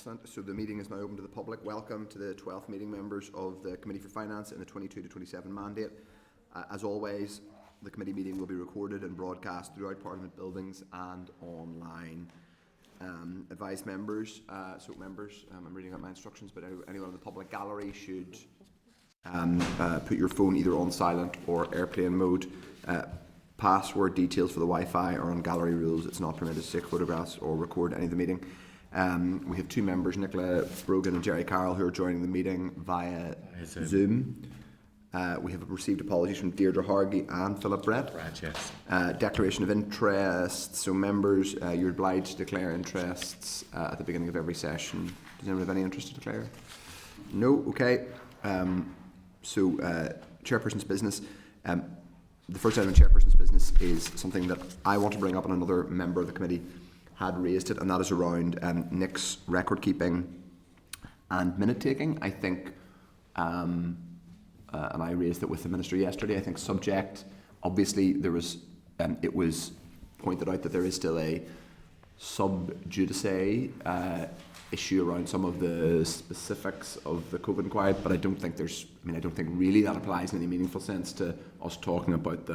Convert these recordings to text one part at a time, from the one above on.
Excellent. So the meeting is now open to the public. Welcome to the 12th meeting, members of the Committee for Finance in the 22 to 27 mandate. As always, the committee meeting will be recorded and broadcast throughout Parliament buildings and online. Advise members, I'm reading out my instructions, but anyone in the public gallery should put your phone either on silent or airplane mode. Password details for the Wi-Fi are on gallery rules. It's not permitted to take photographs or record any of the meeting. We have two members, Nicola Brogan and Jerry Carroll, who are joining the meeting via Zoom. We have received apologies from Deirdre Hargy and Philip Brett. Yes. Declaration of interest. So members, you're obliged to declare interests at the beginning of every session. Does anyone have any interest to declare? No? Okay. Chairperson's business. The first item in Chairperson's business is something that I want to bring up, and another member of the committee had raised it, and that is around Nick's record keeping and minute taking. I think, and I raised it with the Minister yesterday, I think subject, obviously there was, it was pointed out that there is still a sub judice issue around some of the specifics of the COVID inquiry, but I don't think I don't think really that applies in any meaningful sense to us talking about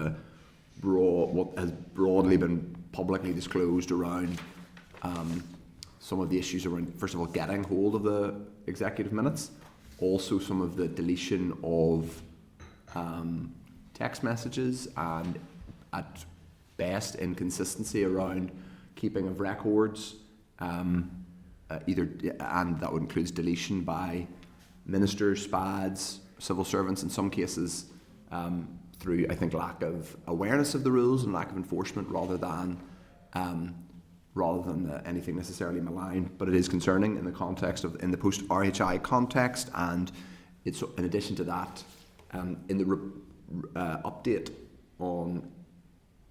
what has broadly been publicly disclosed around some of the issues around, first of all, getting hold of the executive minutes, also some of the deletion of text messages, and at best inconsistency around keeping of records, and that would include deletion by ministers, SPADs, civil servants in some cases, through, I think, lack of awareness of the rules and lack of enforcement rather than anything necessarily malign. But it is concerning in the context of, in the post-RHI context, and it's, in addition to that, in the update on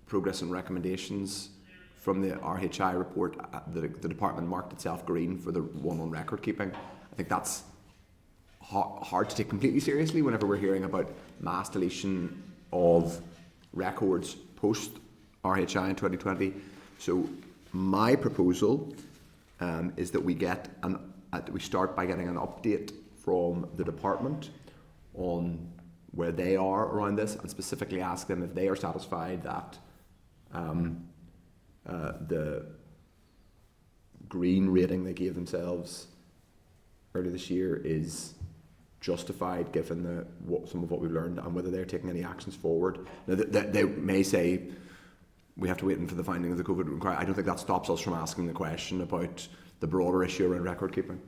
progress and recommendations from the RHI report, the department marked itself green for the one on record keeping. I think that's hard to take completely seriously whenever we're hearing about mass deletion of records post RHI in 2020. So my proposal is that we start by getting an update from the department on where they are around this, and specifically ask them if they are satisfied that the green rating they gave themselves earlier this year is justified given some of what we've learned, and whether they're taking any actions forward. Now, they may say we have to wait for the finding of the COVID inquiry. I don't think that stops us from asking the question about the broader issue around record keeping.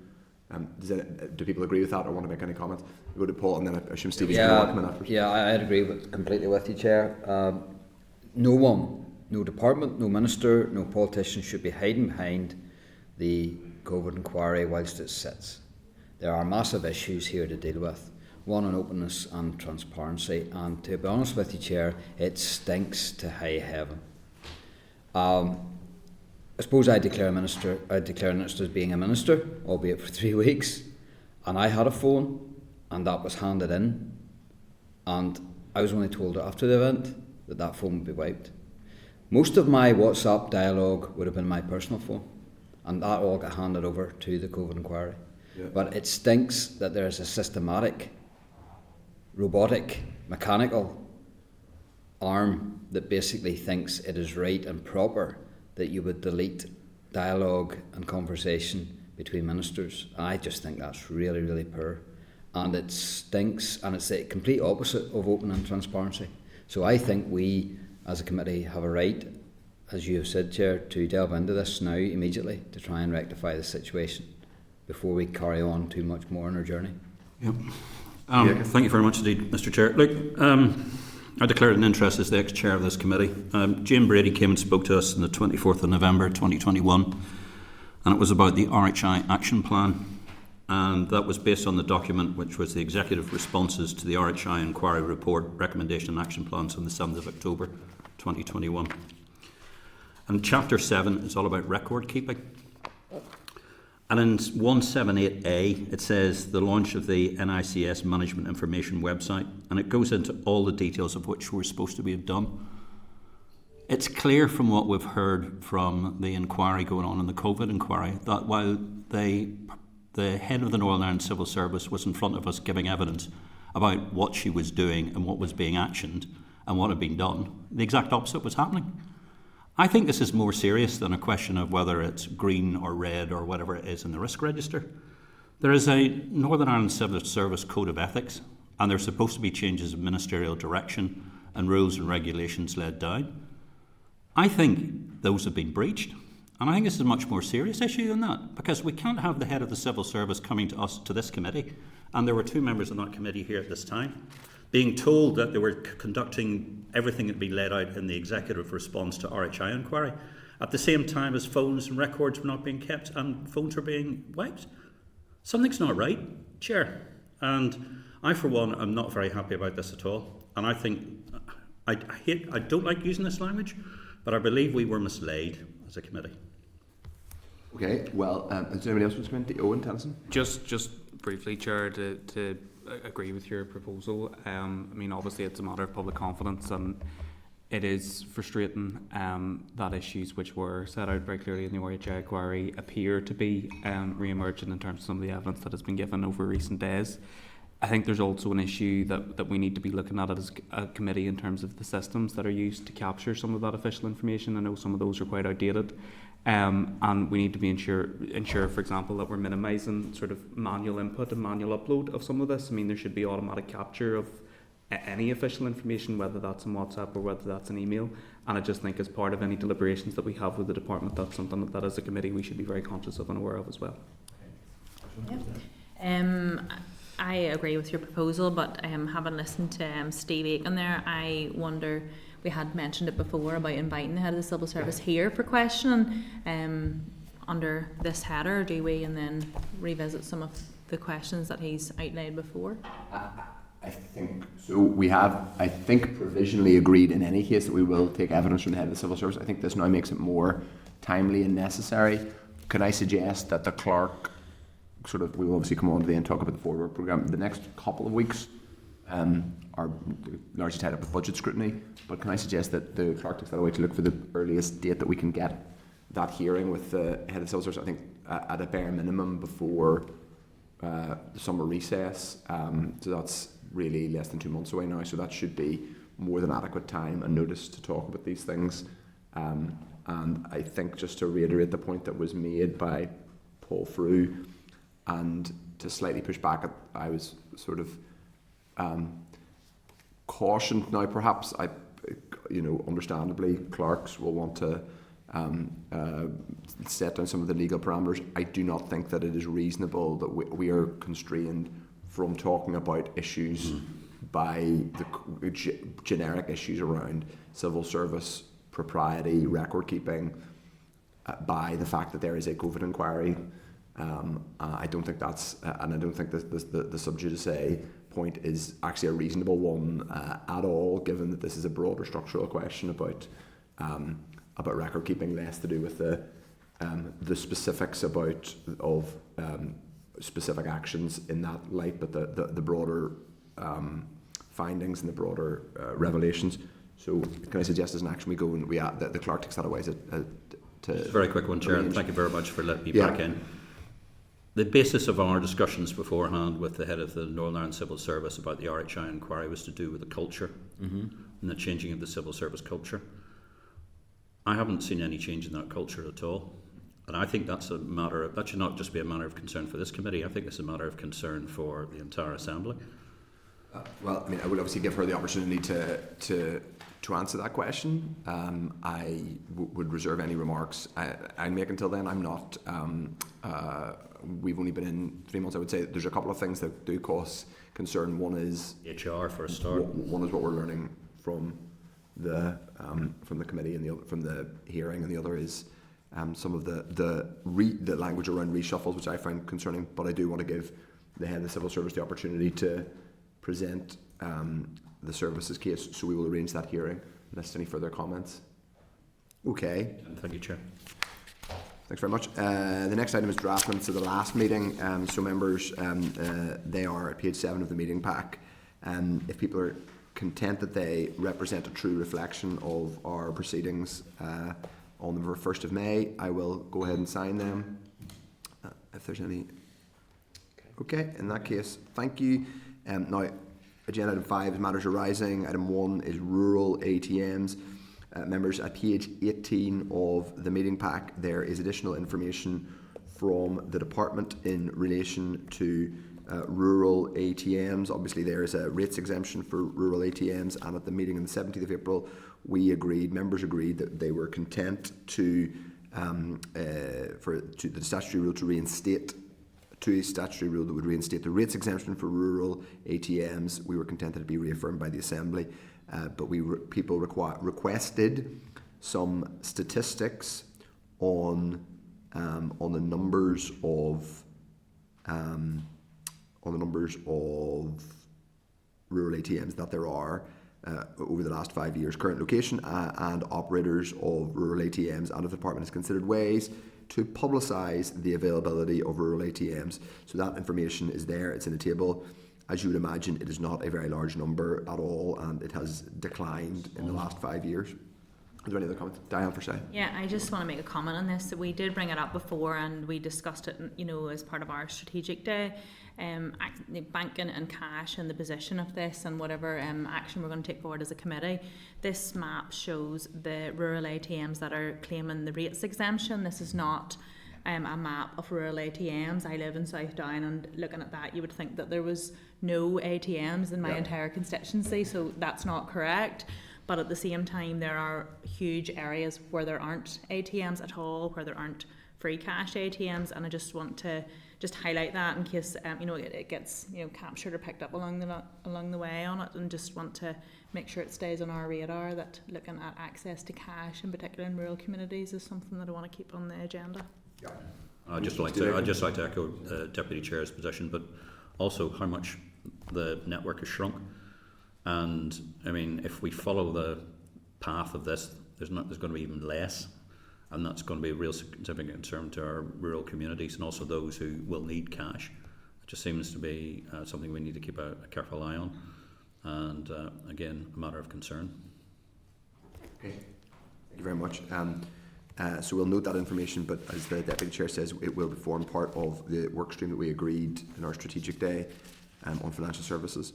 Do people agree with that or want to make any comments? We'll go to Paul, and then I assume Stevie's going to come in after. Yeah, I'd agree completely with you, Chair. No department, no minister, no politician should be hiding behind the COVID inquiry whilst it sits. There are massive issues here to deal with. One on openness and transparency, and to be honest with you, Chair, it stinks to high heaven. I suppose I declare a minister as being a minister, albeit for 3 weeks, and I had a phone, and that was handed in, and I was only told after the event that phone would be wiped. Most of my WhatsApp dialogue would have been my personal phone, and that all got handed over to the COVID inquiry. Yeah. But it stinks that there is a systematic, robotic, mechanical arm that basically thinks it is right and proper that you would delete dialogue and conversation between ministers. And I just think that's really, really poor. And it stinks, and it's the complete opposite of open and transparency. So I think we, as a committee, have a right, as you have said, Chair, to delve into this now immediately to try and rectify the situation before we carry on too much more on our journey. Yep. Thank you very much indeed, Mr. Chair. Look, I declared an interest as the ex-chair of this committee. Jane Brady came and spoke to us on the 24th of November 2021, and it was about the RHI action plan, and that was based on the document which was the executive responses to the RHI inquiry report, recommendation and action plans on the 7th of October 2021. And Chapter 7 is all about record keeping. And in 178A, it says the launch of the NICS Management Information website, and it goes into all the details of which we're supposed to be done. It's clear from what we've heard from the inquiry going on in the COVID inquiry that while the head of the Northern Ireland Civil Service was in front of us giving evidence about what she was doing and what was being actioned and what had been done, the exact opposite was happening. I think this is more serious than a question of whether it's green or red or whatever it is in the risk register. There is a Northern Ireland Civil Service Code of Ethics, and there's supposed to be changes of ministerial direction and rules and regulations laid down. I think those have been breached, and I think this is a much more serious issue than that, because we can't have the head of the civil service coming to us, to this committee, and there were 2 members of that committee here at this time, being told that they were conducting everything that had been laid out in the executive response to RHI inquiry, at the same time as phones and records were not being kept and phones were being wiped. Something's not right, Chair, and I, for one, am not very happy about this at all, and I think, I don't like using this language, but I believe we were misled as a committee. Okay, well, is there anybody else who's going to Owen Tennyson? Just briefly, Chair, to agree with your proposal. I mean, obviously it's a matter of public confidence, and it is frustrating that issues which were set out very clearly in the RHI inquiry appear to be re-emerging in terms of some of the evidence that has been given over recent days. I think there's also an issue that we need to be looking at as a committee in terms of the systems that are used to capture some of that official information. I know some of those are quite outdated, and we need to be ensure, for example, that we're minimising sort of manual input and manual upload of some of this. I mean, there should be automatic capture of any official information, whether that's in WhatsApp or whether that's an email. And I just think as part of any deliberations that we have with the department, that's something that as a committee we should be very conscious of and aware of as well. Yep. I agree with your proposal, but having listened to Steve Aiken there, I wonder, we had mentioned it before about inviting the head of the civil service here for questioning under this header, do we, and then revisit some of the questions that he's outlined before? I think so. We have, I think, provisionally agreed in any case that we will take evidence from the head of the civil service. I think this now makes it more timely and necessary. Can I suggest that the clerk we will obviously come on today and talk about the forward programme. The next couple of weeks are largely tied up with budget scrutiny, but can I suggest that the clerk takes that away to look for the earliest date that we can get that hearing with the head of the civil service, I think at a bare minimum before the summer recess. So that's really less than 2 months away now, so that should be more than adequate time and notice to talk about these things. And I think, just to reiterate the point that was made by Paul Frew, and to slightly push back, I was sort of cautioned now. Perhaps understandably, clerks will want to set down some of the legal parameters. I do not think that it is reasonable that we are constrained from talking about issues by the generic issues around civil service propriety, record keeping, by the fact that there is a COVID inquiry. I don't think that's, and I don't think the sub judice point is actually a reasonable one at all, given that this is a broader structural question about record keeping, less to do with the specifics of specific actions in that light, but the broader findings and the broader revelations. So, can I suggest as an action we go and the clerk takes that away to Just a very quick one, Chair, and thank you very much for letting me back in. The basis of our discussions beforehand with the head of the Northern Ireland Civil Service about the RHI inquiry was to do with the culture and the changing of the civil service culture. I haven't seen any change in that culture at all, and I think that should not just be a matter of concern for this committee. I think it's a matter of concern for the entire Assembly. Well, I mean, I will obviously give her the opportunity to answer that question. I would reserve any remarks I make until then. I'm not. We've only been in 3 months. I would say there's a couple of things that do cause concern. One is HR for a start. One is what we're learning from the committee and the other, from the hearing, and the other is some of the language around reshuffles, which I find concerning. But I do want to give the head of the civil service the opportunity to present the services case, so we will arrange that hearing unless any further comments. Okay. Thank you, Chair. Thanks very much. The next item is draft minutes of the last meeting. So members, they are at page 7 of the meeting pack. If people are content that they represent a true reflection of our proceedings on the 1st of May. I will go ahead and sign them if there's any. Okay, in that case, thank you. Now, agenda item 5 is matters arising. Item 1 is rural ATMs. Members, at page 18 of the meeting pack, there is additional information from the department in relation to rural ATMs. Obviously, there is a rates exemption for rural ATMs, and at the meeting on the 17th of April, members agreed that they were content to the statutory rule to reinstate. To a statutory rule that would reinstate the rates exemption for rural ATMs. We were content that it be reaffirmed by the Assembly, but people requested some statistics on the numbers of rural ATMs that there are over the last 5 years, current location and operators of rural ATMs, and if the department has considered ways to publicise the availability of rural ATMs. So that information is there, it's in a table. As you would imagine, it is not a very large number at all, and it has declined in the last 5 years. Is there any other comments? Diane, for say. Yeah, I just want to make a comment on this. We did bring it up before, and we discussed it, as part of our strategic day. Banking and cash and the position of this and whatever action we're going to take forward as a committee. This map shows the rural ATMs that are claiming the rates exemption. This is not a map of rural ATMs. I live in South Down, and looking at that, you would think that there was no ATMs in my entire constituency, so that's not correct. But at the same time, there are huge areas where there aren't ATMs at all, where there aren't free cash ATMs, and I just want to highlight that in case it gets captured or picked up along the way on it, and just want to make sure it stays on our radar that looking at access to cash, in particular in rural communities, is something that I want to keep on the agenda. Yeah. I'd just like to echo Deputy Chair's position, but also how much the network has shrunk. And I mean, if we follow the path of this, there's going to be even less, and that's going to be a real significant concern to our rural communities and also those who will need cash. It just seems to be something we need to keep a careful eye on, and again, a matter of concern. Okay, thank you very much. So we'll note that information, but as the Deputy Chair says, it will form part of the work stream that we agreed in our strategic day on financial services.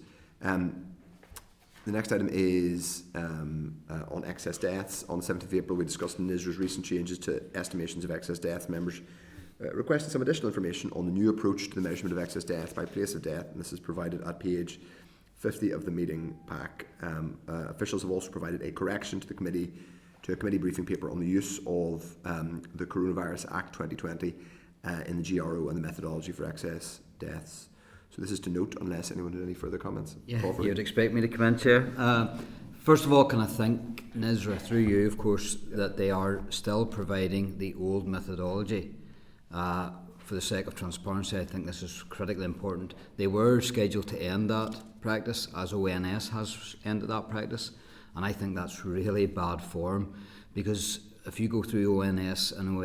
The next item is on excess deaths. On the 17th of April, we discussed NISRA's recent changes to estimations of excess deaths. Members requested some additional information on the new approach to the measurement of excess death by place of death, and this is provided at page 50 of the meeting pack. Officials have also provided a correction to a committee briefing paper on the use of the Coronavirus Act 2020 in the GRO and the methodology for excess deaths. So this is to note, unless anyone had any further comments. Yeah, you'd expect me to come in, Chair. First of all, can I thank NISRA, through you, of course, that they are still providing the old methodology. For the sake of transparency, I think this is critically important. They were scheduled to end that practice, as ONS has ended that practice, and I think that's really bad form, because if you go through ONS and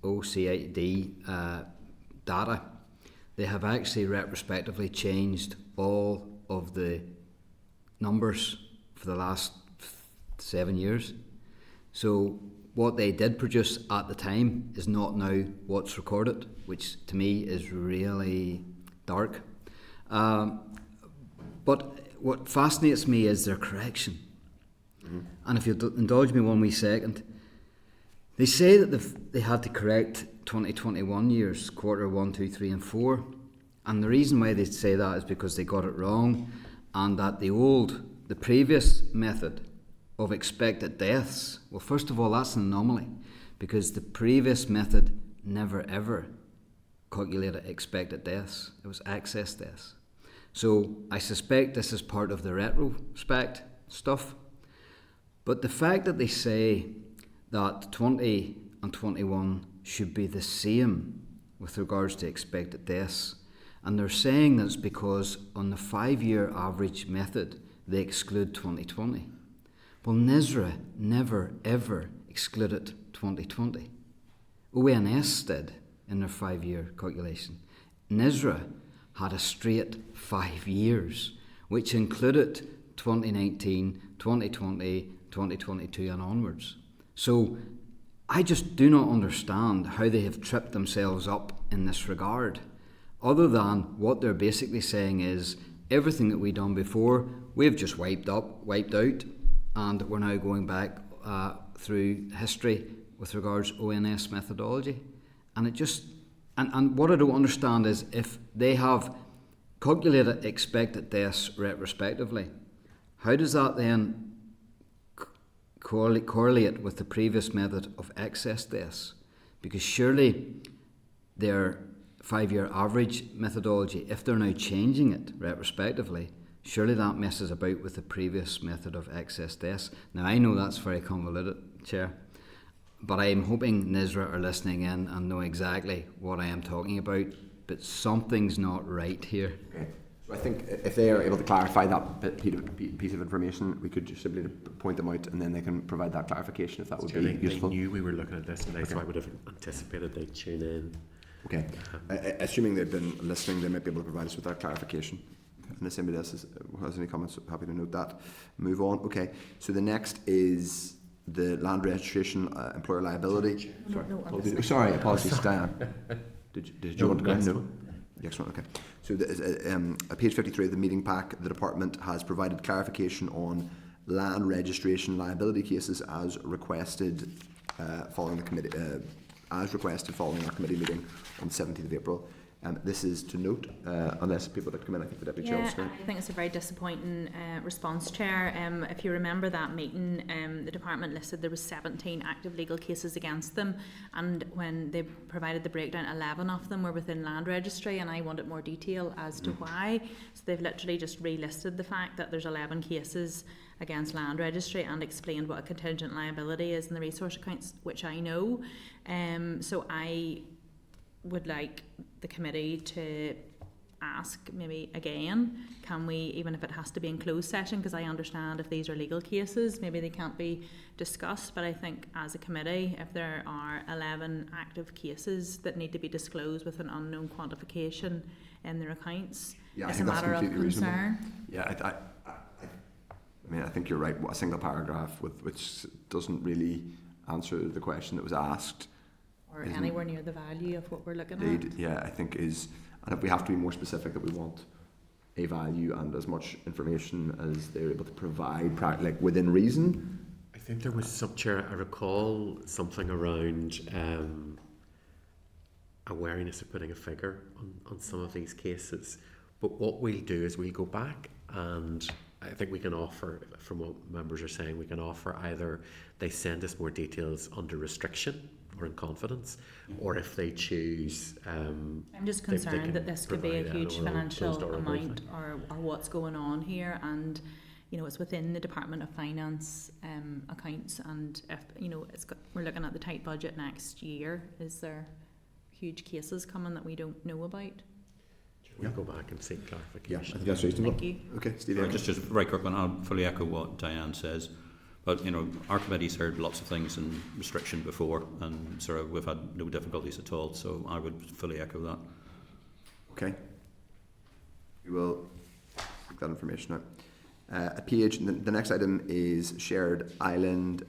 OCID data, they have actually retrospectively changed all of the numbers for the last 7 years. So what they did produce at the time is not now what's recorded, which to me is really dark. But what fascinates me is their correction. Mm-hmm. And if you'll indulge me 1 wee second, they say that they had to correct 2021 years, quarter 1, 2, 3 and 4. And the reason why they say that is because they got it wrong, and that the previous method of expected deaths, well, first of all, that's an anomaly, because the previous method never ever calculated expected deaths. It was excess deaths. So I suspect this is part of the retrospect stuff. But the fact that they say that 20 and 21 should be the same with regards to expected deaths, and they're saying that's because on the 5-year average method they exclude 2020. Well, NISRA never ever excluded 2020. ONS did in their 5-year calculation. NISRA had a straight 5 years, which included 2019, 2020, 2022 and onwards. So I just do not understand how they have tripped themselves up in this regard, other than what they're basically saying is everything that we've done before, we've just wiped out, and we're now going back through history with regards to ONS methodology. And it just, and what I don't understand is if they have calculated expected deaths retrospectively, how does that then correlate with the previous method of excess deaths? Because surely their 5-year average methodology, if they're now changing it retrospectively, surely that messes about with the previous method of excess deaths. Now I know that's very convoluted, Chair, but I am hoping NISRA are listening in and know exactly what I am talking about, but something's not right here. Okay. So I think if they are able to clarify that piece of information, we could just simply point them out and then they can provide that clarification if that would be useful. They knew we were looking at this today, so I would have anticipated they'd tune in. Okay. Assuming they've been listening, they might be able to provide us with that clarification. Unless anybody else has any comments, happy to note that. Move on. Okay. So the next is the land registration employer liability. Sorry, apologies, Diane. Did you want to go? No. Excellent. Okay. So page 53 of the meeting pack, the department has provided clarification on land registration liability cases as requested following the committee. As requested following our committee meeting on the 17th of April. This is to note, unless people would like to come in, I think the Deputy Chair will start. I think it's a very disappointing response, Chair. If you remember that meeting, the department listed there was 17 active legal cases against them, and when they provided the breakdown, 11 of them were within land registry, and I wanted more detail as to why. So they've literally just relisted the fact that there's 11 cases against land registry and explained what a contingent liability is in the resource accounts, which I know. So I would like the committee to ask maybe again, can we, even if it has to be in closed session, because I understand if these are legal cases, maybe they can't be discussed, but I think as a committee, if there are 11 active cases that need to be disclosed with an unknown quantification in their accounts, it's a matter of concern. Reasonable. Yeah, I mean, I think you're right. A single paragraph which doesn't really answer the question that was asked, or anywhere near the value of what we're looking at. Yeah, I think is, and if we have to be more specific, that we want a value and as much information as they're able to provide, like within reason. I think there was some, Chair, I recall something around awareness of putting a figure on some of these cases. But what we'll do is we'll go back, and I think we can offer, from what members are saying, we can offer either they send us more details under restriction or in confidence, or if they choose... I'm just concerned that this could be a huge financial amount or what's going on here, and you know, it's within the Department of Finance accounts, and if you know, we're looking at the tight budget next year, is there huge cases coming that we don't know about? We'll go back and seek clarification. Yeah, I think that's reasonable. Thank you. Okay, Steve. Just very quick one. I'll fully echo what Diane says. But you know, our committee's heard lots of things in restriction before, and sort of we've had no difficulties at all. So I would fully echo that. Okay. We will take that information out. A page. The next item is shared island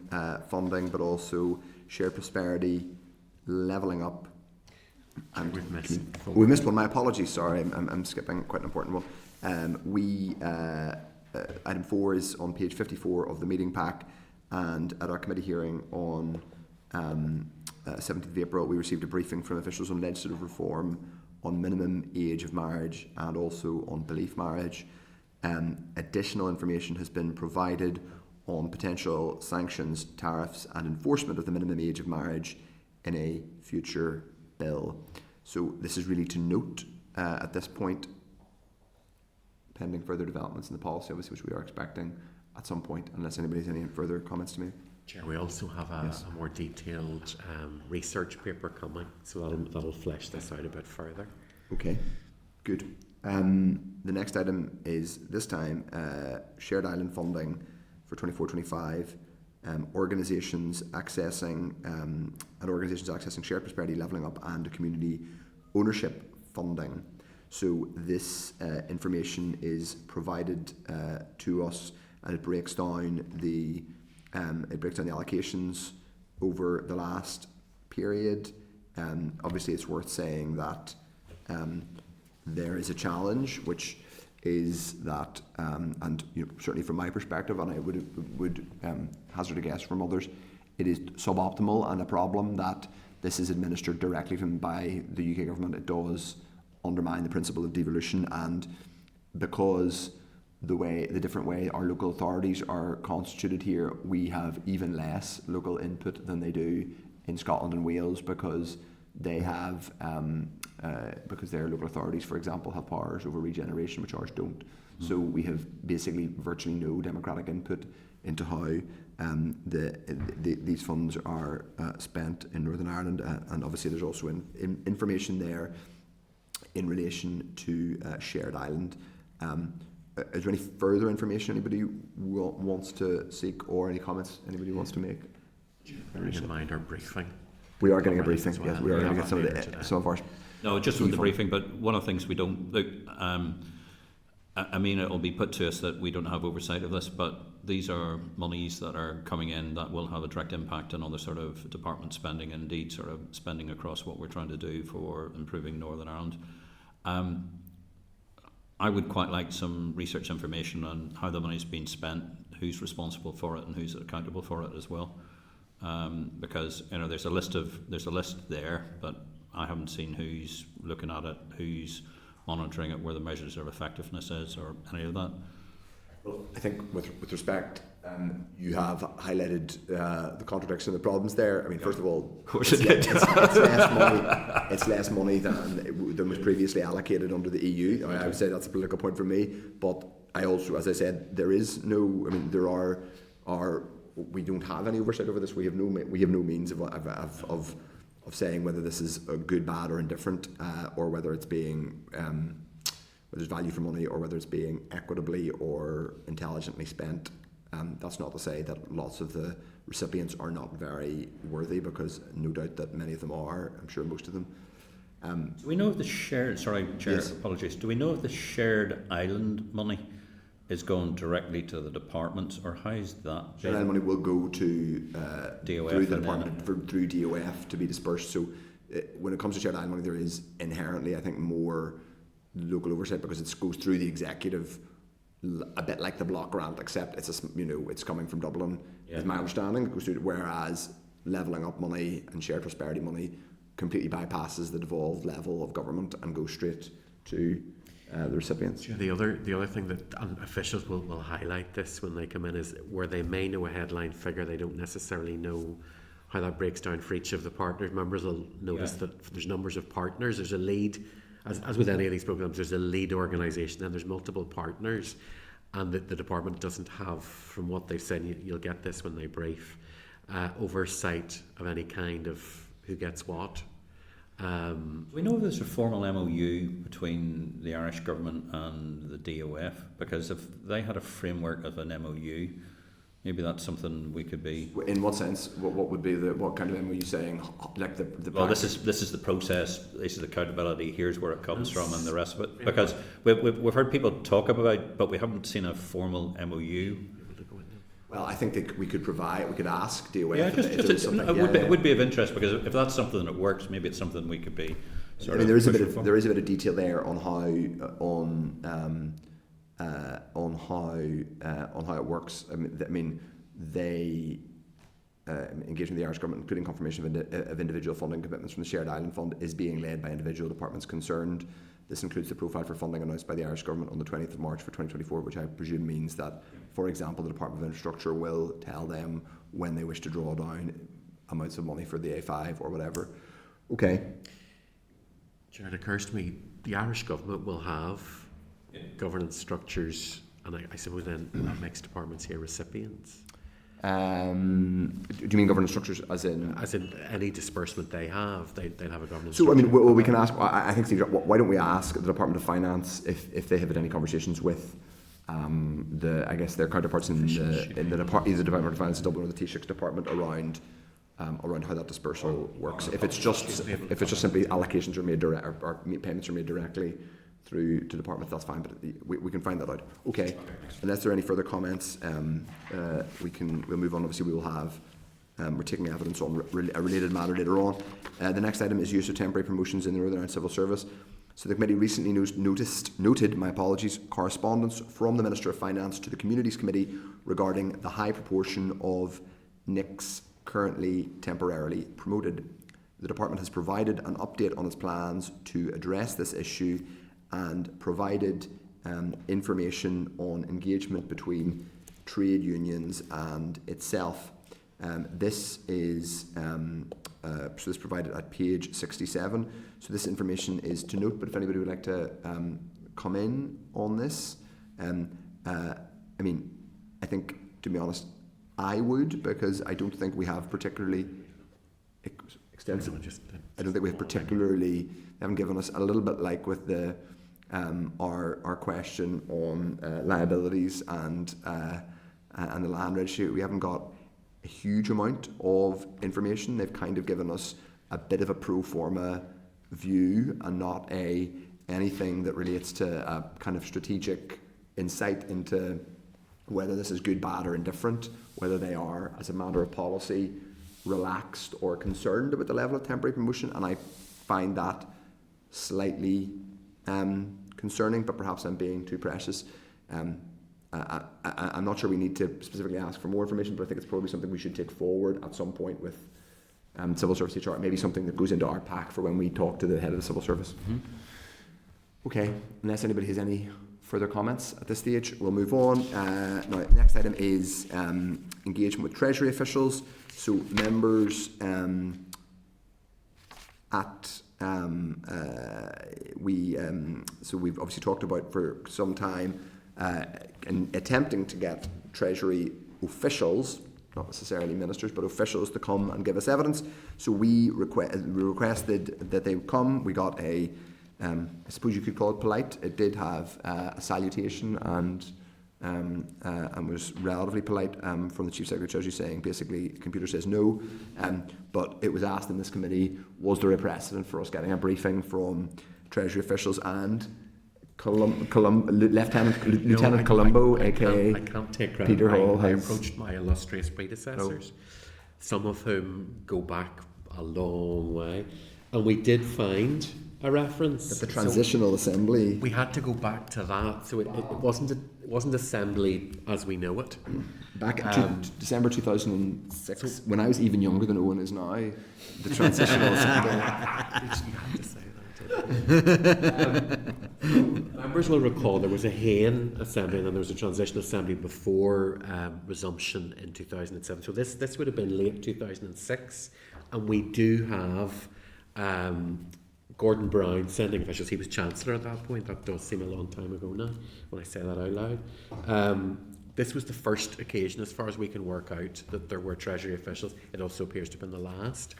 funding, but also shared prosperity, levelling up. And we missed one. My apologies. Sorry, I'm skipping quite an important one. Item 4 is on page 54 of the meeting pack, and at our committee hearing on 17th of April, we received a briefing from officials on legislative reform, on minimum age of marriage, and also on belief marriage. Additional information has been provided on potential sanctions, tariffs, and enforcement of the minimum age of marriage in a future bill. So this is really to note at this point, pending further developments in the policy, obviously, which we are expecting at some point, unless anybody has any further comments to make. Chair, we also have a more detailed research paper coming, so that'll flesh this out a bit further. Okay, good. The next item is this time shared island funding for 24-25. Organisations accessing shared prosperity, levelling up, and community ownership funding. So this information is provided to us, and it breaks down the allocations over the last period. Obviously, it's worth saying that there is a challenge, which is that, and certainly from my perspective, and I would hazard a guess from others, it is suboptimal and a problem that this is administered directly by the UK government. It does undermine the principle of devolution, and because the different way our local authorities are constituted here, we have even less local input than they do in Scotland and Wales, because they have because their local authorities, for example, have powers over regeneration which ours don't. So we have basically virtually no democratic input into how these funds are spent in Northern Ireland, and obviously there's also information there in relation to Shared Island. Is there any further information anybody wants to seek, or any comments anybody wants to make? Bearing in mind our briefing. We are getting a briefing. Well. Yes, we are going to get some of ours. No, just from the briefing, but one of the things we don't look. I mean, it will be put to us that we don't have oversight of this, but these are monies that are coming in that will have a direct impact on other sort of department spending, and indeed sort of spending across what we're trying to do for improving Northern Ireland. I would quite like some research information on how the money's been spent, who's responsible for it, and who's accountable for it as well. Because there's a list there, but I haven't seen who's looking at it, who's monitoring it, where the measures of effectiveness is, or any of that. Well, I think with respect, you have highlighted the contradiction and the problems there. I mean, first of all, of course it's less money than was previously allocated under the EU. I would say that's a political point for me. But I also, as I said, there is no. I mean, there are we don't have any oversight over this. We have no means of saying whether this is a good, bad, or indifferent, or whether it's being whether there's value for money, or whether it's being equitably or intelligently spent. That's not to say that lots of the recipients are not very worthy, because no doubt that many of them are. I'm sure most of them. Do we know if the shared? Sorry, Chair. Yes. Apologies. Do we know if the Shared Island money is going directly to the departments, or how is that? Shared Island money will go to DOF through the department through DOF to be dispersed. So when it comes to Shared Island money, there is inherently, I think, more local oversight, because it goes through the executive, a bit like the block grant, except it's coming from Dublin. Yeah. Is my understanding. It goes through, whereas levelling up money and shared prosperity money completely bypasses the devolved level of government and goes straight to the recipients. The other thing that officials will highlight this when they come in is where they may know a headline figure, they don't necessarily know how that breaks down for each of the partners. Members will notice that there's numbers of partners. There's a lead, as with any of these programmes, there's a lead organisation, and there's multiple partners, and the department doesn't have, from what they've said, you'll get this when they brief, oversight of any kind of who gets what. We know if there's a formal MOU between the Irish government and the DOF, because if they had a framework of an MOU, maybe that's something we could be. In what sense? What would be what kind of MOU saying? Like the well, this is the process. This is accountability. Here's where it comes from, and the rest of it. Because we've heard people talk about, but we haven't seen a formal MOU. Well, I think we could ask DOF. Yeah, it would be of interest, because if that's something that works, maybe it's something we could be. There is a bit of detail there on how it works. I mean they engagement with the Irish government, including confirmation of individual funding commitments from the Shared Island Fund, is being led by individual departments concerned. This includes the profile for funding announced by the Irish government on the 20th of March for 2024, which I presume means that, for example, the Department of Infrastructure will tell them when they wish to draw down amounts of money for the A5 or whatever. Okay. Chair, it occurs to me the Irish government will have governance structures, and I suppose then that makes departments here recipients. Do you mean governance structures as in any disbursement they have, they'll have a governance so structure? I mean, well, we can ask, I think, Steve, why don't we ask the Department of Finance if they have had any conversations with their counterparts in the department, either the Department of Finance in Dublin or the Taoiseach's department, around how that dispersal works. If it's just simply allocations are made direct, or payments are made directly through to department, that's fine, but we can find that out. Okay, unless there are any further comments, we'll move on. Obviously, we will have, we're taking evidence on a related matter later on. The next item is use of temporary promotions in the Northern Ireland Civil Service. So the committee recently noted correspondence from the Minister of Finance to the Communities Committee regarding the high proportion of NICs currently temporarily promoted. The department has provided an update on its plans to address this issue and provided information on engagement between trade unions and itself. This is provided at page 67. So this information is to note, but if anybody would like to come in on this, I mean, I think, to be honest, I would, because I don't think we have particularly extensive. I don't think we have particularly. They haven't given us a little bit like with the our question on liabilities and the land registry. We haven't got a huge amount of information. They've kind of given us a bit of a pro forma view and not anything that relates to a kind of strategic insight into whether this is good, bad or indifferent, whether they are, as a matter of policy, relaxed or concerned about the level of temporary promotion. And I find that slightly concerning, but perhaps I'm being too precious. I'm not sure we need to specifically ask for more information, but I think it's probably something we should take forward at some point with Civil Service HR, maybe something that goes into our pack for when we talk to the head of the Civil Service. Mm-hmm. Okay, unless anybody has any further comments at this stage, we'll move on. Now, next item is engagement with Treasury officials. So members we've obviously talked about for some time in attempting to get Treasury officials, not necessarily ministers, but officials to come and give us evidence. So we requested that they would come. We got I suppose you could call it polite. It did have a salutation and was relatively polite from the Chief Secretary of Treasury, saying basically the computer says no. But it was asked in this committee, was there a precedent for us getting a briefing from Treasury officials and Lieutenant Colombo, aka I can't take credit. Peter Hall I approached my illustrious predecessors, some of whom go back a long way, and we did find a reference at the Transitional Assembly. We had to go back to that, so it wasn't assembly as we know it. Back in December 2006, when I was even younger than Owen is now, the Transitional Assembly. You had to say that. Members will recall there was a Hain Assembly and then there was a Transitional Assembly before resumption in 2007. So this would have been late 2006, and we do have Gordon Brown sending officials. He was Chancellor at that point. That does seem a long time ago now when I say that out loud. This was the first occasion, as far as we can work out, that there were Treasury officials. It also appears to have been the last.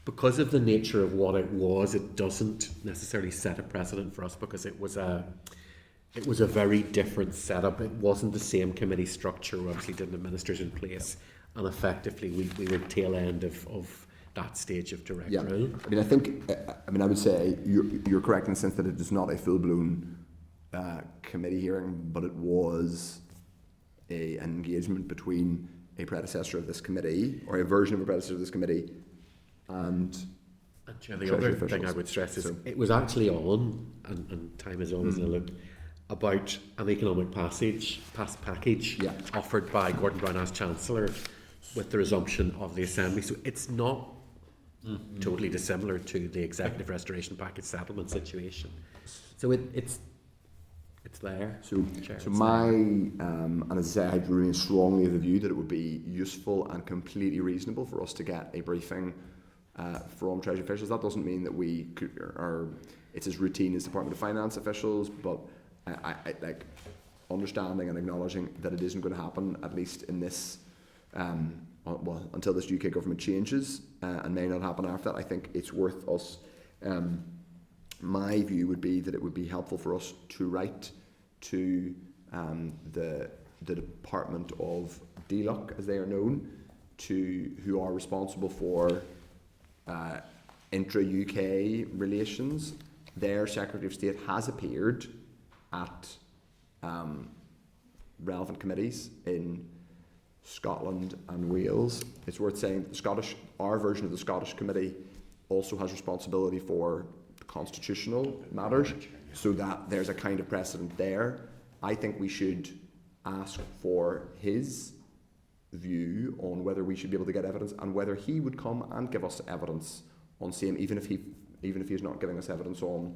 Because of the nature of what it was, it doesn't necessarily set a precedent for us, because it was a very different setup. It wasn't the same committee structure. We obviously didn't have ministers in place, and effectively we were tail end of that stage of direct rule. I mean, I would say you're correct in the sense that it is not a full-blown committee hearing, but it was an engagement between a predecessor of this committee, or a version of a predecessor of this committee, and the other thing I would stress is it was actually on, and time is always in a loop, about an economic package offered by Gordon Brown as Chancellor with the resumption of the Assembly. So it's not totally dissimilar to the Executive Restoration Package settlement situation. So it's there. So my and as I say, I remain strongly of the view that it would be useful and completely reasonable for us to get a briefing from Treasury officials. That doesn't mean that it's as routine as Department of Finance officials, but I like understanding and acknowledging that it isn't going to happen, at least in this until this UK government changes, and may not happen after that. I think it's worth us. My view would be that it would be helpful for us to write to the Department of DLUC, as they are known, who are responsible for intra-UK relations, their Secretary of State has appeared at relevant committees in Scotland and Wales. It's worth saying that our version of the Scottish Committee also has responsibility for constitutional matters, so that there's a kind of precedent there. I think we should ask for his view on whether we should be able to get evidence and whether he would come and give us evidence on same, even if he's not giving us evidence on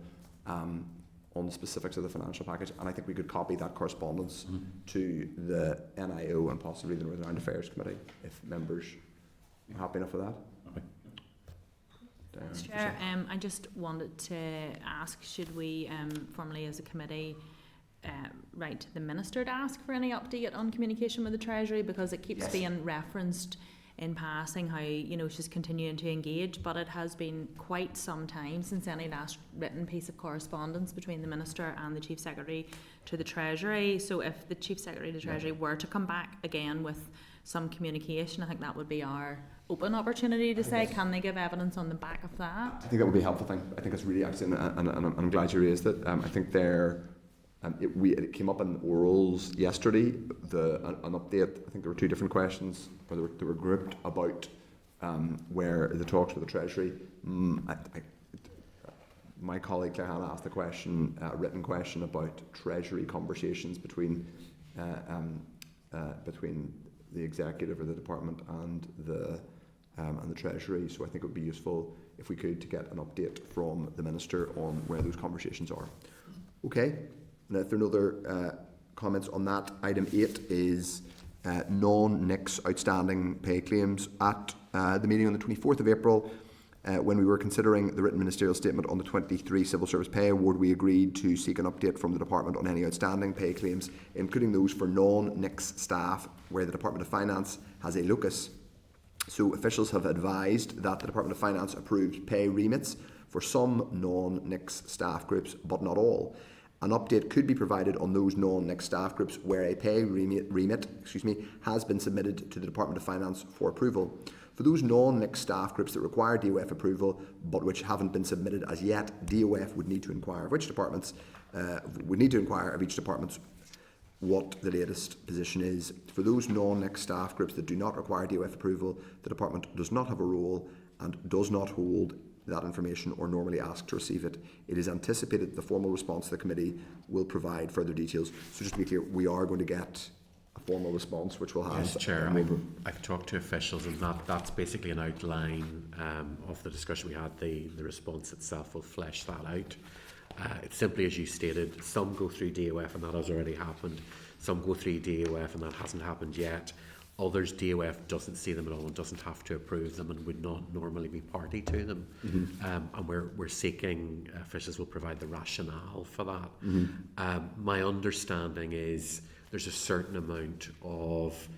the specifics of the financial package. And I think we could copy that correspondence to the NIO and possibly the Northern Ireland Affairs Committee if members are happy enough with that. Mr. Chair, I just wanted to ask, should we formally as a committee write to the Minister to ask for any update on communication with the Treasury, because it keeps being referenced in passing how, you know, she's continuing to engage, but it has been quite some time since any last written piece of correspondence between the Minister and the Chief Secretary to the Treasury. So if the Chief Secretary to the Treasury were to come back again with some communication, I think that would be our open opportunity to say, can they give evidence on the back of that? I think that would be a helpful thing. I think it's really excellent, and I'm glad you raised it. I think it came up in orals yesterday, an update. I think there were two different questions, or they were grouped about where the talks with the Treasury. My colleague Claire Hanna asked a written question about Treasury conversations between the executive or the department and the Treasury. So I think it would be useful if we could to get an update from the Minister on where those conversations are. Okay. Now, if there are no other comments on that, item 8 is non-NICS outstanding pay claims. At the meeting on the 24th of April, when we were considering the written ministerial statement on the 23 Civil Service Pay Award, we agreed to seek an update from the Department on any outstanding pay claims, including those for non-NICS staff where the Department of Finance has a locus. So officials have advised that the Department of Finance approved pay remits for some non-NICS staff groups, but not all. An update could be provided on those non-NICS staff groups where a pay remit has been submitted to the Department of Finance for approval. For those non-NICS staff groups that require DOF approval but which haven't been submitted as yet, DOF would need to inquire of each department what the latest position is. For those non-NICS staff groups that do not require DOF approval, the department does not have a role and does not hold that information or normally ask to receive it. It is anticipated that the formal response to the committee will provide further details. So just to be clear, we are going to get a formal response which will have... Yes, Chair, I've talked to officials and that's basically an outline of the discussion we had. The response itself will flesh that out. It's simply as you stated, some go through DOF and that has already happened. Some go through DOF and that hasn't happened yet. Others, DOF doesn't see them at all and doesn't have to approve them and would not normally be party to them. And we're seeking, officials will provide the rationale for that. My understanding is there's a certain amount of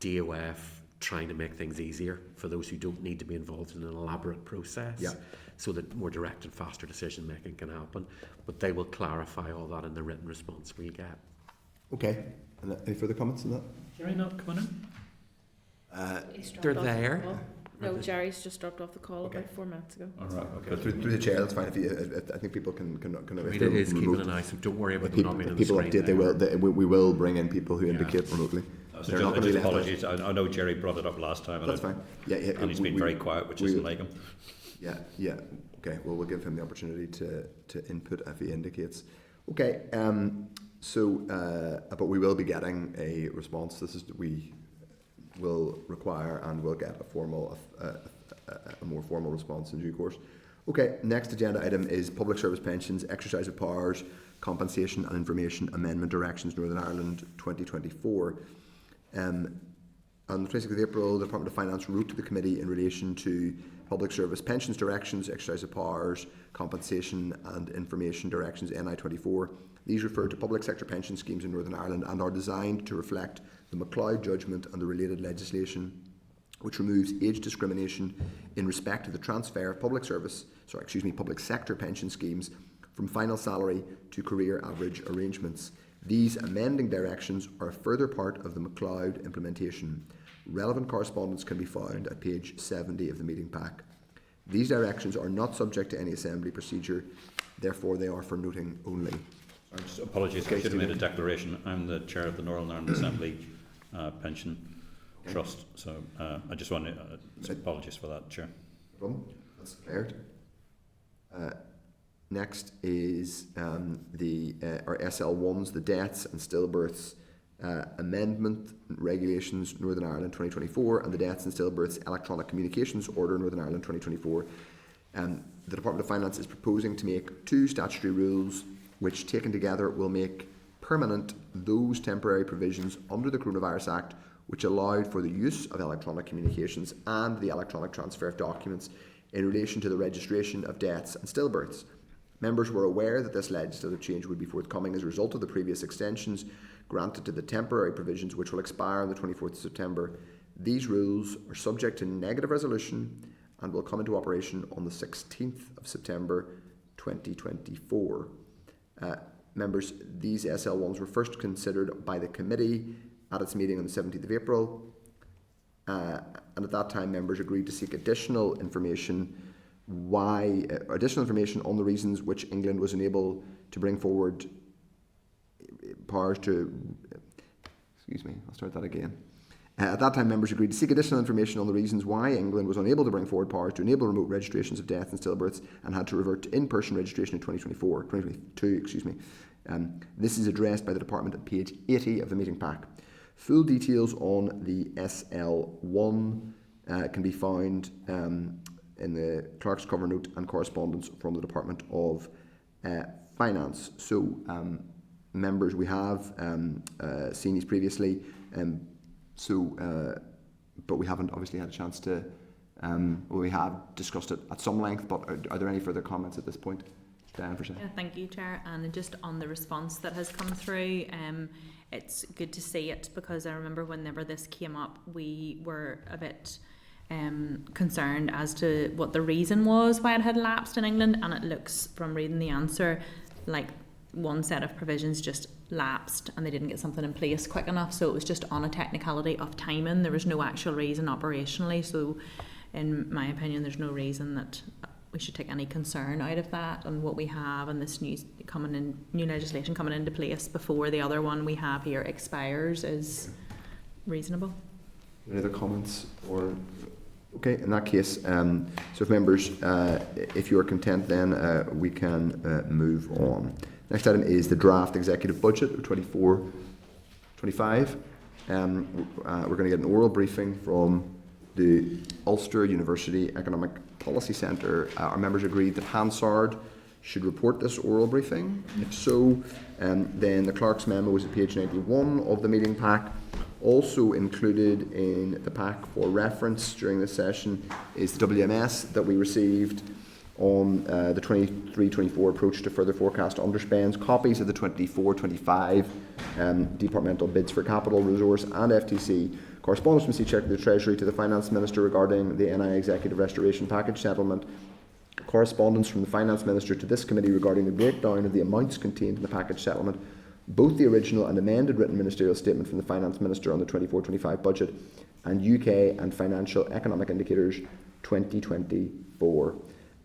DOF trying to make things easier for those who don't need to be involved in an elaborate process, so that more direct and faster decision making can happen. But they will clarify all that in the written response we get. Okay. And any further comments on that? Jerry not coming in? They're there. No, Jerry's just dropped off the call about 4 minutes ago. All right, okay. But through the chair, that's fine. If I think people can It is keeping an eye, so don't worry about them not being on the people screen update. We will bring in people who indicate remotely. So They're not going to be left out. apologies. I know Jerry brought it up last time. That's fine. Yeah, and he's been very quiet, which isn't like him. Yeah. Okay. Well, we'll give him the opportunity to input if he indicates. Okay. But we will be getting a response. We will require and will get a more formal response in due course. Okay, next agenda item is Public Service Pensions, Exercise of Powers, Compensation and Information Amendment Directions, Northern Ireland 2024. On the 26th of April, the Department of Finance wrote to the committee in relation to Public Service Pensions Directions, Exercise of Powers, Compensation and Information Directions NI24. These refer to public sector pension schemes in Northern Ireland and are designed to reflect the MacLeod judgment and the related legislation, which removes age discrimination in respect to the transfer of public sector pension schemes from final salary to career average arrangements. These amending directions are a further part of the MacLeod implementation. Relevant correspondence can be found at page 70 of the meeting pack. These directions are not subject to any assembly procedure therefore they are for noting only. Apologies, I should have made a declaration. I'm the chair of the Northern Ireland Assembly Pension Trust, so I just want to say apologies for that, Chair. No problem. That's cleared. Next is our SL1s, the deaths and stillbirths amendment regulations Northern Ireland 2024, and the deaths and stillbirths electronic communications order Northern Ireland 2024. The Department of Finance is proposing to make 2 statutory rules which, taken together, will make permanent those temporary provisions under the Coronavirus Act which allowed for the use of electronic communications and the electronic transfer of documents in relation to the registration of deaths and stillbirths. Members were aware that this legislative change would be forthcoming as a result of the previous extensions granted to the temporary provisions which will expire on the 24th of September. These rules are subject to negative resolution and will come into operation on the 16th of September 2024. Members, these SL1s were first considered by the committee at its meeting on the 17th of April, and at that time members agreed to seek additional information on the reasons which England was unable to bring forward powers to... At that time, members agreed to seek additional information on the reasons why England was unable to bring forward powers to enable remote registrations of death and stillbirths and had to revert to in-person registration in 2022. This is addressed by the Department at page 80 of the meeting pack. Full details on the SL1 can be found in the clerk's cover note and correspondence from the Department of Finance. So, members, we have seen these previously. But we haven't obviously had a chance to, we have discussed it at some length, but are there any further comments at this point? Diane, for a second. Yeah, thank you, Chair. And just on the response that has come through, it's good to see it, because I remember whenever this came up, we were a bit concerned as to what the reason was why it had lapsed in England, and it looks, from reading the answer, like one set of provisions just lapsed and they didn't get something in place quick enough, so it was just on a technicality of timing. There was no actual reason operationally, so in my opinion there's no reason that we should take any concern out of that, and what we have and this new legislation coming into place before the other one we have here expires is reasonable. Any other comments? Or okay, in that case, so if members, if you are content, then we can move on. Next item is the draft executive budget of 24-25. We're going to get an oral briefing from the Ulster University Economic Policy Centre. Our members agreed that Hansard should report this oral briefing. If so, then the clerk's memo is at page 91 of the meeting pack. Also included in the pack for reference during this session is the WMS that we received on the 23-24 approach to further forecast underspends, copies of the 24-25 departmental bids for capital resource and FTC, correspondence from Secretary of the Treasury to the Finance Minister regarding the NI Executive Restoration Package settlement, correspondence from the Finance Minister to this committee regarding the breakdown of the amounts contained in the package settlement, both the original and amended written ministerial statement from the Finance Minister on the 24-25 budget, and UK and Financial Economic Indicators 2024.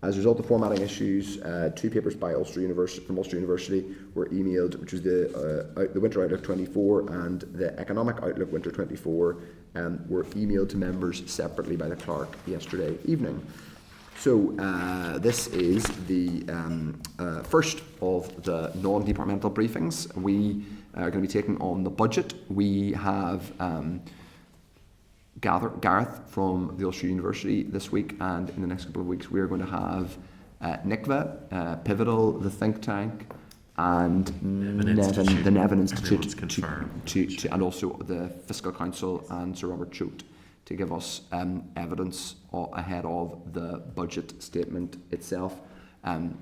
As a result of formatting issues, 2 papers by Ulster University were emailed, which was the Winter Outlook 24 and the Economic Outlook Winter 24, were emailed to members separately by the clerk yesterday evening. So this is the first of the non-departmental briefings. We are going to be taking on the budget. We have Gareth from the Ulster University this week, and in the next couple of weeks we are going to have NICVA, Pivotal, the think tank, and the Nevin Institute, and also the Fiscal Council and Sir Robert Choate to give us evidence ahead of the budget statement itself.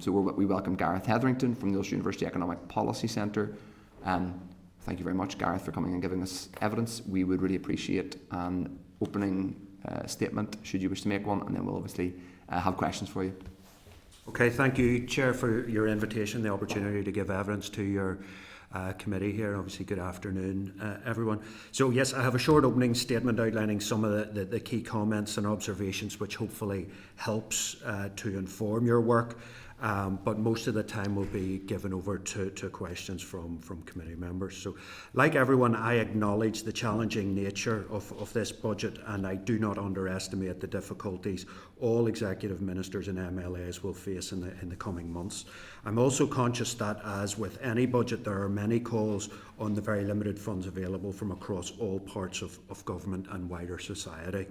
So we welcome Gareth Hetherington from the Ulster University Economic Policy Centre. Thank you very much, Gareth, for coming and giving us evidence. We would really appreciate an opening statement, should you wish to make one, and then we'll obviously have questions for you. Okay, thank you, Chair, for your invitation, the opportunity to give evidence to your committee here. Obviously, good afternoon, everyone. So, yes, I have a short opening statement outlining some of the key comments and observations which hopefully helps to inform your work. but most of the time will be given over to questions from committee members. So, like everyone, I acknowledge the challenging nature of this budget, and I do not underestimate the difficulties all executive ministers and MLAs will face in the coming months. I'm also conscious that, as with any budget, there are many calls on the very limited funds available from across all parts of government and wider society.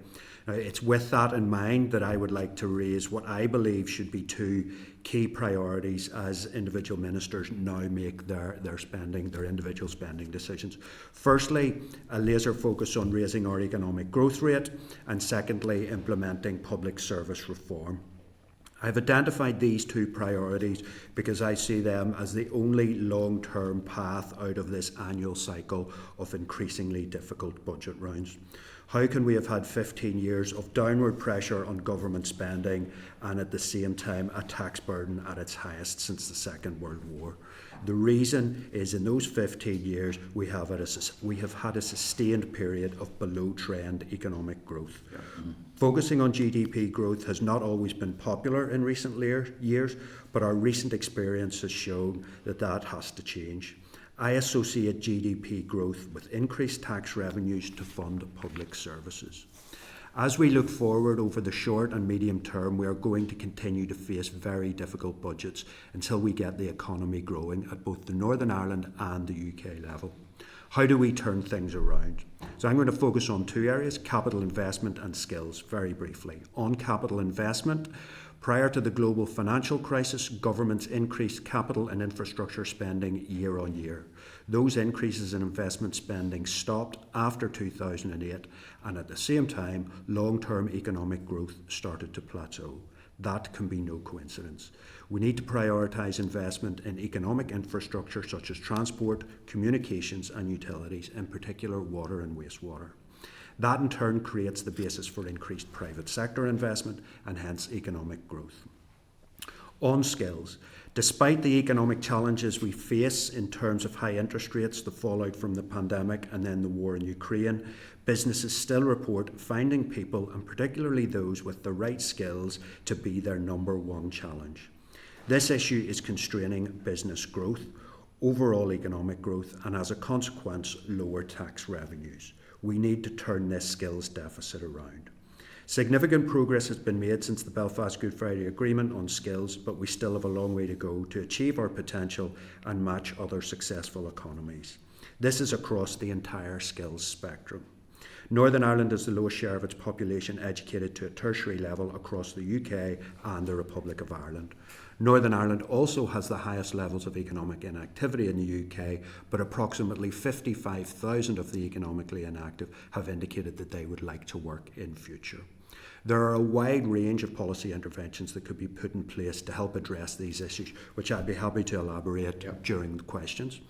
Now, it's with that in mind that I would like to raise what I believe should be two key priorities as individual ministers now make their individual spending decisions. Firstly, a laser focus on raising our economic growth rate, and secondly, implementing public service reform. I've identified these two priorities because I see them as the only long-term path out of this annual cycle of increasingly difficult budget rounds. How can we have had 15 years of downward pressure on government spending and at the same time a tax burden at its highest since the Second World War? The reason is, in those 15 years we have had a sustained period of below-trend economic growth. Focusing on GDP growth has not always been popular in recent years, but our recent experience has shown that that has to change. I associate GDP growth with increased tax revenues to fund public services. As we look forward over the short and medium term, we are going to continue to face very difficult budgets until we get the economy growing at both the Northern Ireland and the UK level. How do we turn things around? So I'm going to focus on two areas: capital investment and skills, very briefly. On capital investment, prior to the global financial crisis, governments increased capital and infrastructure spending year on year. Those increases in investment spending stopped after 2008, and at the same time, long-term economic growth started to plateau. That can be no coincidence. We need to prioritise investment in economic infrastructure such as transport, communications and utilities, in particular water and wastewater. That in turn creates the basis for increased private sector investment and hence economic growth. On skills, despite the economic challenges we face in terms of high interest rates, the fallout from the pandemic and then the war in Ukraine, businesses still report finding people, and particularly those with the right skills, to be their number one challenge. This issue is constraining business growth, overall economic growth, and as a consequence, lower tax revenues. We need to turn this skills deficit around. Significant progress has been made since the Belfast Good Friday Agreement on skills, but we still have a long way to go to achieve our potential and match other successful economies. This is across the entire skills spectrum. Northern Ireland has the lowest share of its population educated to a tertiary level across the UK and the Republic of Ireland. Northern Ireland also has the highest levels of economic inactivity in the UK, but approximately 55,000 of the economically inactive have indicated that they would like to work in future. There are a wide range of policy interventions that could be put in place to help address these issues, which I'd be happy to elaborate during the questions.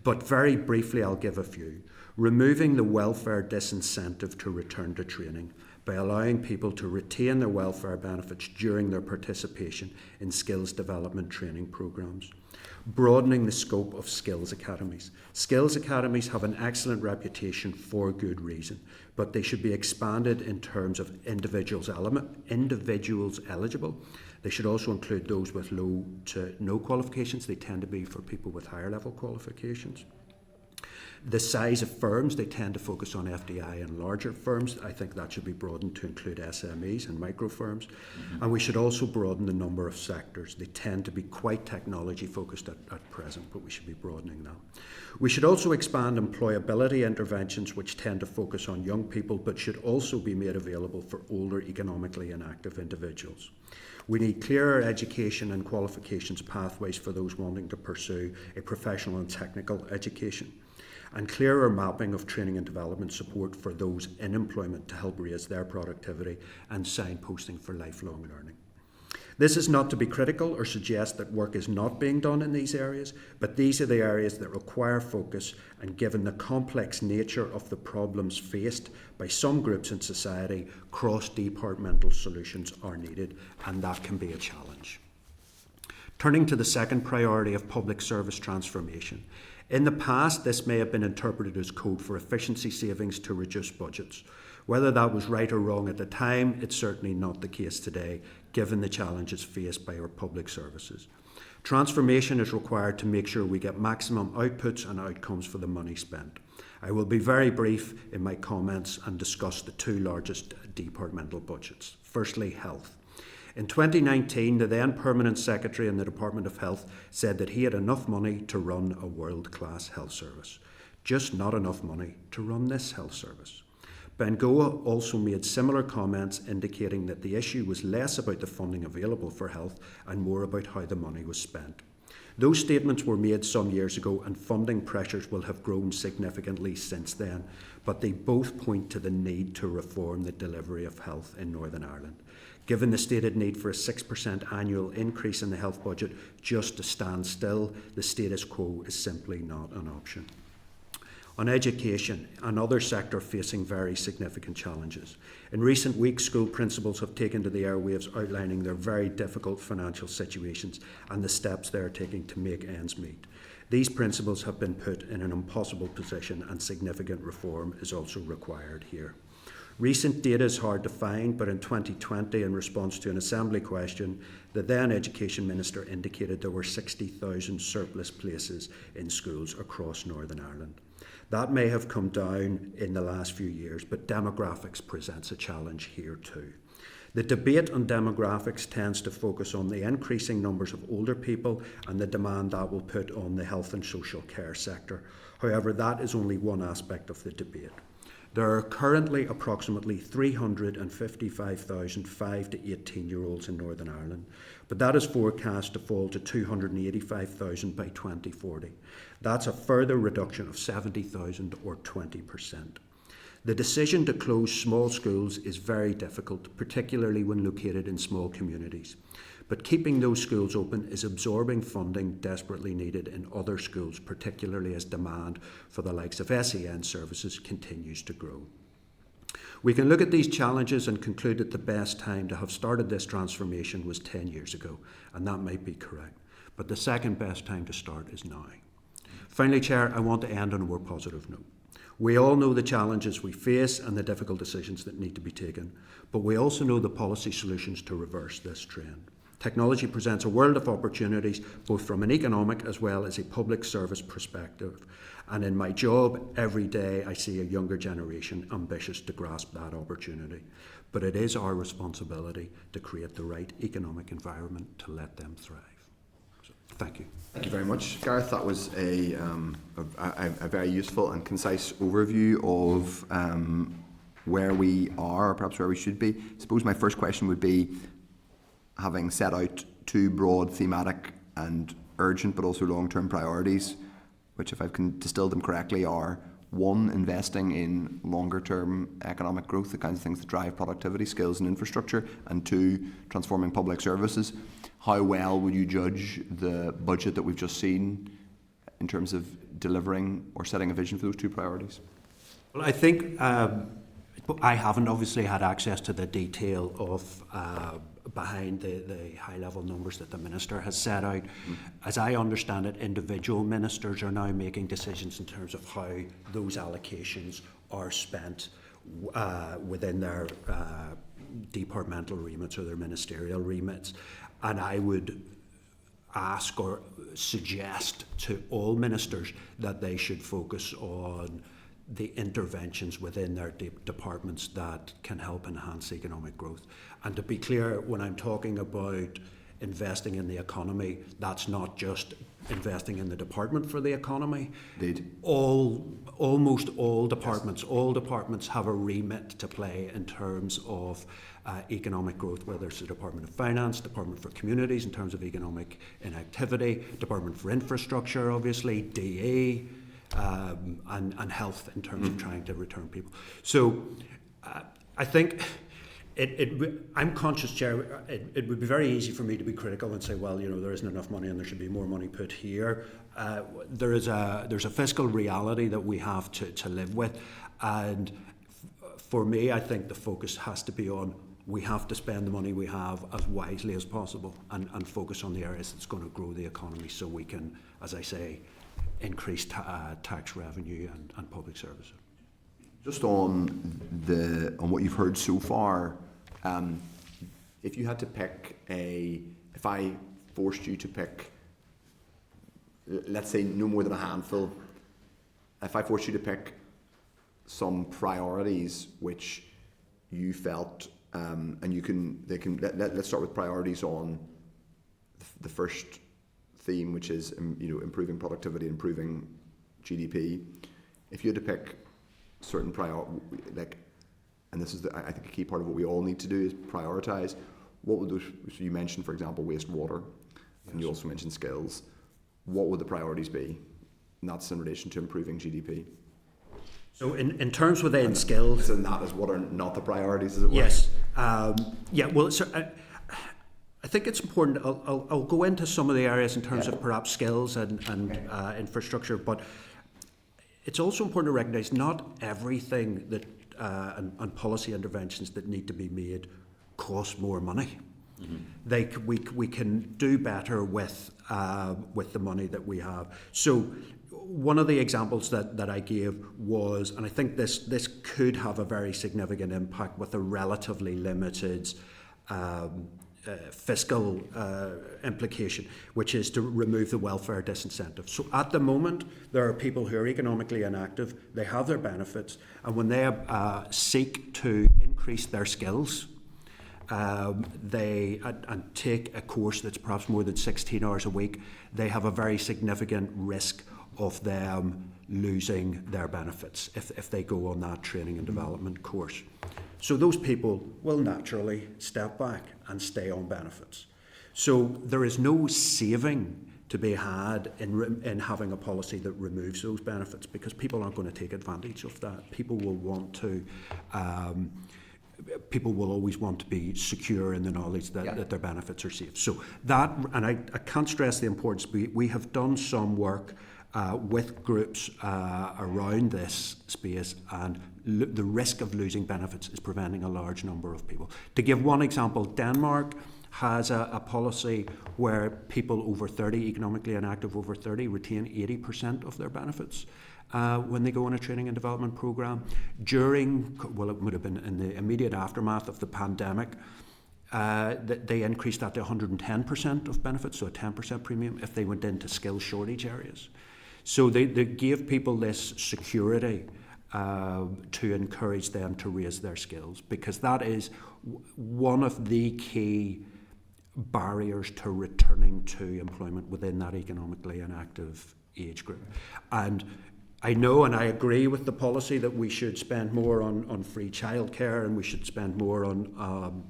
But very briefly, I'll give a few. Removing the welfare disincentive to return to training by allowing people to retain their welfare benefits during their participation in skills development training programmes. Broadening the scope of skills academies. Skills academies have an excellent reputation for good reason, but they should be expanded in terms of individuals eligible. They should also include those with low to no qualifications. They tend to be for people with higher level qualifications. The size of firms, they tend to focus on FDI and larger firms. I think that should be broadened to include SMEs and micro firms. And we should also broaden the number of sectors. They tend to be quite technology focused at present, but we should be broadening that. We should also expand employability interventions, which tend to focus on young people, but should also be made available for older economically inactive individuals. We need clearer education and qualifications pathways for those wanting to pursue a professional and technical education, and clearer mapping of training and development support for those in employment to help raise their productivity, and signposting for lifelong learning. This is not to be critical or suggest that work is not being done in these areas, but these are the areas that require focus, and given the complex nature of the problems faced by some groups in society, cross-departmental solutions are needed, and that can be a challenge. Turning to the second priority of public service transformation. In the past, this may have been interpreted as code for efficiency savings to reduce budgets. Whether that was right or wrong at the time, it's certainly not the case today, given the challenges faced by our public services. Transformation is required to make sure we get maximum outputs and outcomes for the money spent. I will be very brief in my comments and discuss the two largest departmental budgets. Firstly, health. In 2019, the then Permanent Secretary in the Department of Health said that he had enough money to run a world-class health service, just not enough money to run this health service. Bengoa also made similar comments indicating that the issue was less about the funding available for health and more about how the money was spent. Those statements were made some years ago and funding pressures will have grown significantly since then, but they both point to the need to reform the delivery of health in Northern Ireland. Given the stated need for a 6% annual increase in the health budget just to stand still, the status quo is simply not an option. On education, another sector facing very significant challenges. In recent weeks, school principals have taken to the airwaves outlining their very difficult financial situations and the steps they are taking to make ends meet. These principals have been put in an impossible position and significant reform is also required here. Recent data is hard to find, but in 2020, in response to an Assembly question, the then Education Minister indicated there were 60,000 surplus places in schools across Northern Ireland. That may have come down in the last few years, but demographics presents a challenge here too. The debate on demographics tends to focus on the increasing numbers of older people and the demand that will put on the health and social care sector. However, that is only one aspect of the debate. There are currently approximately 355,000 5 to 18-year-olds in Northern Ireland, but that is forecast to fall to 285,000 by 2040. That's a further reduction of 70,000 or 20%. The decision to close small schools is very difficult, particularly when located in small communities. But keeping those schools open is absorbing funding desperately needed in other schools, particularly as demand for the likes of SEN services continues to grow. We can look at these challenges and conclude that the best time to have started this transformation was 10 years ago, and that might be correct. But the second best time to start is now. Finally, Chair, I want to end on a more positive note. We all know the challenges we face and the difficult decisions that need to be taken, but we also know the policy solutions to reverse this trend. Technology presents a world of opportunities, both from an economic as well as a public service perspective. And in my job, every day I see a younger generation ambitious to grasp that opportunity. But it is our responsibility to create the right economic environment to let them thrive. So, thank you. Thank you very much, Gareth. That was a very useful and concise overview of where we are, or perhaps where we should be. I suppose my first question would be, having set out two broad thematic and urgent but also long-term priorities, which, if I can distill them correctly, are: one, investing in longer-term economic growth, the kinds of things that drive productivity, skills and infrastructure, and two, transforming public services. How well would you judge the budget that we've just seen in terms of delivering or setting a vision for those two priorities? Well, I think I haven't obviously had access to the detail of behind the high-level numbers that the Minister has set out. As I understand it, individual ministers are now making decisions in terms of how those allocations are spent within their departmental remits or their ministerial remits. And I would ask or suggest to all ministers that they should focus on the interventions within their departments that can help enhance economic growth. And to be clear, when I'm talking about investing in the economy, that's not just investing in the department for the economy. Indeed. Almost all departments have a remit to play in terms of economic growth, whether it's the Department of Finance, Department for Communities in terms of economic inactivity, Department for Infrastructure, obviously, DA, and health in terms of trying to return people. So I think I'm conscious, Chair, it would be very easy for me to be critical and say, well, there isn't enough money and there should be more money put here. There's a fiscal reality that we have to live with, and for me, I think the focus has to be on, we have to spend the money we have as wisely as possible and focus on the areas that's going to grow the economy so we can, as I say, increase tax revenue and public services. Just on what you've heard so far, if you had to pick if I forced you to pick, let's say no more than a handful, if I forced you to pick some priorities which you felt, and let's start with priorities on the first theme, which is improving productivity, improving GDP. If you had to pick certain and this is I think a key part of what we all need to do is prioritise. What would those? So you mentioned, for example, wastewater, and you also mentioned skills. What would the priorities be? And that's in relation to improving GDP. So in terms within skills, and that is what are not the priorities, as it were. Yes. Well, so I think it's important. I'll go into some of the areas in terms of perhaps skills and infrastructure, but it's also important to recognise not everything that and policy interventions that need to be made cost more money. Mm-hmm. We can do better with the money that we have. So one of the examples that I gave was, and I think this could have a very significant impact with a relatively limited fiscal implication, which is to remove the welfare disincentive. So at the moment, there are people who are economically inactive, they have their benefits, and when they seek to increase their skills, they take a course that's perhaps more than 16 hours a week, they have a very significant risk of them losing their benefits if they go on that training and development course. So those people will naturally step back and stay on benefits. So there is no saving to be had in having a policy that removes those benefits, because people aren't going to take advantage of that. People will want to. People will always want to be secure in the knowledge that their benefits are safe. So that, and I can't stress the importance. We have done some work with groups around this space, and the risk of losing benefits is preventing a large number of people. To give one example, Denmark has a policy where people over 30, economically inactive over 30, retain 80% of their benefits when they go on a training and development programme. It would have been in the immediate aftermath of the pandemic, they increased that to 110% of benefits, so a 10% premium if they went into skill shortage areas. So they gave people this security to encourage them to raise their skills, because that is one of the key barriers to returning to employment within that economically inactive age group. And I know and I agree with the policy that we should spend more on free childcare, and we should spend more on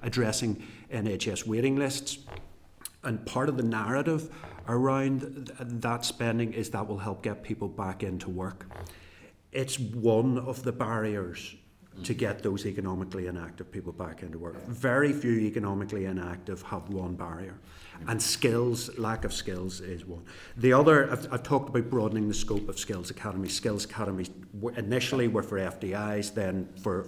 addressing NHS waiting lists. And part of the narrative around that spending is that will help get people back into work. It's one of the barriers to get those economically inactive people back into work. Very few economically inactive have one barrier, and lack of skills is one. The other, I've talked about broadening the scope of skills academies. Skills academies initially were for FDIs, then for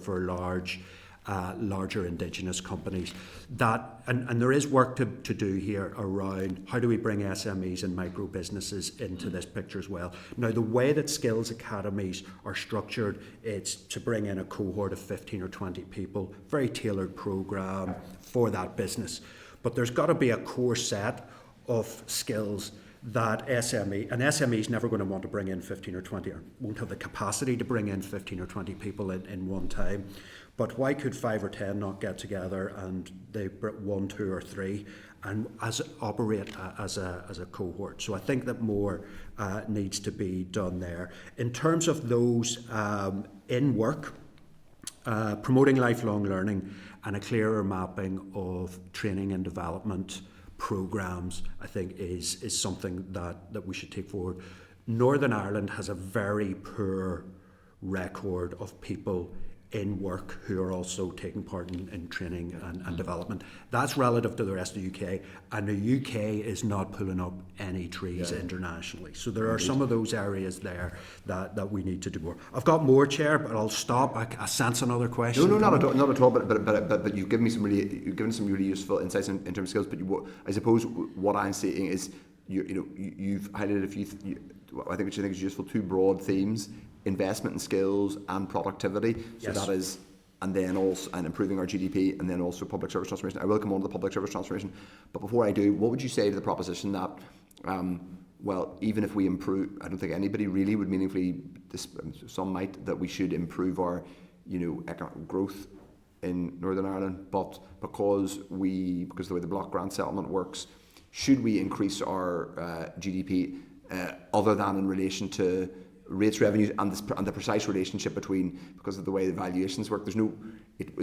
larger indigenous companies. And there is work to do here around how do we bring SMEs and micro businesses into this picture as well. Now, the way that skills academies are structured, it's to bring in a cohort of 15 or 20 people, very tailored programme for that business. But there's got to be a core set of skills that SME is never going to want to bring in 15 or 20, or won't have the capacity to bring in 15 or 20 people in one time. But why could 5 or 10 not get together and they bring 1, 2 or 3 and operate as a cohort? So I think that more needs to be done there. In terms of those in work, promoting lifelong learning and a clearer mapping of training and development programmes, I think is something that we should take forward. Northern Ireland has a very poor record of people in work who are also taking part in training and development. That's relative to the rest of the UK, and the UK is not pulling up any trees internationally. So there are some of those areas there that we need to do more. I've got more, Chair, but I'll stop. I sense another question. No, not at all. But you've given me some really useful insights in terms of skills. But I suppose what I'm seeing is you've highlighted a few. I think which I think is useful. 2 broad themes: investment in skills and productivity. So that is and then also improving our GDP, and then also public service transformation. I will come on to the public service transformation, but before I do, what would you say to the proposition that, well, even if we improve, I don't think anybody really would meaningfully, some might, that we should improve our, economic growth in Northern Ireland, but because of the way the block grant settlement works, should we increase our GDP other than in relation to rates, revenues, and the precise relationship between, because of the way the valuations work, it's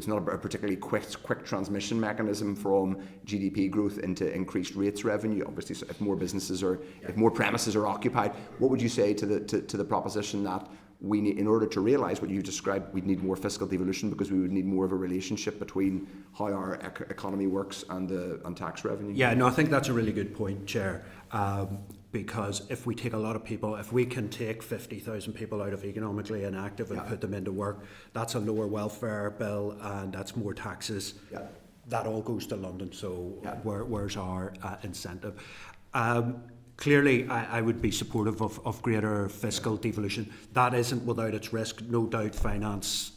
not a particularly quick transmission mechanism from GDP growth into increased rates revenue. Obviously, if more businesses if more premises are occupied, what would you say to the proposition that we need, in order to realise what you described, we'd need more fiscal devolution, because we would need more of a relationship between how our economy works and tax revenue? Yeah, no, I think that's a really good point, Chair. Because if we take a lot of people, if we can take 50,000 people out of economically inactive and put them into work, that's a lower welfare bill and that's more taxes. Yeah. That all goes to London, so where's our incentive? Clearly, I would be supportive of greater fiscal devolution. That isn't without its risk. No doubt finance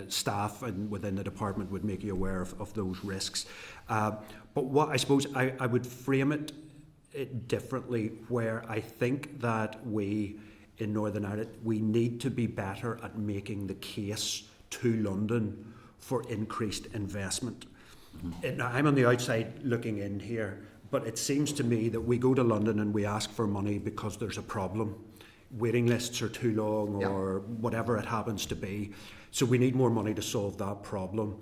staff and within the department would make you aware of those risks. But what I suppose I would frame it differently, where I think that we in Northern Ireland, we need to be better at making the case to London for increased investment. Now, I'm on the outside looking in here, but it seems to me that we go to London and we ask for money because there's a problem. Waiting lists are too long, or whatever it happens to be. So we need more money to solve that problem.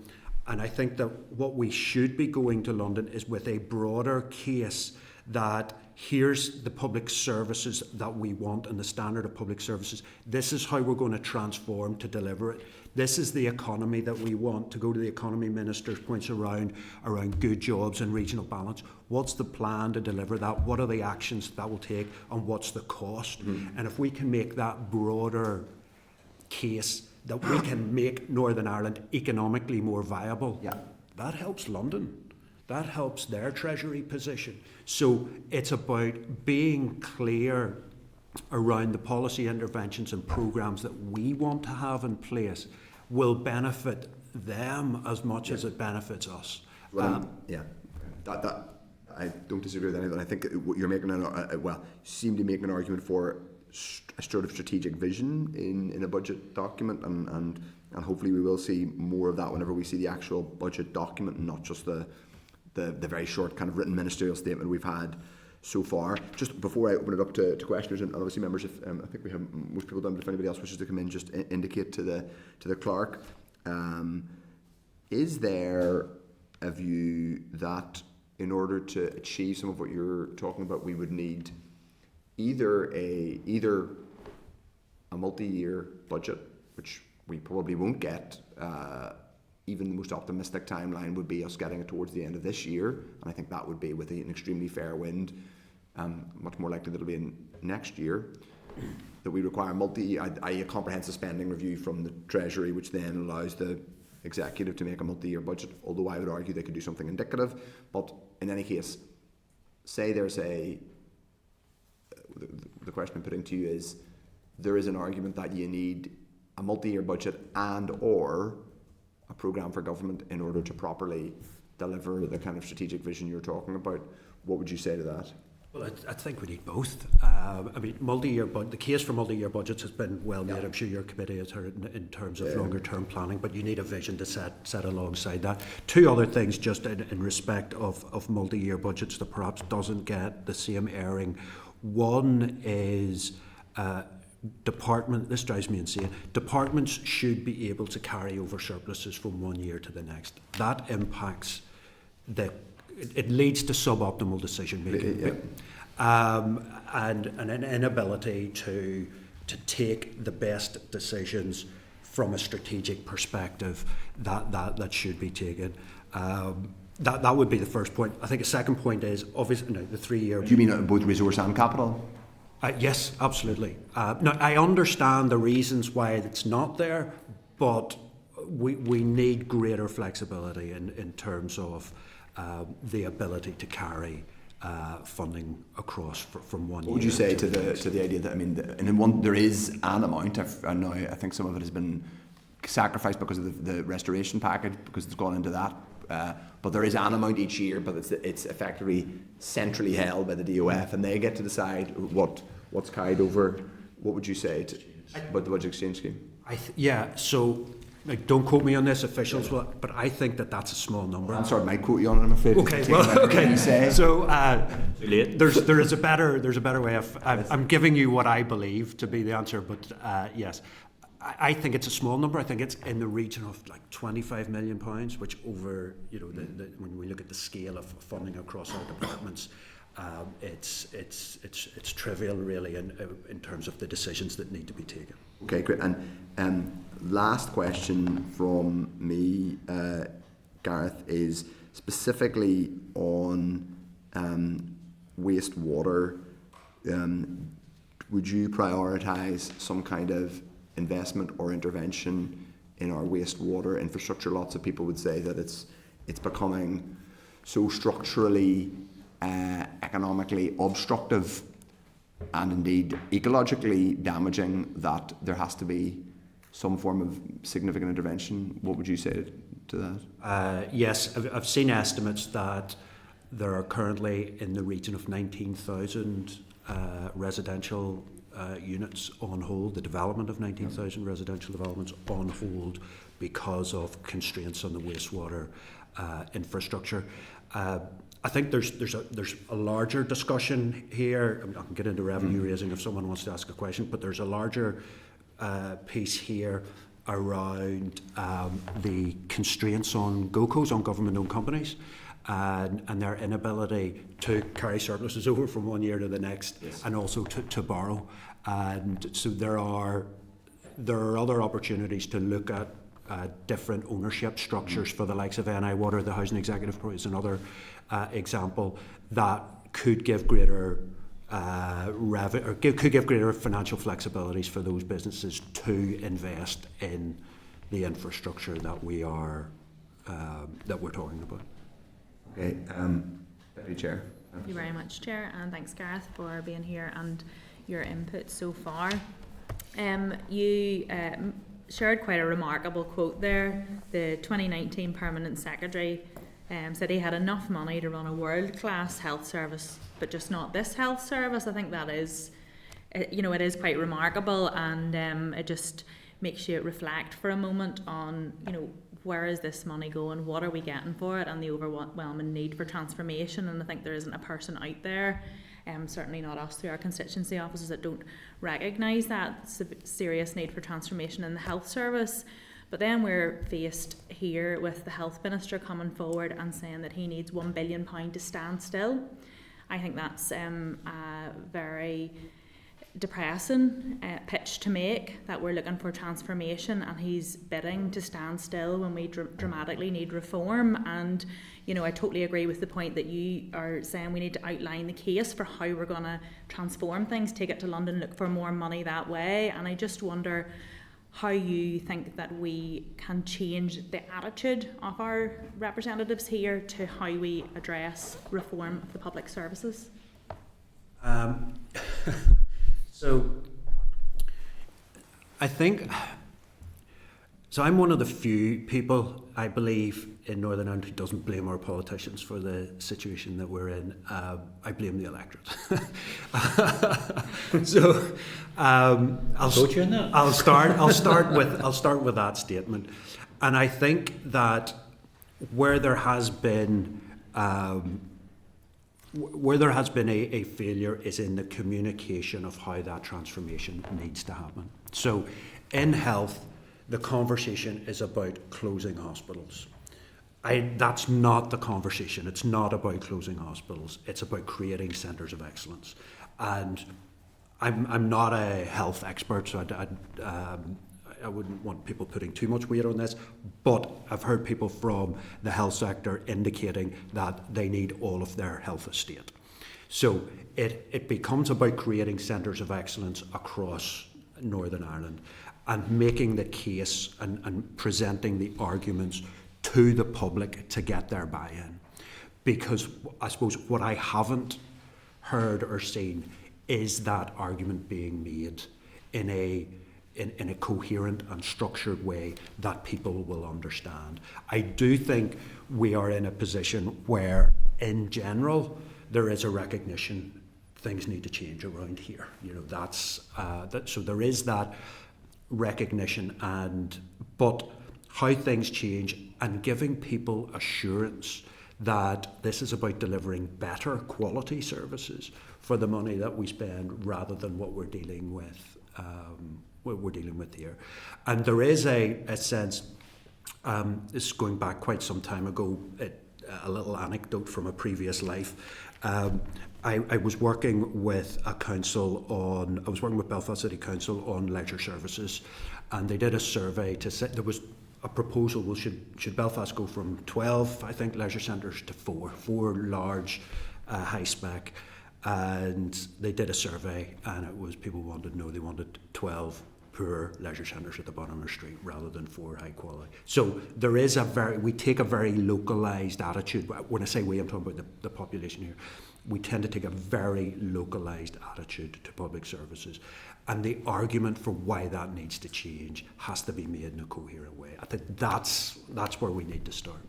And I think that what we should be going to London is with a broader case that here's the public services that we want and the standard of public services. This is how we're going to transform to deliver it. This is the economy that we want, to go to the economy minister's points around good jobs and regional balance. What's the plan to deliver that? What are the actions that will take, and what's the cost? And if we can make that broader case, that we can make Northern Ireland economically more viable, that helps London. That helps their treasury position. So it's about being clear around the policy interventions and programmes that we want to have in place will benefit them as much as it benefits us. Well, that I don't disagree with any of that. I think you're making you seem to be making an argument for a sort of strategic vision in a budget document, and hopefully we will see more of that whenever we see the actual budget document, and not just the very short kind of written ministerial statement we've had so far. Just before I open it up to questioners, and obviously members, if I think we have most people done, but if anybody else wishes to come in, just indicate to the clerk. Is there a view that in order to achieve some of what you're talking about, we would need either a multi-year budget, which we probably won't get? Even the most optimistic timeline would be us getting it towards the end of this year, and I think that would be with an extremely fair wind, much more likely that it'll be in next year. That we require a comprehensive spending review from the Treasury, which then allows the executive to make a multi-year budget, although I would argue they could do something indicative. But in any case, say there's the question I'm putting to you is, there is an argument that you need a multi-year budget and or a programme for government in order to properly deliver the kind of strategic vision you're talking about. What would you say to that? Well, I think we need both. The case for multi-year budgets has been well made. I'm sure your committee has heard in terms of longer-term planning, but you need a vision to set alongside that. Two other things just in respect of multi-year budgets that perhaps doesn't get the same airing. One is this drives me insane. Departments should be able to carry over surpluses from one year to the next. That impacts it leads to suboptimal decision making, and an inability to take the best decisions from a strategic perspective that should be taken. That would be the first point. I think a second point is obviously the 3 year. Do you mean both resource and capital? Yes, absolutely. Now, I understand the reasons why it's not there, but we need greater flexibility in terms of the ability to carry funding across from one year. What would you say to the idea that, there is an amount, and now I think some of it has been sacrificed because of the restoration package, because it's gone into that. But there is an amount each year, but it's effectively centrally held by the DOF, and they get to decide what's carried over. What would you say about the budget exchange scheme? So like, don't quote me on this, officials, but I think that's a small number. I'm sorry, I might quote you on it, I'm afraid. Okay, okay. So there is a better way of. I'm giving you what I believe to be the answer, but yes. I think it's a small number. I think it's in the region of like £25 million, which over, when we look at the scale of funding across our departments, it's trivial really in terms of the decisions that need to be taken. Okay, great. And last question from me, Gareth, is specifically on wastewater. Would you prioritise some kind of investment or intervention in our wastewater infrastructure? Lots of people would say that it's becoming so structurally, economically obstructive and indeed ecologically damaging that there has to be some form of significant intervention. What would you say to that? Yes, I've seen estimates that there are currently in the region of 19,000 residential units on hold, the development of 19,000 residential developments on hold because of constraints on the wastewater infrastructure. I think there's a larger discussion here. I can get into revenue raising if someone wants to ask a question, but there's a larger piece here around the constraints on GoCos, on government-owned companies, and their inability to carry surpluses over from one year to the next, yes, and also to borrow. And so there are other opportunities to look at different ownership structures for the likes of NI Water. The Housing Executive is another example that could give greater could give greater financial flexibilities for those businesses to invest in the infrastructure that we're talking about. Okay, Deputy Chair. Thank you very much, Chair, and thanks, Gareth, for being here and your input so far. You shared quite a remarkable quote there. The 2019 Permanent Secretary said he had enough money to run a world-class health service, but just not this health service. I think that is, it is quite remarkable, and it just makes you reflect for a moment on, where is this money going, what are we getting for it, and the overwhelming need for transformation. And I think there isn't a person out there, certainly not us through our constituency offices, that don't recognise that serious need for transformation in the health service. But then we're faced here with the health minister coming forward and saying that he needs £1 billion to stand still. I think that's a very depressing pitch to make, that we're looking for transformation and he's bidding to stand still when we dramatically need reform. And I totally agree with the point that you are saying we need to outline the case for how we're going to transform things, take it to London, look for more money that way. And I just wonder how you think that we can change the attitude of our representatives here to how we address reform of the public services. So I think, I'm one of the few people, I believe, in Northern Ireland who doesn't blame our politicians for the situation that we're in. I blame the electorate. I'll start with that statement. And I think that where there has been a failure is in the communication of how that transformation needs to happen. So in health, the conversation is about closing hospitals. That's not the conversation. It's not about closing hospitals. It's about creating centres of excellence. And I'm not a health expert, so I wouldn't want people putting too much weight on this, but I've heard people from the health sector indicating that they need all of their health estate. So it becomes about creating centres of excellence across Northern Ireland and making the case and presenting the arguments to the public to get their buy-in. Because I suppose what I haven't heard or seen is that argument being made in a in a coherent and structured way that people will understand. I do think we are in a position where, in general, there is a recognition things need to change around here. You know, that's so there is that recognition, but how things change and giving people assurance that this is about delivering better quality services for the money that we spend, rather than what we're dealing with. Here, and there is a sense. This is going back quite some time ago. A little anecdote from a previous life. I was working with a council on. I was working with Belfast City Council on leisure services, and they did a survey to say there was a proposal. Well, should Belfast go from 12, I think, leisure centres to four large, high spec, and they did a survey, and it was people wanted to know, they wanted 12 poor leisure centres at the bottom of the street rather than 4 high quality. So there is we take a very localised attitude. When I say we, I'm talking about the population here. We tend to take a very localised attitude to public services, and the argument for why that needs to change has to be made in a coherent way. I think that's where we need to start.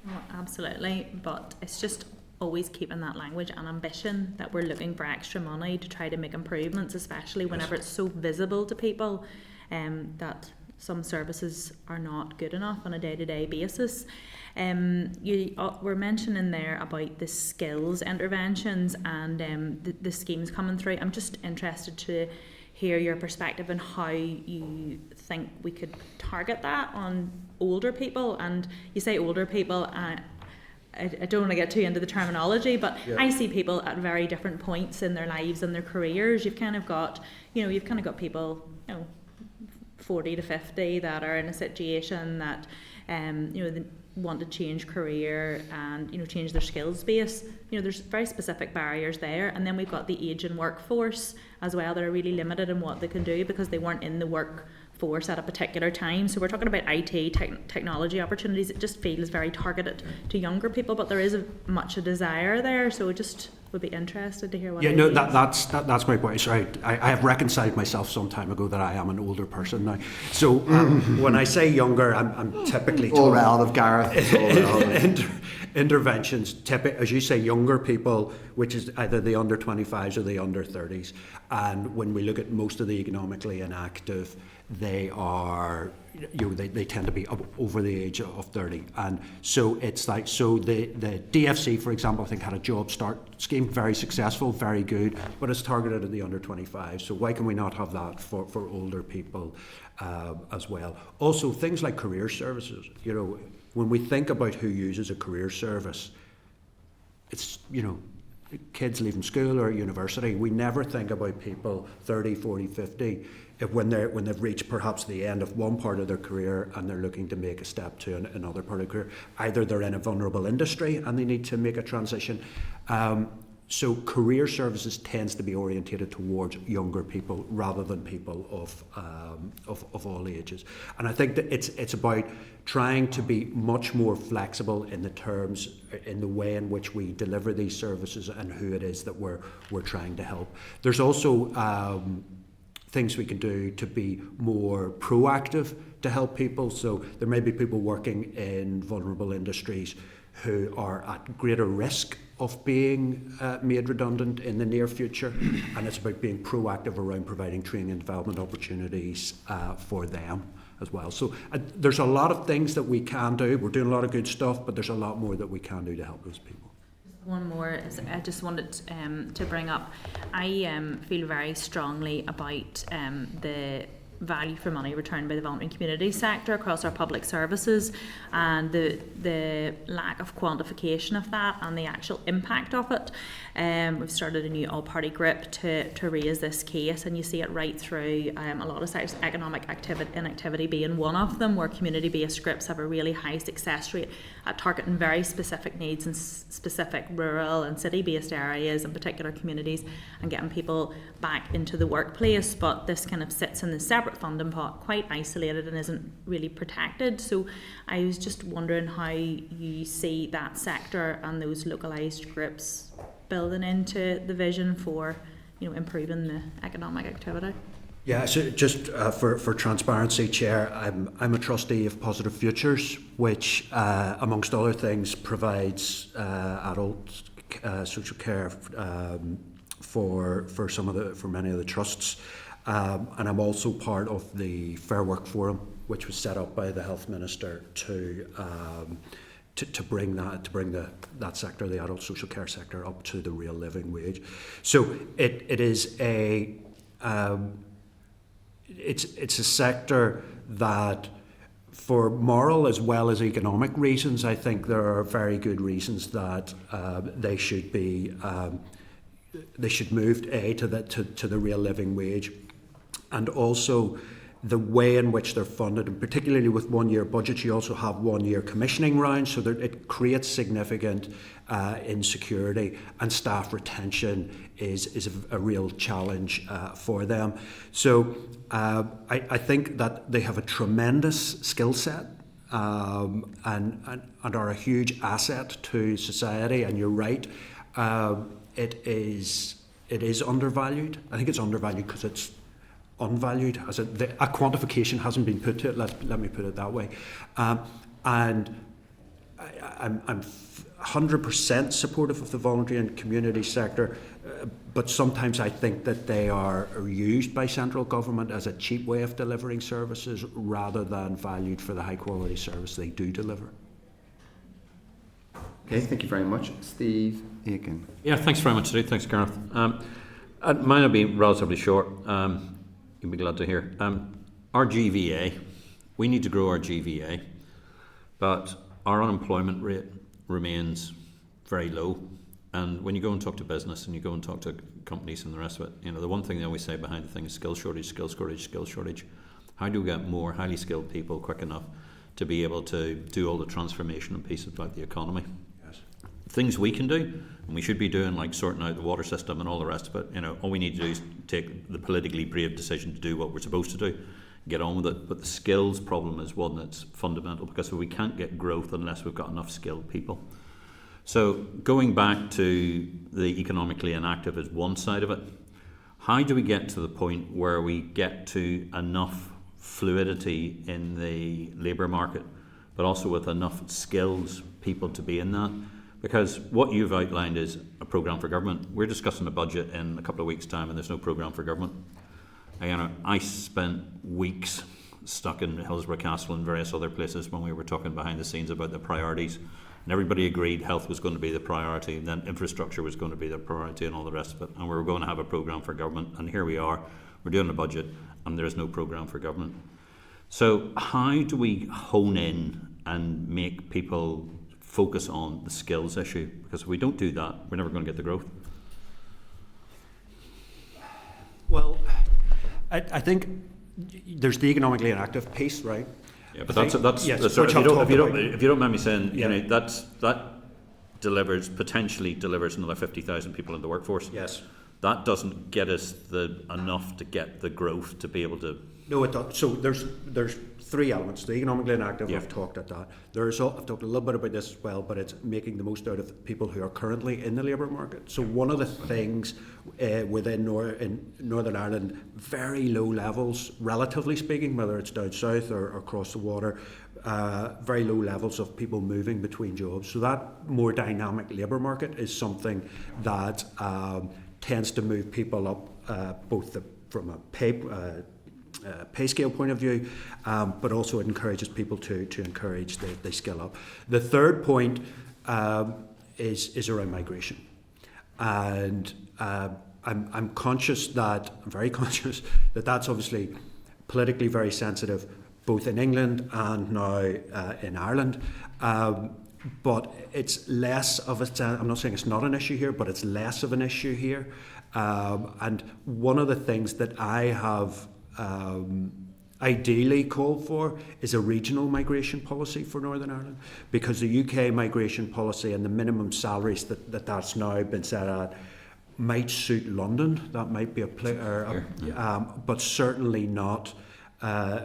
Well, absolutely, but it's just always keeping that language and ambition that we're looking for extra money to try to make improvements, especially whenever it's so visible to people that some services are not good enough on a day-to-day basis. You were mentioning there about the skills interventions and the schemes coming through. I'm just interested to hear your perspective on how you think we could target that on older people. And you say older people, I don't want to get too into the terminology, but yeah. I see people at very different points in their lives and their careers. You've kind of got people, 40 to 50 that are in a situation that, they want to change career and, change their skills base. There's very specific barriers there. And then we've got the ageing workforce as well that are really limited in what they can do because they weren't in the workforce at a particular time. So we're talking about IT technology opportunities. It just feels very targeted to younger people, but there is much a desire there. So it just would be interested to hear what. Yeah, no, that's my point. Sorry, I have reconciled myself some time ago that I am an older person now. So when I say younger, I'm typically all relative, Gareth. Interventions, as you say, younger people, which is either the under 25s or the under 30s. And when we look at most of the economically inactive, they are, they tend to be over the age of 30. And so it's like, the DFC, for example, I think had a job start scheme, very successful, very good, but it's targeted at the under 25. So why can we not have that for older people as well? Also, things like career services, when we think about who uses a career service, it's, kids leaving school or university. We never think about people 30, 40, 50 when they've reached perhaps the end of one part of their career and they're looking to make a step to another part of their career. Either they're in a vulnerable industry and they need to make a transition. So career services tends to be orientated towards younger people rather than people of all ages. And I think that it's about trying to be much more flexible in the way in which we deliver these services and who it is that we're trying to help. There's also things we can do to be more proactive to help people. So there may be people working in vulnerable industries who are at greater risk of being made redundant in the near future, and it's about being proactive around providing training and development opportunities for them as well. So there's a lot of things that we can do. We're doing a lot of good stuff, but there's a lot more that we can do to help those people. One more I just wanted to bring up. I feel very strongly about the value for money returned by the voluntary community sector across our public services, and the lack of quantification of that and the actual impact of it. We've started a new all-party group to raise this case, and you see it right through a lot of sectors, economic inactivity being one of them, where community-based groups have a really high success rate at targeting very specific needs in specific rural and city-based areas and particular communities and getting people back into the workplace. But this kind of sits in the separate funding pot, quite isolated and isn't really protected. So I was just wondering how you see that sector and those localised groups building into the vision for improving the economic activity. Yeah, so just for transparency, Chair, I'm a trustee of Positive Futures, which, amongst other things, provides adult social care for many of the trusts, and I'm also part of the Fair Work Forum, which was set up by the Health Minister to bring that sector, the adult social care sector, up to the real living wage. So it is a it's a sector that, for moral as well as economic reasons, I think there are very good reasons that they should move to the real living wage, and also the way in which they're funded, and particularly with one-year budgets, you also have one-year commissioning rounds, so that it creates significant insecurity, and staff retention is a real challenge for them. So I think that they have a tremendous skill set and are a huge asset to society. And you're right, it is undervalued. I think it's undervalued because it's unvalued. A quantification hasn't been put to it. Let me put it that way. And I'm 100% supportive of the voluntary and community sector, but sometimes I think that they are used by central government as a cheap way of delivering services rather than valued for the high quality service they do deliver. Okay, thank you very much. Steve Aiken. Yeah, thanks very much, Steve. Thanks, Gareth. Mine will be relatively short. You'll be glad to hear. Our GVA, we need to grow our GVA, but our unemployment rate remains very low. And when you go and talk to business and you go and talk to companies and the rest of it, the one thing they always say behind the thing is skill shortage, skill shortage, skill shortage. How do we get more highly skilled people quick enough to be able to do all the transformation and pieces about the economy? Yes. Things we can do, and we should be doing, like sorting out the water system and all the rest of it. All we need to do is take the politically brave decision to do what we're supposed to do, get on with it. But the skills problem is one that's fundamental, because we can't get growth unless we've got enough skilled people. So going back to the economically inactive is one side of it. How do we get to the point where we get to enough fluidity in the labour market, but also with enough skills people to be in that? Because what you've outlined is a programme for government. We're discussing a budget in a couple of weeks' time and there's no programme for government. I spent weeks stuck in Hillsborough Castle and various other places when we were talking behind the scenes about the priorities. And everybody agreed health was going to be the priority, and then infrastructure was going to be the priority, and all the rest of it. And we were going to have a programme for government. And here we are, we're doing a budget, and there is no programme for government. So how do we hone in and make people focus on the skills issue? Because if we don't do that, we're never going to get the growth. Well, I think there's the economically inactive piece, right? Yeah, but that's yes, if you don't mind me saying, that potentially delivers another 50,000 people in the workforce. Yes. That doesn't get us enough to get the growth to be able to. No, it does. So there's three elements. The economically inactive, Yeah. I've talked at that. I've talked a little bit about this as well, but it's making the most out of people who are currently in the labour market. So one of the things within Northern Ireland, very low levels, relatively speaking, whether it's down south or across the water, very low levels of people moving between jobs. So that more dynamic labour market is something that tends to move people up, both from a pay scale point of view, but also it encourages people to encourage they skill up. The third point is around migration, and I'm very conscious that that's obviously politically very sensitive, both in England and now in Ireland. But it's less of I'm not saying it's not an issue here, but it's less of an issue here. And one of the things that I have ideally called for is a regional migration policy for Northern Ireland, because the UK migration policy and the minimum salaries that's now been set at might suit London. That might be but certainly not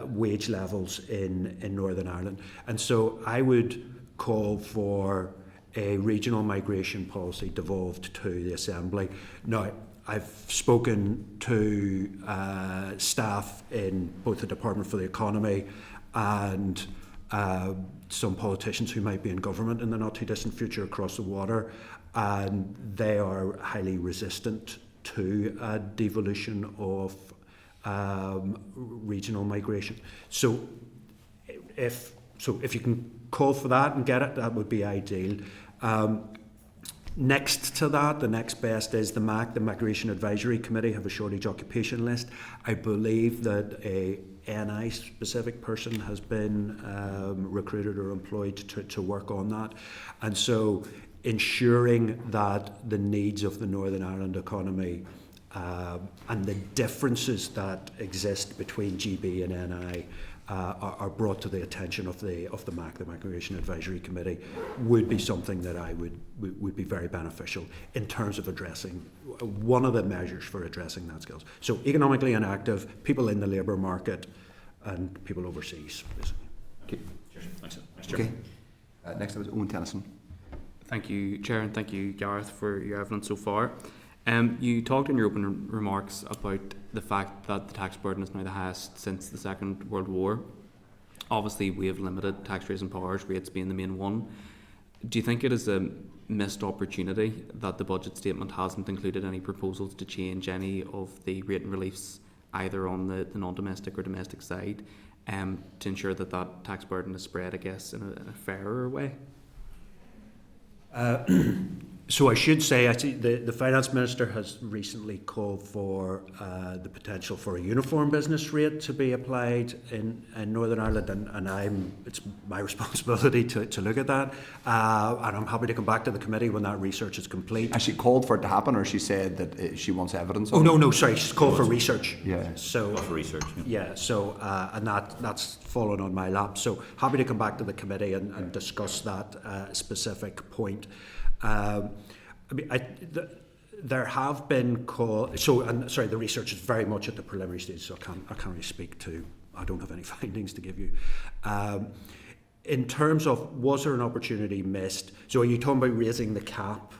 wage levels in Northern Ireland. And so I would call for a regional migration policy devolved to the Assembly. Now, I've spoken to staff in both the Department for the Economy and some politicians who might be in government in the not too distant future across the water, and they are highly resistant to a devolution of regional migration. So if you can call for that and get it, that would be ideal. Next to that, the next best is the MAC, the Migration Advisory Committee, have a shortage occupation list. I believe that a NI specific person has been recruited or employed to work on that. And so ensuring that the needs of the Northern Ireland economy and the differences that exist between GB and NI are brought to the attention of the MAC, the Migration Advisory Committee, would be something that I would be very beneficial in terms of addressing one of the measures for addressing that skills. So economically inactive, people in the labour market, and people overseas, basically. Okay. Thanks, Chair. Okay. Next up is Owen Tennyson. Thank you, Chair, and thank you, Gareth, for your evidence so far. You talked in your opening remarks about the fact that the tax burden is now the highest since the Second World War. Obviously, we have limited tax raising powers, rates being the main one. Do you think it is a missed opportunity that the budget statement hasn't included any proposals to change any of the rate and reliefs, either on the non-domestic or domestic side, to ensure that that tax burden is spread, I guess, in a fairer way? So I should say, actually, the Finance Minister has recently called for the potential for a uniform business rate to be applied in Northern Ireland, and it's my responsibility to look at that, and I'm happy to come back to the committee when that research is complete. Has she called for it to happen, or she said that she wants evidence? Oh, no, sorry, she's called for research. Yeah. So For research. yeah, so and that's fallen on my lap. So happy to come back to the committee and discuss that specific point. There have been calls. The research is very much at the preliminary stage, so I can't really speak to. I don't have any findings to give you. In terms of, was there an opportunity missed? So are you talking about raising the cap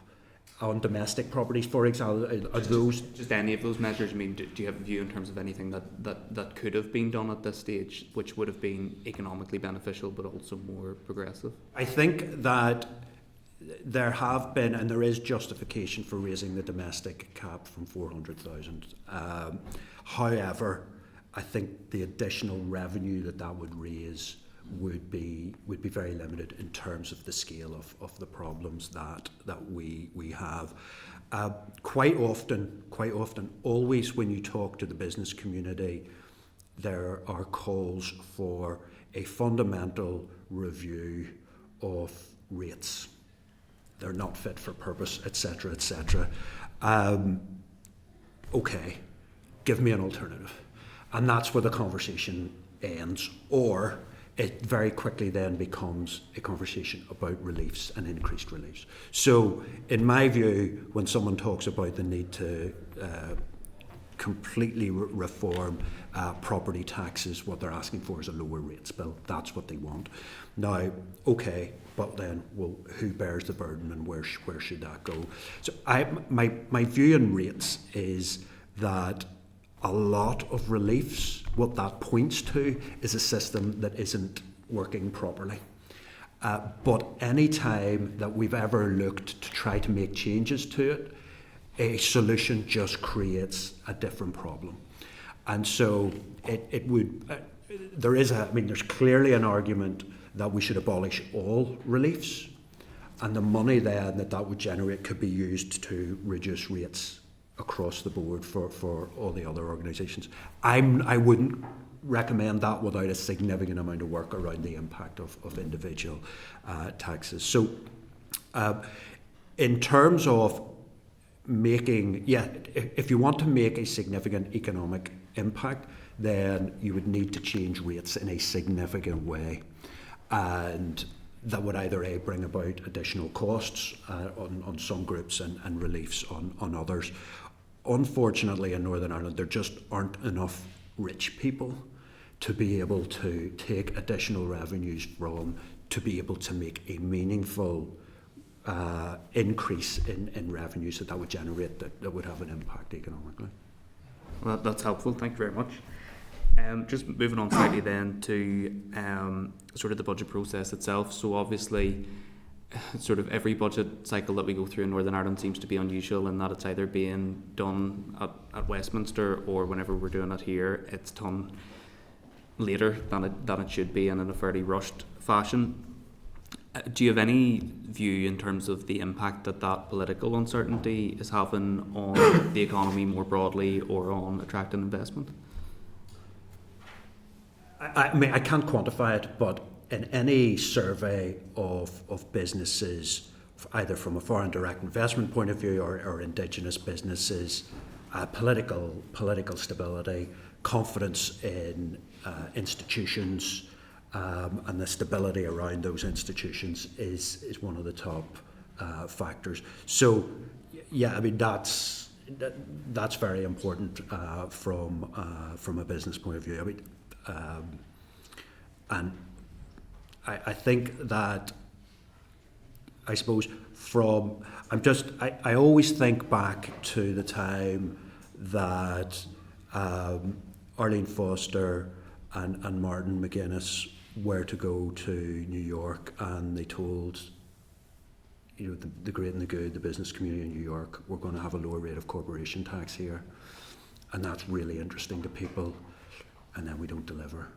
on domestic properties, for example? Are those just any of those measures? I mean, do you have a view in terms of anything that could have been done at this stage, which would have been economically beneficial but also more progressive? I think that there have been, and there is justification for raising the domestic cap from 400,000. However, I think the additional revenue that would raise would be very limited in terms of the scale of the problems that we have. Quite often, always when you talk to the business community, there are calls for a fundamental review of rates. They're not fit for purpose, etc., etc. Okay, give me an alternative. And that's where the conversation ends. Or it very quickly then becomes a conversation about reliefs and increased reliefs. So in my view, when someone talks about the need to completely reform property taxes, what they're asking for is a lower rates bill. That's what they want. Now, okay, but then, well, who bears the burden and where should that go? So my view on rates is that a lot of reliefs, what that points to is a system that isn't working properly. But any time that we've ever looked to try to make changes to it, a solution just creates a different problem. And so it would, there's clearly an argument that we should abolish all reliefs, and the money then that would generate could be used to reduce rates across the board for all the other organisations. I wouldn't recommend that without a significant amount of work around the impact of individual taxes. So in terms of making, if you want to make a significant economic impact, then you would need to change rates in a significant way. And that would either bring about additional costs on some groups and reliefs on others. Unfortunately, in Northern Ireland, there just aren't enough rich people to be able to take additional revenues from, to be able to make a meaningful increase in revenues that would generate that would have an impact economically. Well, that's helpful. Thank you very much. Just moving on slightly then to sort of the budget process itself. So obviously, sort of every budget cycle that we go through in Northern Ireland seems to be unusual in that it's either being done at Westminster, or whenever we're doing it here, it's done later than it should be and in a fairly rushed fashion. Do you have any view in terms of the impact that political uncertainty is having on the economy more broadly, or on attracting investment? I mean, I can't quantify it, but in any survey of businesses, either from a foreign direct investment point of view or indigenous businesses, political stability, confidence in institutions, and the stability around those institutions is one of the top factors. So, yeah, I mean that's very important from a business point of view. I mean, and I think that, I suppose, I always think back to the time that Arlene Foster and Martin McGuinness were to go to New York, and they told the great and the good, the business community in New York, we're going to have a lower rate of corporation tax here, and that's really interesting to people, and then we don't deliver.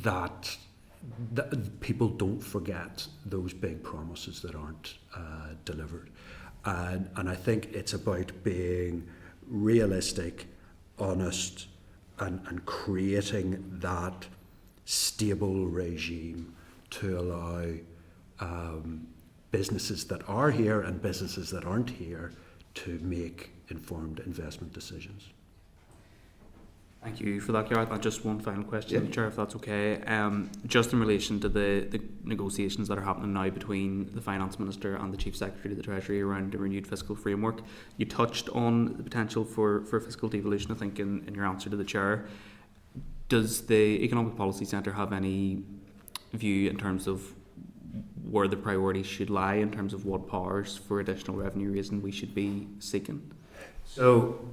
That people don't forget those big promises that aren't delivered, and I think it's about being realistic, honest, and creating that stable regime to allow businesses that are here and businesses that aren't here to make informed investment decisions. Thank you for that, Gareth. And just one final question, Yeah. Chair, if that's okay. Just in relation to the negotiations that are happening now between the Finance Minister and the Chief Secretary of the Treasury around the renewed fiscal framework, you touched on the potential for fiscal devolution, I think, in your answer to the Chair. Does the Economic Policy Centre have any view in terms of where the priorities should lie, in terms of what powers for additional revenue raising we should be seeking? So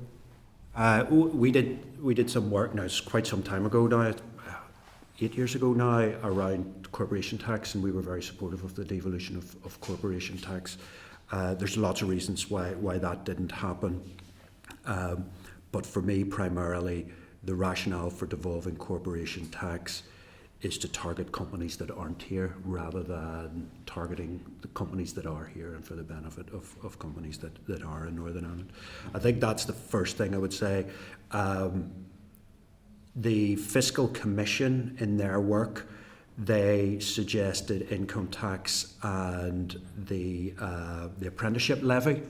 we did some work now, it's quite some time ago now, 8 years ago now, around corporation tax, and we were very supportive of the devolution of corporation tax. There's lots of reasons why that didn't happen, but for me, primarily, the rationale for devolving corporation tax is to target companies that aren't here, rather than targeting the companies that are here and for the benefit of companies that are in Northern Ireland. I think that's the first thing I would say. The Fiscal Commission, in their work, they suggested income tax and the apprenticeship levy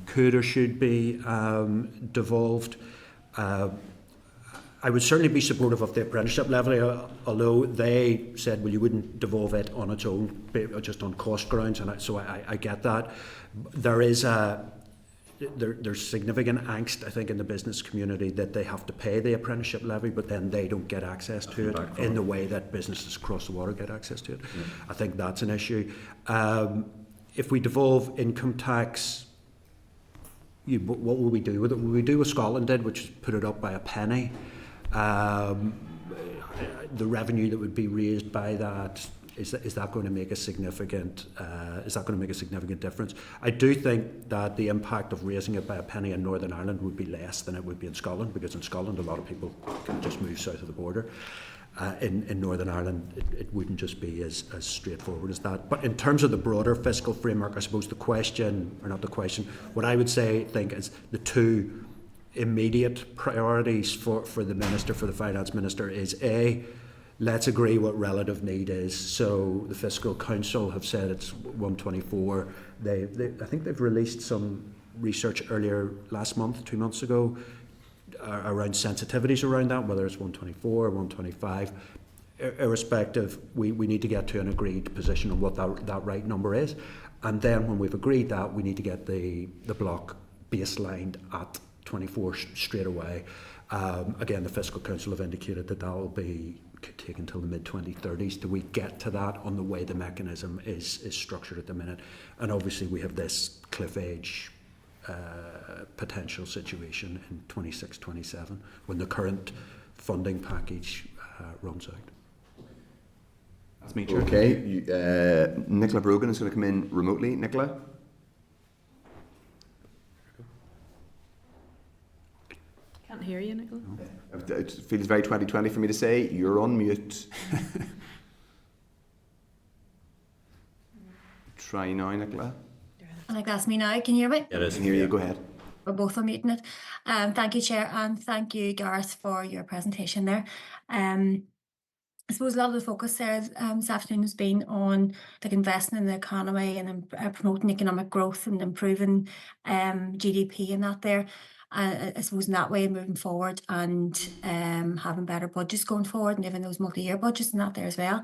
could or should be devolved. I would certainly be supportive of the apprenticeship levy, although they said, well, you wouldn't devolve it on its own, just on cost grounds, and so I get that. There's significant angst, I think, in the business community that they have to pay the apprenticeship levy, but then they don't get access to it in the way that businesses across the water get access to it. Yeah. I think that's an issue. If we devolve income tax, what will we do with it? Will we do what Scotland did, which is put it up by a penny? The revenue that would be raised by that, is that going to make a significant difference? I do think that the impact of raising it by a penny in Northern Ireland would be less than it would be in Scotland, because in Scotland a lot of people can just move south of the border. In Northern Ireland it wouldn't just be as straightforward as that. But in terms of the broader fiscal framework, I suppose what I would think is the two immediate priorities for the Minister, for the Finance Minister, is A, let's agree what relative need is. So the Fiscal Council have said it's 124. I think they've released some research earlier last month, 2 months ago, around sensitivities around that, whether it's 124 or 125. Irrespective, we need to get to an agreed position on what that right number is. And then when we've agreed that, we need to get the block baselined at 24 straight away. Again, the Fiscal Council have indicated that will be could take until the mid-2030s till we get to that on the way the mechanism is structured at the minute. And obviously we have this cliff edge potential situation in 26-27 when the current funding package runs out. That's me, Chair. Okay, Nicola Brogan is going to come in remotely. Nicola? Can't hear you, Nicola. It feels very 2020 for me to say, you're on mute. Try now, Nicola. I think that's me now. Can you hear me? It is. I can hear you, go ahead. We're both unmuting it. Thank you, Chair, and thank you, Gareth, for your presentation there. I suppose a lot of the focus there this afternoon has been on like investing in the economy and promoting economic growth and improving GDP and that there. I suppose in that way moving forward and having better budgets going forward and even those multi-year budgets and that there as well.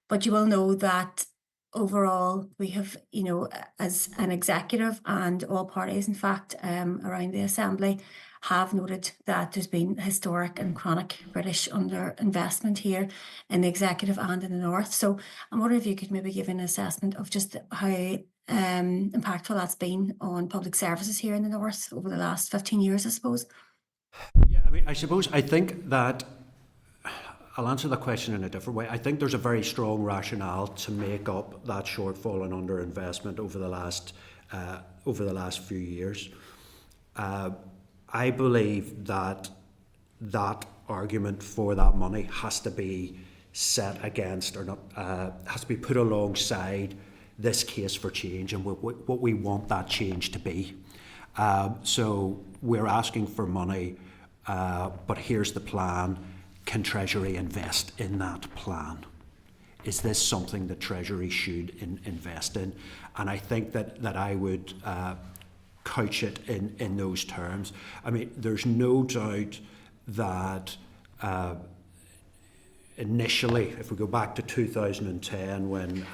But you will know that overall we have, you know, as an executive and all parties in fact around the Assembly have noted that there's been historic and chronic British underinvestment here in the executive and in the north. So I'm wondering if you could maybe give an assessment of just how impactful that's been on public services here in the north over the last 15 years, I suppose. Yeah, I mean, I think that I'll answer the question in a different way. I think there's a very strong rationale to make up that shortfall in underinvestment over the last few years. I believe that that argument for that money has to be set against, or not, has to be put alongside this case for change and what we want that change to be. So we're asking for money, but here's the plan. Can Treasury invest in that plan? Is this something that Treasury should invest in? And I think that I would couch it in those terms. I mean, there's no doubt that initially, if we go back to 2010 when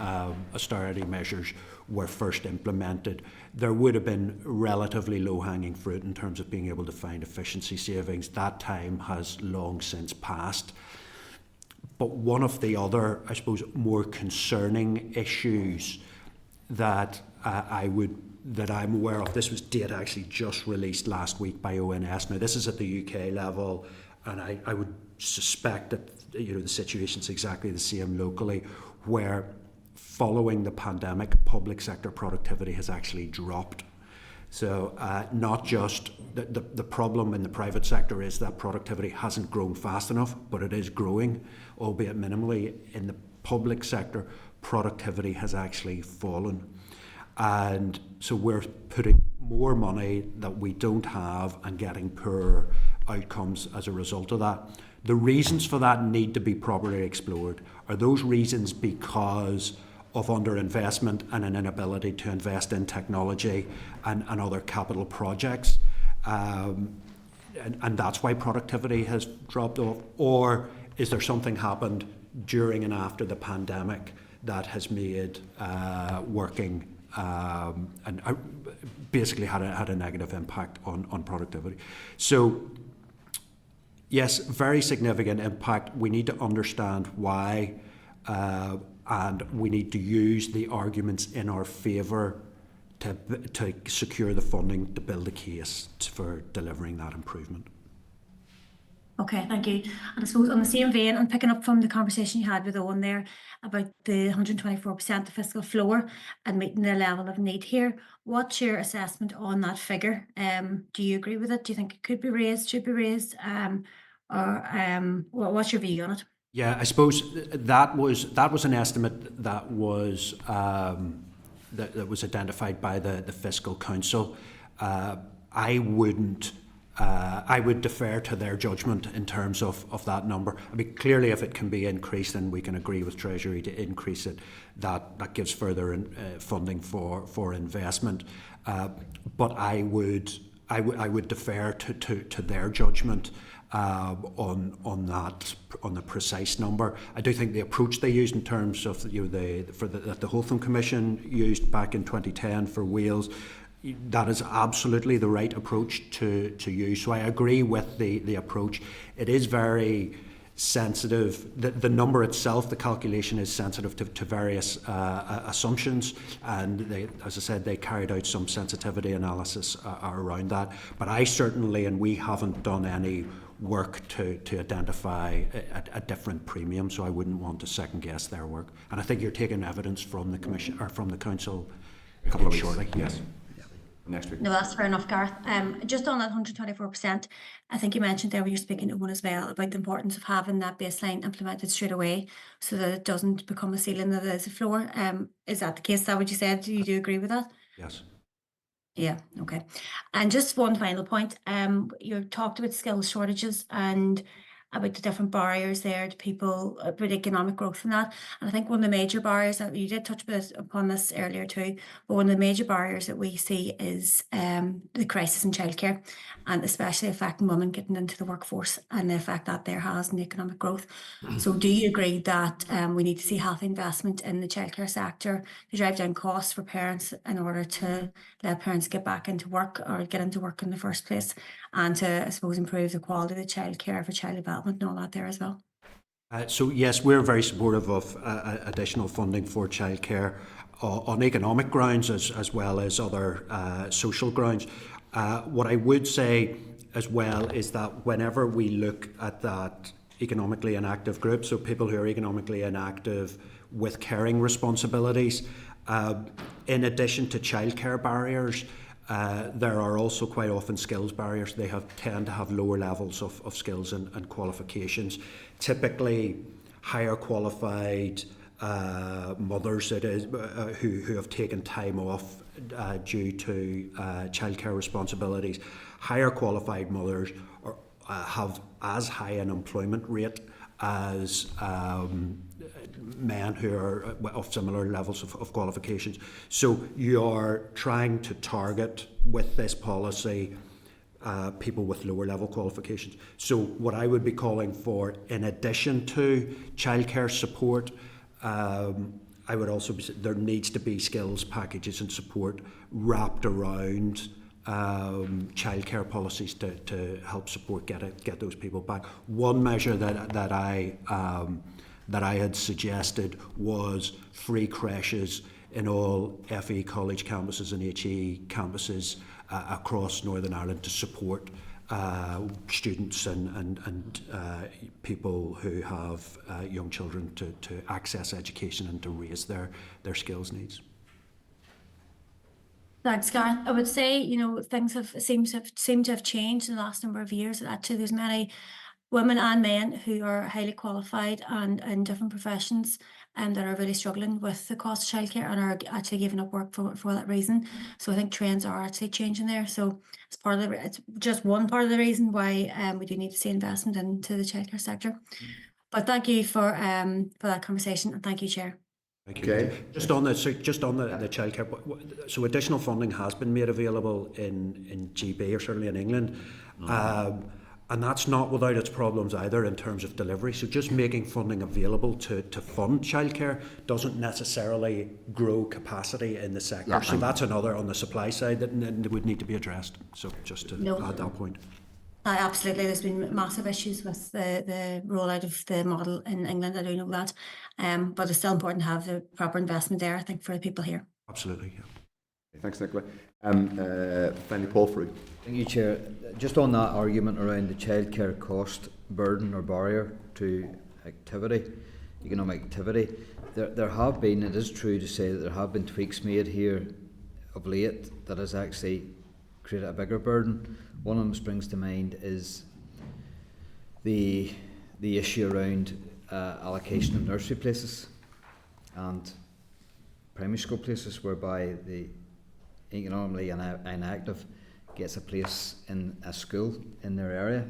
austerity measures were first implemented, there would have been relatively low-hanging fruit in terms of being able to find efficiency savings. That time has long since passed. But one of the other, I suppose, more concerning issues that I'm aware of, this was data actually just released last week by ONS. Now, this is at the UK level, and I would suspect that the situation's exactly the same locally, where following the pandemic, public sector productivity has actually dropped. So not just the problem in the private sector is that productivity hasn't grown fast enough, but it is growing, albeit minimally. In the public sector, productivity has actually fallen. And so we're putting more money that we don't have and getting poorer outcomes as a result of that. The reasons for that need to be properly explored. Are those reasons because of underinvestment and an inability to invest in technology and other capital projects? And that's why productivity has dropped off? Or is there something happened during and after the pandemic that has made working and basically had a negative impact on productivity? So yes, very significant impact. We need to understand why, and we need to use the arguments in our favour to secure the funding to build a case for delivering that improvement. Okay, thank you. And I suppose on the same vein, and picking up from the conversation you had with Owen there about the 124% the fiscal floor and meeting the level of need here, what's your assessment on that figure? Do you agree with it? Do you think it could be raised, should be raised? Or what's your view on it? Yeah, I suppose that was an estimate that was identified by the Fiscal Council. I would defer to their judgment in terms of that number. I mean, clearly, if it can be increased, then we can agree with Treasury to increase it. That gives further funding for investment. But I would defer to their judgment on the precise number. I do think the approach they used in terms of that the Hotham Commission used back in 2010 for Wales, that is absolutely the right approach to use. So I agree with the approach. It is very sensitive. The number itself, the calculation is sensitive to various assumptions, and they, as I said, they carried out some sensitivity analysis around that. But I certainly, and we haven't done any work to identify a different premium, so I wouldn't want to second guess their work. And I think you're taking evidence from the commission or from the council A couple of weeks. shortly. Yes. Next week. No, that's fair enough, Gareth. Just on that 124%, I think you mentioned there when you're speaking to one as well about the importance of having that baseline implemented straight away so that it doesn't become a ceiling that is a floor. Is that the case? Is that what you said? Do you agree with that? Yes. Yeah, okay. And just one final point. You talked about skills shortages and about the different barriers there to people, about economic growth and that. And I think one of the major barriers that you did touch upon this earlier too, but one of the major barriers that we see is the crisis in childcare, and especially affecting women getting into the workforce and the effect that there has on the economic growth. So do you agree that we need to see healthy investment in the childcare sector to drive down costs for parents in order to let parents get back into work or get into work in the first place, and to, I suppose, improve the quality of the childcare for child development and all that there as well? So yes, we're very supportive of additional funding for childcare on economic grounds as well as other social grounds. What I would say as well is that whenever we look at that economically inactive group, so people who are economically inactive with caring responsibilities, in addition to childcare barriers, there are also quite often skills barriers. They tend to have lower levels of skills and qualifications. Typically, higher qualified mothers who have taken time off due to childcare responsibilities. Higher qualified mothers have as high an employment rate as men who are of similar levels of qualifications. So you are trying to target with this policy people with lower level qualifications. So what I would be calling for, in addition to childcare support, I would also there needs to be skills packages and support wrapped around childcare policies to help support get those people back. One measure that I had suggested was free creches in all FE college campuses and HE campuses across Northern Ireland to support students and people who have young children to access education and to raise their skills needs. Thanks, Gareth. I would say, you know, things seem to have changed in the last number of years. Actually, there's many women and men who are highly qualified and in different professions that are really struggling with the cost of childcare and are actually giving up work for that reason. So I think trends are actually changing there. So it's just one part of the reason why we do need to see investment into the childcare sector. But thank you for that conversation, and thank you, Chair. Thank you. Okay. Just on the childcare, so additional funding has been made available in GB, or certainly in England, and that's not without its problems either in terms of delivery. So just making funding available to fund childcare doesn't necessarily grow capacity in the sector. Yeah, so that's another on the supply side that would need to be addressed. So just to add that point. Absolutely, there's been massive issues with the rollout of the model in England. I do know that, but it's still important to have the proper investment there, I think, for the people here. Absolutely, yeah. Thanks, Nicola. Finally, Paul Frew. Thank you, Chair. Just on that argument around the childcare cost burden or barrier to economic activity, there have been, it is true to say that there have been tweaks made here of late that has actually created a bigger burden. One of them springs to mind is the issue around allocation of nursery places and primary school places, whereby the economically inactive gets a place in a school in their area.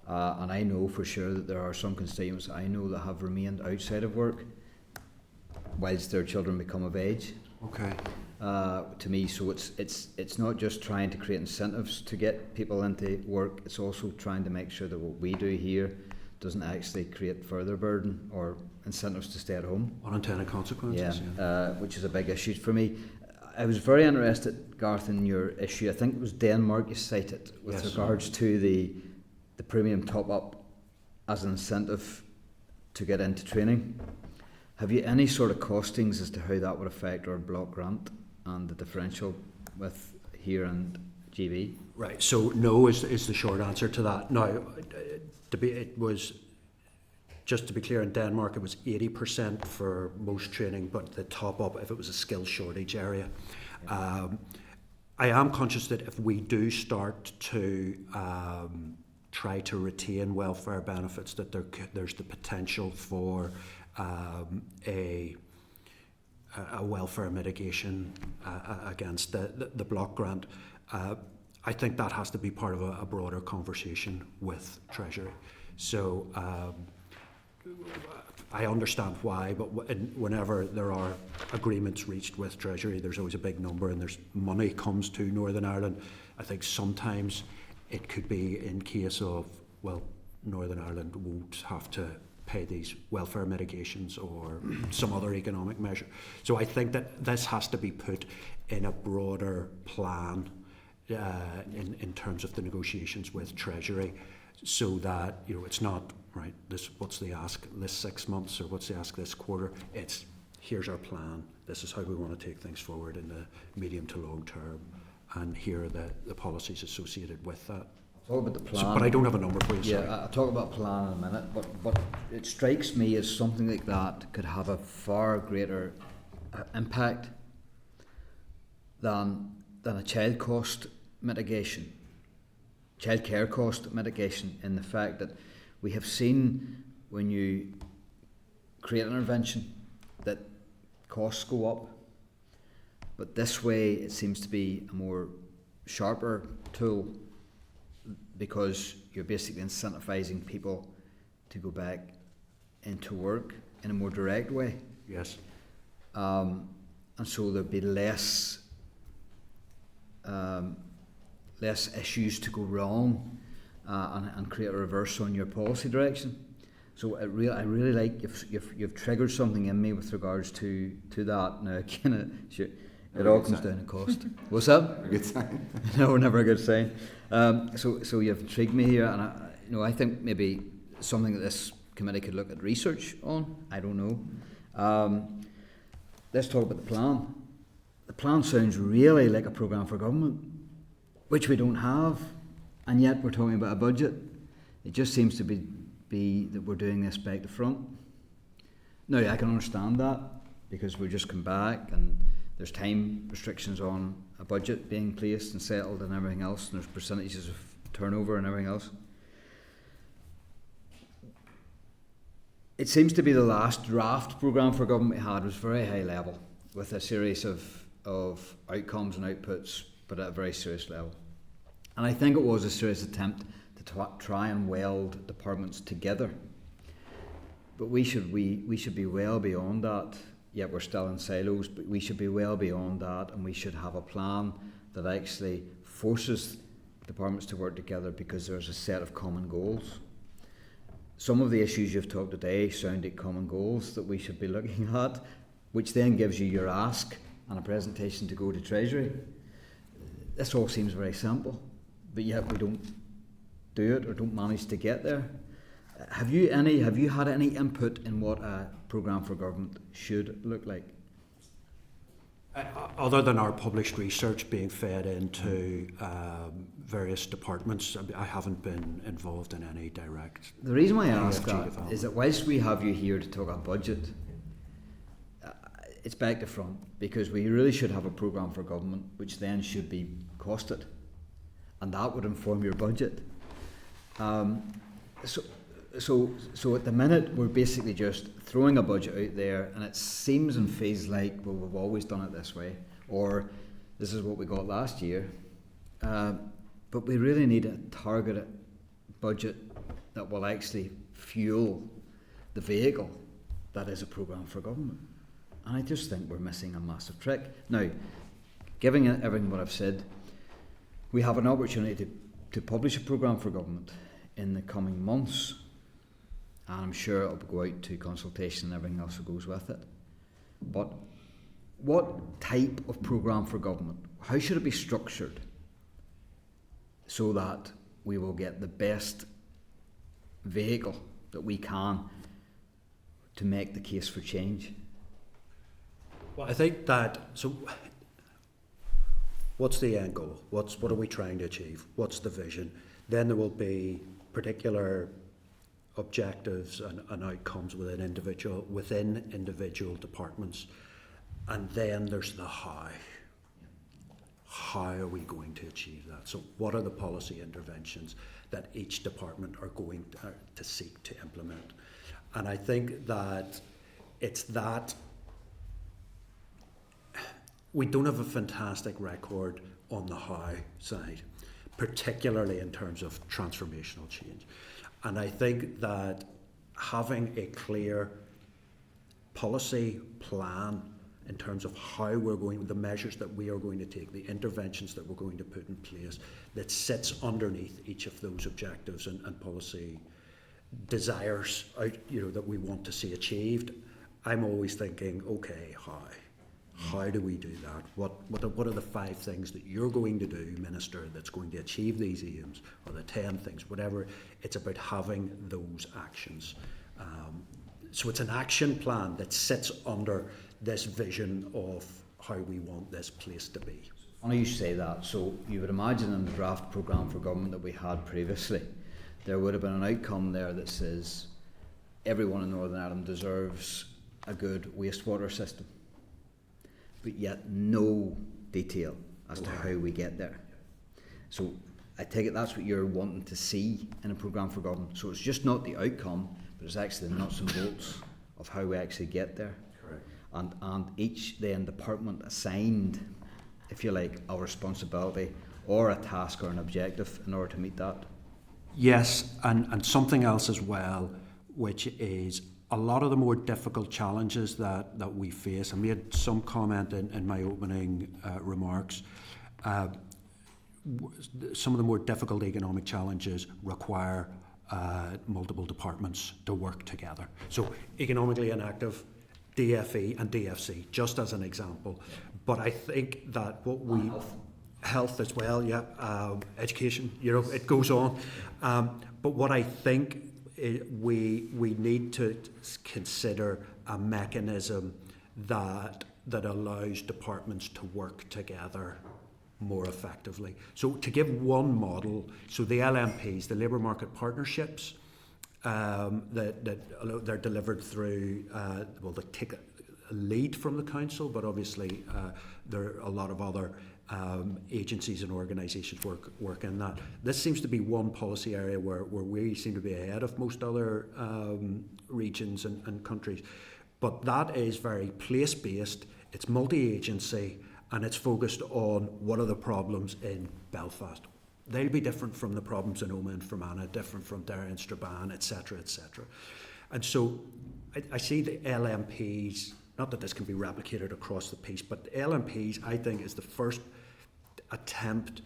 And I know for sure that there are some constituents I know that have remained outside of work whilst their children become of age. Okay. To me, so it's not just trying to create incentives to get people into work, it's also trying to make sure that what we do here doesn't actually create further burden or incentives to stay at home. Unintended consequences. Which is a big issue for me. I was very interested, Garth, in your issue. I think it was Denmark you cited with regards to the premium top-up as an incentive to get into training. Have you any sort of costings as to how that would affect our block grant and the differential with here and GB? Right, so no is the short answer to that. Now, it was, just to be clear, in Denmark it was 80% for most training, but the top up if it was a skill shortage area. I am conscious that if we do start to try to retain welfare benefits, that there's the potential for a welfare mitigation against the block grant. I think that has to be part of a broader conversation with Treasury. So I understand why, but whenever there are agreements reached with Treasury, there's always a big number and there's money comes to Northern Ireland. I think sometimes it could be in case of, well, Northern Ireland won't have to pay these welfare mitigations or some other economic measure. So I think that this has to be put in a broader plan in terms of the negotiations with Treasury, so that, you know, it's not right, this, what's the ask this 6 months or what's the ask this quarter. It's, here's our plan, this is how we want to take things forward in the medium to long term, and here are the policies associated with that. Talk about the plan. So, but I don't have a number for you. Sorry. Yeah, I'll talk about plan in a minute, but it strikes me as something like that could have a far greater impact than a child cost mitigation, childcare cost mitigation, in the fact that we have seen when you create an intervention that costs go up, but this way it seems to be a more sharper tool, because you're basically incentivizing people to go back into work in a more direct way. Yes. And so there'd be less issues to go wrong and create a reverse on your policy direction. So I really like you've triggered something in me with regards to that. Now again, it all comes down to cost. What's that? A good sign. No, never a good sign. So you've intrigued me here, and I think maybe something that this committee could look at research on. I don't know. Let's talk about the plan. The plan sounds really like a programme for government, which we don't have, and yet we're talking about a budget. It just seems to be that we're doing this back to front. Now, I can understand that, because we've just come back and there's time restrictions on a budget being placed and settled and everything else, and there's percentages of turnover and everything else. It seems to be the last draft programme for government we had was very high level, with a series of outcomes and outputs, but at a very serious level. And I think it was a serious attempt to try and weld departments together. But we should be well beyond that. Yet we're still in silos, but we should be well beyond that, and we should have a plan that actually forces departments to work together, because there's a set of common goals. Some of the issues you've talked today sound like common goals that we should be looking at, which then gives you your ask and a presentation to go to Treasury. This all seems very simple, but yet we don't do it or don't manage to get there. Have you had any input in what a programme for government should look like? Other than our published research being fed into various departments, I haven't been involved in any direct. The reason why I ask that development is that whilst we have you here to talk about budget, it's back to front, because we really should have a programme for government which then should be costed, and that would inform your budget. So at the minute we're basically just throwing a budget out there, and it seems and feels like, well, we've always done it this way, or this is what we got last year. But we really need a targeted budget that will actually fuel the vehicle that is a programme for government. And I just think we're missing a massive trick. Now, given everything what I've said, we have an opportunity to publish a programme for government in the coming months, and I'm sure it'll go out to consultation and everything else that goes with it. But what type of programme for government? How should it be structured so that we will get the best vehicle that we can to make the case for change? Well, I think that, so what's the end goal? What are we trying to achieve? What's the vision? Then there will be particular objectives and outcomes within individual departments. And then there's the how. How are we going to achieve that? So what are the policy interventions that each department are going to seek to implement? And I think that it's that we don't have a fantastic record on the how side, particularly in terms of transformational change. And I think that having a clear policy plan in terms of how we're going, the measures that we are going to take, the interventions that we're going to put in place, that sits underneath each of those objectives and policy desires that we want to see achieved. I'm always thinking, okay, how do we do that? What are the 5 things that you're going to do, Minister, that's going to achieve these aims, or the 10 things, whatever. It's about having those actions. So it's an action plan that sits under this vision of how we want this place to be. Funny you say that. So you would imagine in the draft programme for government that we had previously, there would have been an outcome there that says everyone in Northern Ireland deserves a good wastewater system, but yet no detail as to how we get there. So I take it that's what you're wanting to see in a programme for government. So it's just not the outcome, but it's actually the nuts and bolts of how we actually get there. Correct. And each then department assigned, if you like, a responsibility or a task or an objective in order to meet that. Yes, and something else as well, which is a lot of the more difficult challenges that we face. I made some comment in my opening remarks. Some of the more difficult economic challenges require multiple departments to work together. So economically inactive, DFE and DFC, just as an example. But I think that what we... Health as well, education, it goes on. But what I think we need to consider a mechanism that allows departments to work together more effectively. So to give one model, so the LMPs, the labour market partnerships, they're delivered through, they take a lead from the council, but obviously there are a lot of other agencies and organisations work in that. This seems to be one policy area where we seem to be ahead of most other regions and countries. But that is very place-based, it's multi-agency, and it's focused on what are the problems in Belfast. They'll be different from the problems in Omagh and Fermanagh, different from Derry and Strabane, etc., etc. And so I see the LMPs, not that this can be replicated across the piece, but the LMPs, I think, is the first attempt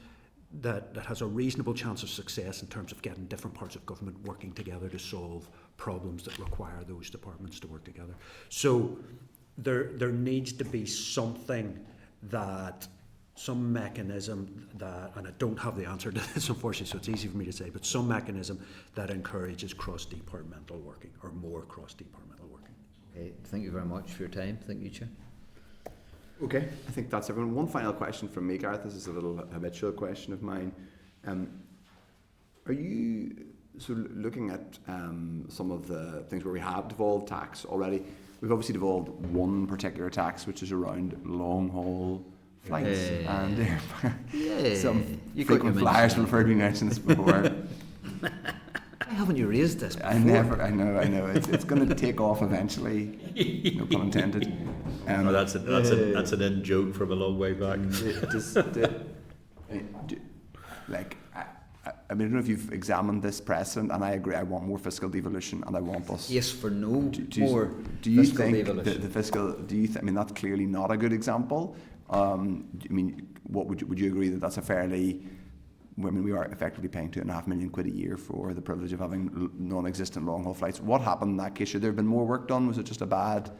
that has a reasonable chance of success in terms of getting different parts of government working together to solve problems that require those departments to work together. So there needs to be something some mechanism that, and I don't have the answer to this unfortunately, so it's easy for me to say, but some mechanism that encourages cross-departmental working, or more cross-departmental working. Okay, thank you very much for your time. Thank you, Chair. Okay, I think that's everyone. One final question from me, Gareth. This is a little habitual question of mine. Are you sort of looking at some of the things where we have devolved tax already? We've obviously devolved one particular tax, which is around long-haul flights, and some frequent flyers will have heard me mention this before. Why haven't you raised this before? I know. It's going to take off eventually. No pun intended. That's an in joke from a long way back. I don't know if you've examined this precedent, and I agree. I want more fiscal devolution, and I want us. Yes, for no more. Do you think the fiscal? That's clearly not a good example. What would you agree that that's a fairly? We are effectively paying £2.5 million a year for the privilege of having non-existent long-haul flights. What happened in that case? Should there have been more work done? Was it just a bad?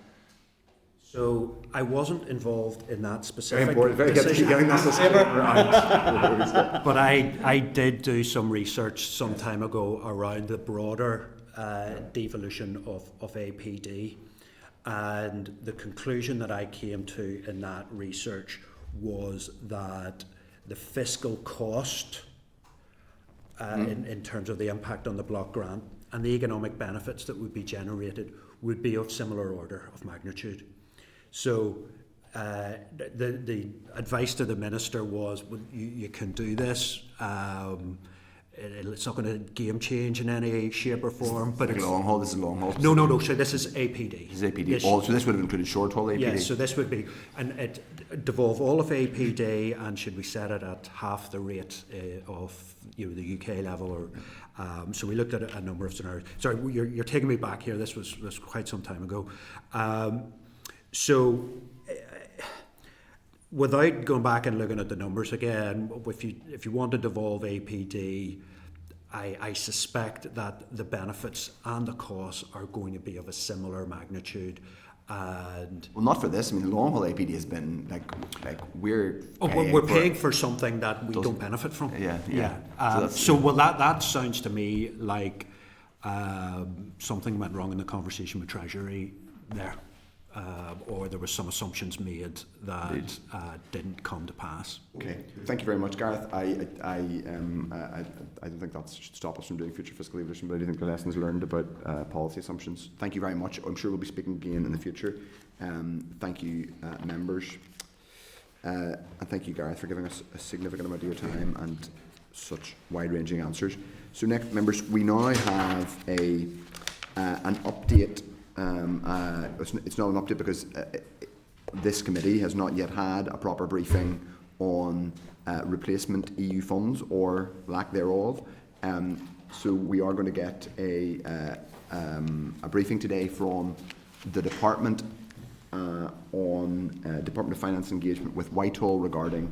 So I wasn't involved in that specific decision. But I did do some research some time ago around the broader devolution of APD. And the conclusion that I came to in that research was that the fiscal cost in terms of the impact on the block grant and the economic benefits that would be generated would be of similar order of magnitude. So the advice to the Minister was, well, you can do this. It's not going to game change in any shape or form. But it's long haul. This is long haul. No. So this is APD. This is APD. So this would have included short haul APD. Yes. So this would be, and it devolve all of APD, and should we set it at half the rate of the UK level, or so we looked at a number of scenarios. Sorry, you're taking me back here. This was quite some time ago. Without going back and looking at the numbers again, if you want to devolve APD, I suspect that the benefits and the costs are going to be of a similar magnitude. And well, not for this. I mean, the long haul APD has been like we're paying for something that we don't benefit from. Yeah. That sounds to me like something went wrong in the conversation with Treasury there. Or there were some assumptions made that didn't come to pass. Okay, thank you very much, Gareth. I don't think that should stop us from doing future fiscal evolution, but I do think the lessons learned about policy assumptions. Thank you very much. I'm sure we'll be speaking again in the future. Thank you, members, and thank you, Gareth, for giving us a significant amount of your time and such wide-ranging answers. So, next, members, we now have an update. It's not an update because this committee has not yet had a proper briefing on replacement EU funds or lack thereof. So we are going to get a briefing today from the department on Department of Finance engagement with Whitehall regarding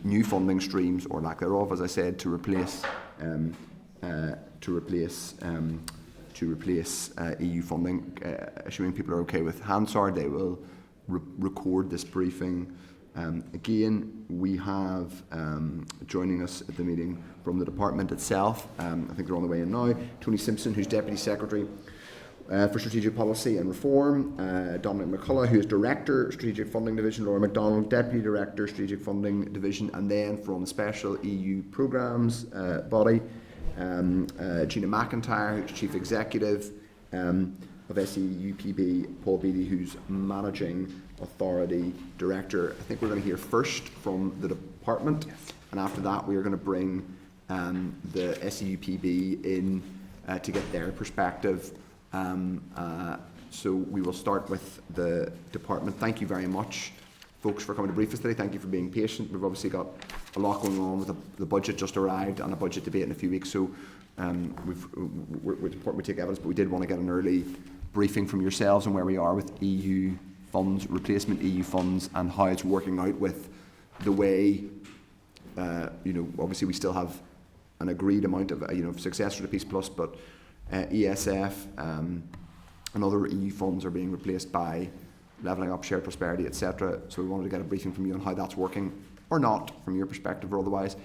new funding streams or lack thereof, as I said, to replace EU funding. Assuming people are okay with Hansard, they will record this briefing. Again, we have joining us at the meeting from the department itself, I think they're on the way in now, Tony Simpson, who's Deputy Secretary for Strategic Policy and Reform, Dominic McCullough, who is Director, Strategic Funding Division, Laura MacDonald, Deputy Director, Strategic Funding Division, and then from the Special EU Programmes body, Gina McIntyre, who's Chief Executive of SEUPB, Paul Beattie, who's Managing Authority Director. I think we're going to hear first from the department, and after that we are going to bring the SEUPB in to get their perspective. So we will start with the department. Thank you very much, folks, for coming to brief us today. Thank you for being patient. We've obviously got a lot going on with the budget just arrived and a budget debate in a few weeks, so we take evidence, but we did want to get an early briefing from yourselves on where we are with EU funds, replacement EU funds, and how it's working out with the way, obviously we still have an agreed amount of success for the Peace Plus, but ESF and other EU funds are being replaced by Levelling Up, Shared Prosperity, etc. So we wanted to get a briefing from you on how that's working, or not, from your perspective or otherwise.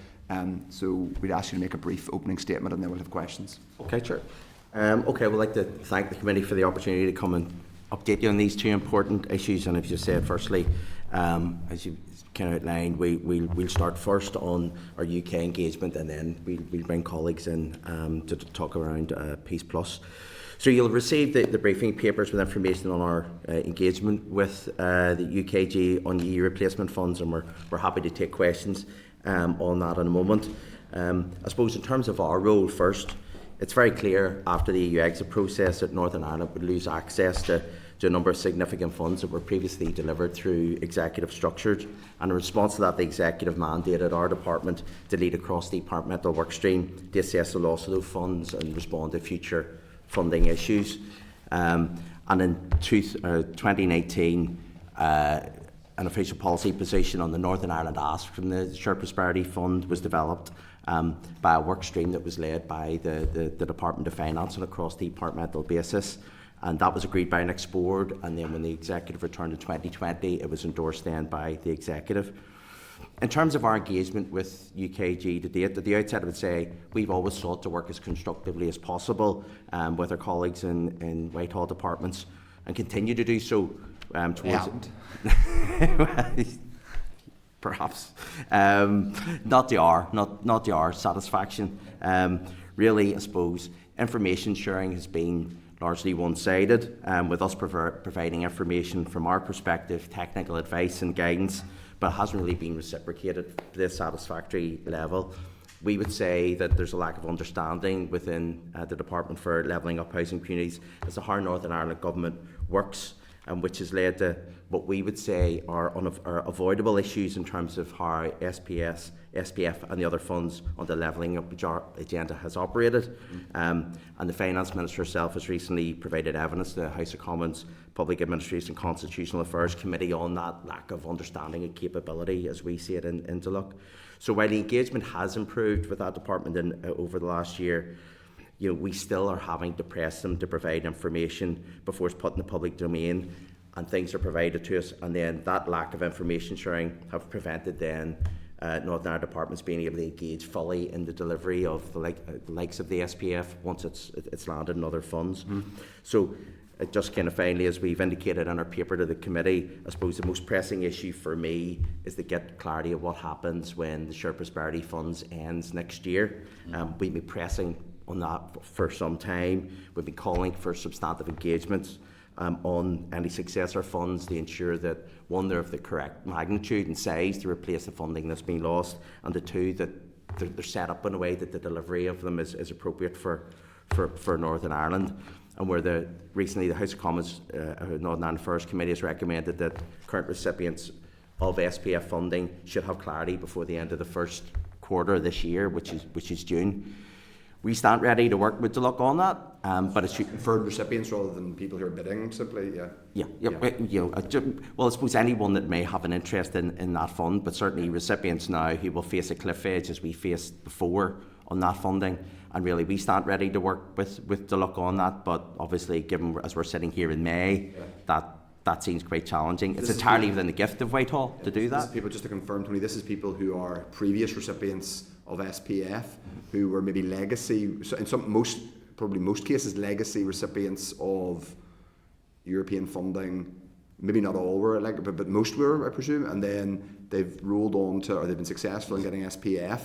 So we'd ask you to make a brief opening statement and then we'll have questions. Okay, sure. We'd like to thank the committee for the opportunity to come and update you on these two important issues. And as you said, firstly, as you kind of outlined, we'll start first on our UK engagement, and then we'll bring colleagues in to talk around Peace Plus. So you'll receive the briefing papers with information on our engagement with the UKG on EU replacement funds, and we're happy to take questions on that in a moment. I suppose in terms of our role first, it's very clear after the EU exit process that Northern Ireland would lose access to a number of significant funds that were previously delivered through executive structures. And in response to that, the executive mandated our department to lead a cross-departmental work stream to assess the loss of those funds and respond to future funding issues. And in 2019, an official policy position on the Northern Ireland ask from the Shared Prosperity Fund was developed by a work stream that was led by the Department of Finance on a cross-departmental basis. And that was agreed by an ex-board, and then when the executive returned in 2020, it was endorsed then by the executive. In terms of our engagement with UKG to date, at the outset I would say we've always sought to work as constructively as possible with our colleagues in Whitehall departments and continue to do so towards perhaps not to our satisfaction. Really, I suppose information sharing has been largely one-sided, with us providing information from our perspective, technical advice and guidance, but it hasn't really been reciprocated to a satisfactory level. We would say that there's a lack of understanding within the Department for Levelling Up Housing Communities as to how Northern Ireland Government works, which has led to what we would say are avoidable issues in terms of how SPF and the other funds on the Levelling Up agenda has operated. And the Finance Minister herself has recently provided evidence to the House of Commons Public Administration and Constitutional Affairs Committee on that lack of understanding and capability as we see it in Duluck. So while the engagement has improved with that department over the last year, we still are having to press them to provide information before it's put in the public domain, and things are provided to us, and then that lack of information sharing have prevented then Northern Ireland departments being able to engage fully in the delivery of the likes of the SPF once it's landed in other funds. So just kind of finally, as we've indicated in our paper to the committee, I suppose the most pressing issue for me is to get clarity of what happens when the Shared Prosperity Funds ends next year. We've been pressing on that for some time. We've been calling for substantive engagements on any successor funds to ensure that, one, they're of the correct magnitude and size to replace the funding that's been lost, and the two, that they're set up in a way that the delivery of them is appropriate for Northern Ireland. And where recently the House of Commons Northern Ireland Affairs Committee has recommended that current recipients of SPF funding should have clarity before the end of the first quarter of this year, which is June. We stand ready to work with Duluck on that, but it's for recipients rather than people who are bidding, simply. Well, I suppose anyone that may have an interest in that fund, but certainly recipients now who will face a cliff edge as we faced before on that funding. And really, we stand ready to work with Duluck on that, but obviously, given as we're sitting here in May, that seems quite challenging. It's entirely within the gift of Whitehall to do that. This is people, just to confirm, Tony, this is people who are previous recipients of SPF, who were maybe legacy, so in most cases, legacy recipients of European funding. Maybe not all were, but most were, I presume, and then they've rolled on to, or they've been successful in getting SPF.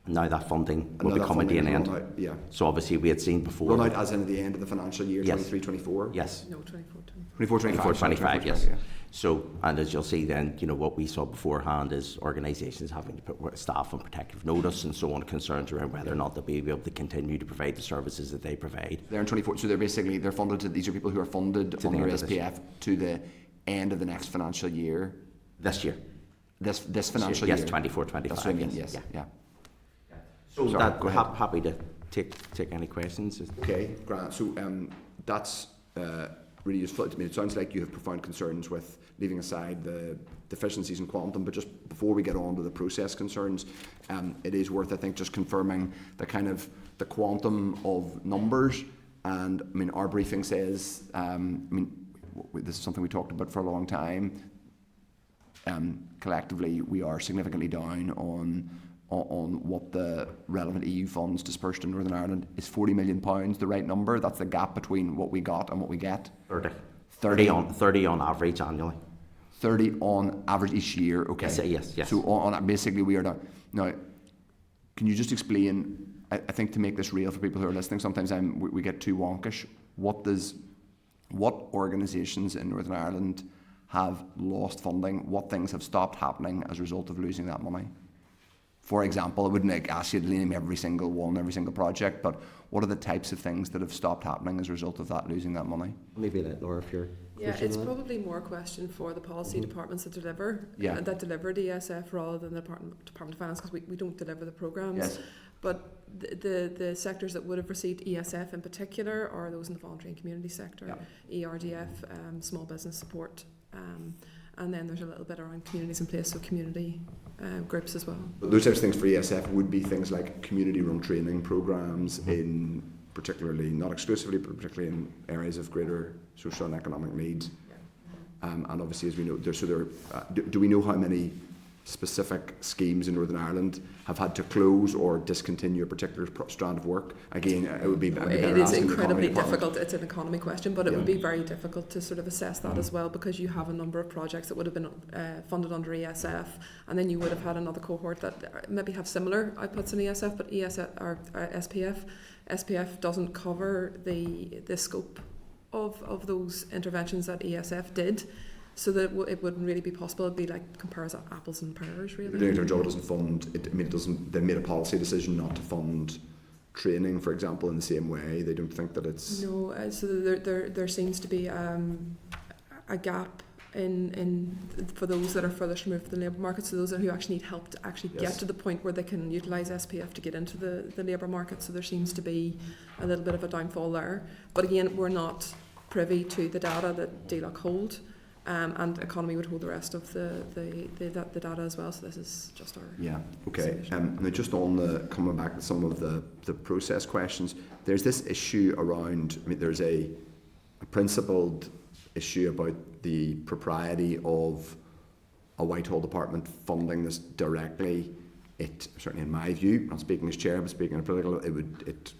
Now that funding will be coming to an end. Yeah. So obviously we had seen before. Run out as in the end of the financial year, yes. 23-24? Yes. No, 24-25. Yes. Yeah. So, and as you'll see then, what we saw beforehand is organisations having to put staff on protective notice and so on, concerns around whether or not they'll be able to continue to provide the services that they provide. They're in 24, so they're funded to, these are people who are funded to under SPF to the end of the next financial year. This year. This financial year. Yes, 24-25. That's what I mean, yes. Yeah. So happy to take any questions. Okay, Grant. So that's really useful. I mean, it sounds like you have profound concerns with leaving aside the deficiencies in quantum, but just before we get on to the process concerns, it is worth, I think, just confirming the quantum of numbers. And I mean, our briefing says, this is something we talked about for a long time. Collectively, we are significantly down on what the relevant EU funds dispersed in Northern Ireland. Is £40 million the right number? That's the gap between what we got and what we get? 30 on average annually. 30 on average each year, okay. Yes. So on basically we are down. Now, can you just explain, I think to make this real for people who are listening, sometimes we get too wonkish. What organisations in Northern Ireland have lost funding? What things have stopped happening as a result of losing that money? For example, I wouldn't ask you to name every single one, every single project, but what are the types of things that have stopped happening as a result of that, losing that money? Maybe let Laura, if you're... Yeah, it's probably more a question for the policy departments that deliver the ESF rather than the Department of Finance, because we don't deliver the programmes. Yes. But the sectors that would have received ESF in particular are those in the voluntary and community sector, ERDF, small business support, and then there's a little bit around communities in place, so community groups as well. But those types of things for ESF would be things like community-run training programmes in particularly, not exclusively, but particularly in areas of greater social and economic need. And obviously, as we know, do we know how many specific schemes in Northern Ireland have had to close or discontinue a particular strand of work? Again, it would be it is incredibly difficult. It's an economy question, but it would be very difficult to sort of assess that as well, because you have a number of projects that would have been funded under ESF, and then you would have had another cohort that maybe have similar outputs in ESF, but ESF or SPF doesn't cover the scope of those interventions that ESF did. So that it wouldn't really be possible. It'd be like compares apples and pears, really. The Director General doesn't fund it. I mean, it doesn't. They made a policy decision not to fund training, for example, in the same way. They don't think that it's no. So there seems to be a gap in for those that are furthest removed from the labour market. So those who actually need help to actually get to the point where they can utilise SPF to get into the labour market. So there seems to be a little bit of a downfall there. But again, we're not privy to the data that DLUC hold. And economy would hold the rest of the data as well. So this is just our okay. Now just on the coming back to some of the process questions, there's this issue around. I mean, there's a principled issue about the propriety of a Whitehall department funding this directly. It certainly, in my view, not speaking as chair, but speaking in political, it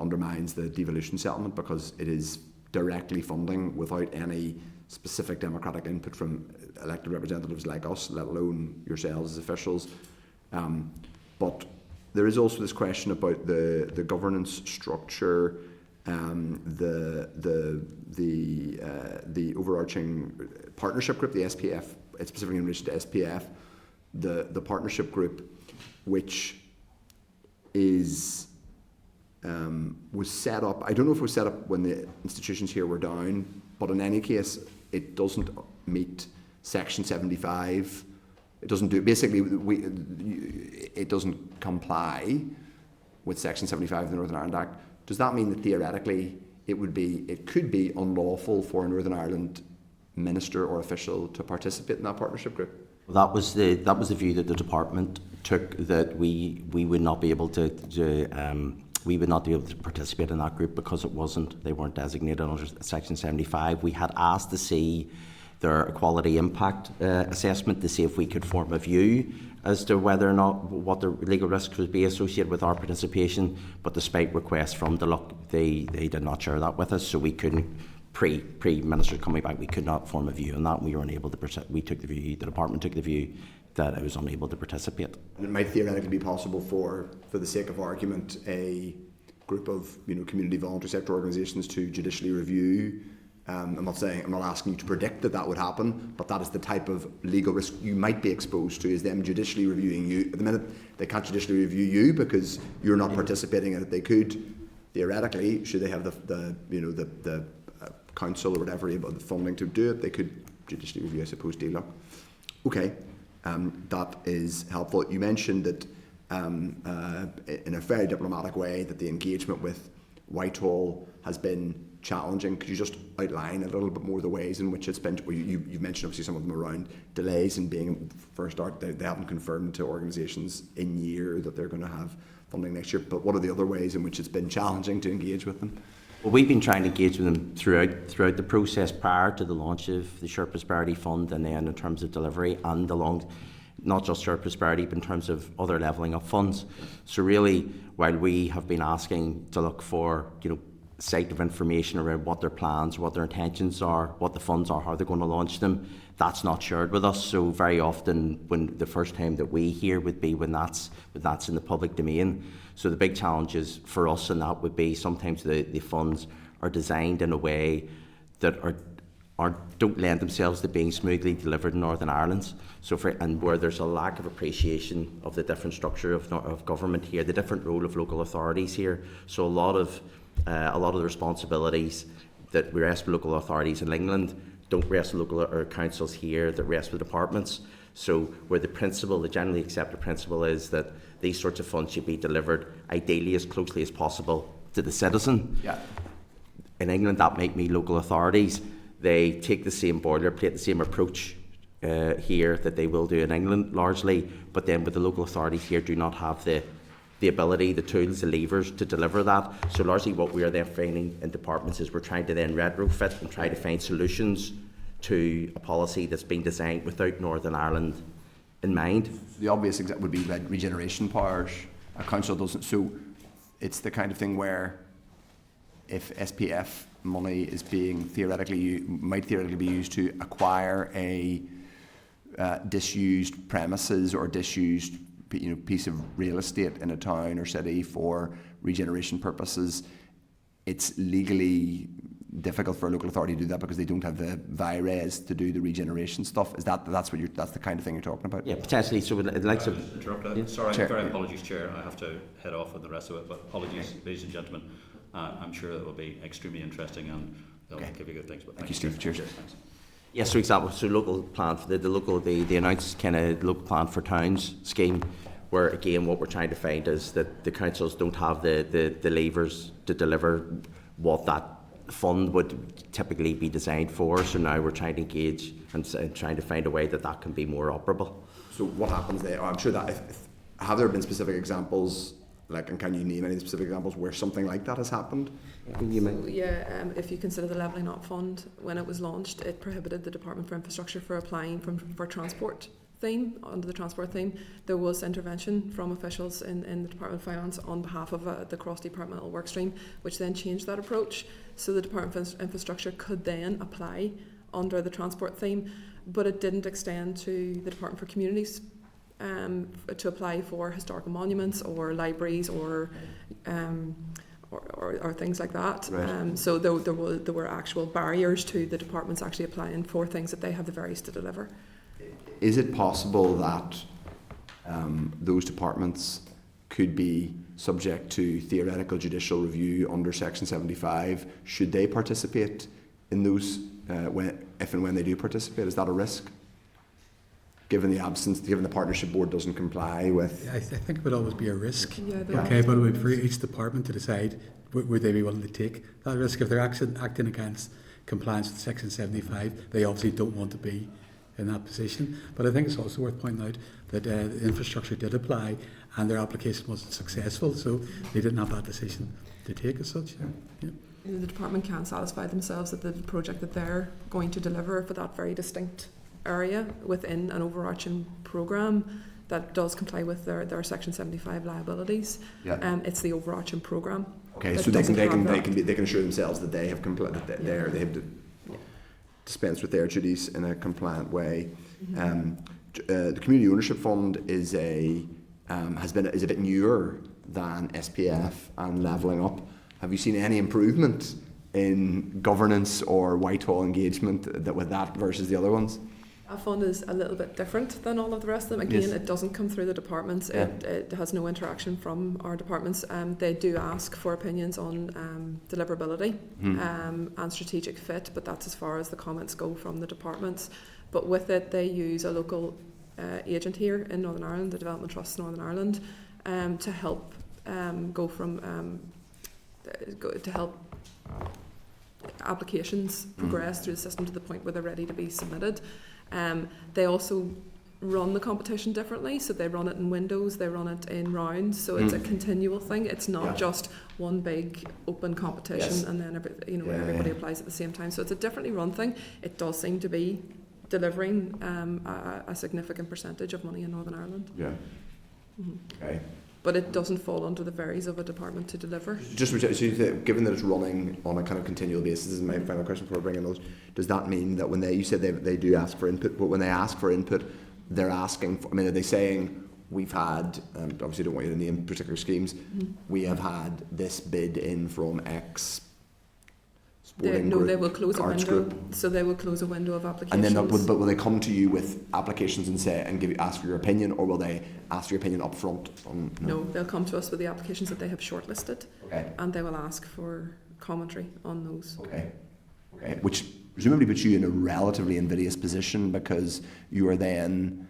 undermines the devolution settlement because it is directly funding without any specific democratic input from elected representatives like us, let alone yourselves as officials. But there is also this question about the governance structure, the overarching partnership group, the SPF, specifically in relation to SPF, the partnership group, which is was set up. I don't know if it was set up when the institutions here were down, but in any case, it doesn't meet Section 75. It doesn't do basically. It doesn't comply with Section 75 of the Northern Ireland Act. Does that mean that theoretically it could be unlawful for a Northern Ireland minister or official to participate in that partnership group? Well, that was the view that the department took, that we would not be able to we would not be able to participate in that group because they weren't designated under Section 75. We had asked to see their equality impact assessment to see if we could form a view as to whether or not what the legal risks would be associated with our participation, but despite requests from DLUC, they did not share that with us, so we couldn't, pre-ministers coming back, we could not form a view on that. We were unable to we took the view, the department took the view that I was unable to participate. And it might theoretically be possible for the sake of argument, a group of community voluntary sector organisations to judicially review. I'm not asking you to predict that would happen, but that is the type of legal risk you might be exposed to, is them judicially reviewing you. At the minute, they can't judicially review you because you're not participating in it. They could theoretically, should they have the council or whatever about the funding to do it, they could judicially review, I suppose, DLUC. Okay. That is helpful. You mentioned that in a very diplomatic way that the engagement with Whitehall has been challenging. Could you just outline a little bit more the ways in which it's been? You've mentioned obviously some of them around delays and being for a start, they haven't confirmed to organisations in year that they're going to have funding next year, but what are the other ways in which it's been challenging to engage with them? Well, we've been trying to engage with them throughout the process prior to the launch of the Shared Prosperity Fund, and then in terms of delivery and along, not just Shared Prosperity, but in terms of other levelling up funds. So really, while we have been asking to look for site of information around what their plans, what their intentions are, what the funds are, how they're going to launch them, that's not shared with us. So very often, when the first time that we hear would be when that's in the public domain. So the big challenges for us in that would be sometimes the funds are designed in a way that don't lend themselves to being smoothly delivered in Northern Ireland. So and where there's a lack of appreciation of the different structure of government here, the different role of local authorities here. So a lot of the responsibilities that we rest with local authorities in England don't rest with local councils here, that rest with departments. So where the generally accepted principle is that these sorts of funds should be delivered ideally as closely as possible to the citizen. Yeah. In England, that might mean local authorities. They take the same boilerplate, the same approach here that they will do in England largely, but then with the local authorities here do not have the ability, the tools, the levers to deliver that. So largely what we are then finding in departments is we're trying to then retrofit and try to find solutions to a policy that's been designed without Northern Ireland in mind. The obvious example would be like regeneration powers. A council doesn't, so it's the kind of thing where if SPF money is being might theoretically be used to acquire a disused premises or disused piece of real estate in a town or city for regeneration purposes, it's legally difficult for a local authority to do that because they don't have the VIRES to do the regeneration stuff. That's the kind of thing you're talking about? Yeah, potentially. So it likes of interrupt that. Sorry, Chair. very apologies, Chair. I have to head off with the rest of it, but apologies, ladies and gentlemen. I'm sure it will be extremely interesting and they'll give you good things. But Thank you, Steve. Cheers. Thanks. yes, for example, so local plan for the announced kind of local plan for towns scheme, where again what we're trying to find is that the councils don't have the levers to deliver what that fund would typically be designed for. So now we're trying to engage and trying to find a way that can be more operable. So what happens there? I'm sure that have there been specific examples, and can you name any specific examples where something like that has happened? If you consider the Levelling Up Fund, when it was launched, it prohibited the Department for Infrastructure for applying for transport theme, under the transport theme. There was intervention from officials in the Department of Finance on behalf of the cross-departmental work stream, which then changed that approach. So the Department of Infrastructure could then apply under the transport theme, but it didn't extend to the Department for Communities to apply for historical monuments or libraries or things like that. Right. So there were actual barriers to the departments actually applying for things that they have the VIRES to deliver. Is it possible that those departments could be subject to theoretical judicial review under Section 75 should they participate in those, if and when they do participate? Is that a risk? Given the partnership board doesn't comply with... I think it would always be a risk. Yeah, But it would be for each department to decide would they be willing to take that risk. If they're acting against compliance with Section 75, they obviously don't want to be in that position. But I think it's also worth pointing out that the infrastructure did apply and their application wasn't successful, so they didn't have that decision to take as such. Yeah. The department can satisfy themselves that the project that they're going to deliver for that very distinct area within an overarching programme that does comply with their Section 75 liabilities. Yeah. It's the overarching programme. Okay, so they can assure themselves that they have they have dispensed with their duties in a compliant way. The community ownership fund is a bit newer than SPF and Levelling Up. Have you seen any improvement in governance or Whitehall engagement with that versus the other ones? Our fund is a little bit different than all of the rest of them. Again, It doesn't come through the departments. Yeah. It has no interaction from our departments. They do ask for opinions on deliverability and strategic fit, but that's as far as the comments go from the departments. But with it, they use a local agent here in Northern Ireland, the Development Trust Northern Ireland, to help to help applications progress through the system to the point where they're ready to be submitted. They also run the competition differently, so they run it in windows, they run it in rounds, so it's a continual thing. It's not just one big open competition and then everybody applies at the same time. So it's a differently run thing. It does seem to be delivering a significant percentage of money in Northern Ireland. Yeah. Okay. But it doesn't fall under the varies of a department to deliver. Just given that it's running on a kind of continual basis, this is my final question before bringing those. Does that mean that when you said they do ask for input, but when they ask for input, they're asking for, are they saying we've had, and obviously don't want you to name particular schemes, we have had this bid in from X sporting group, they will close a window. Group. So they will close a window of applications. And then, but will they come to you with applications and say ask for your opinion, or will they ask for your opinion up front? No, they'll come to us with the applications that they have shortlisted, okay, and they will ask for commentary on those. Okay, which presumably puts you in a relatively invidious position because you are then.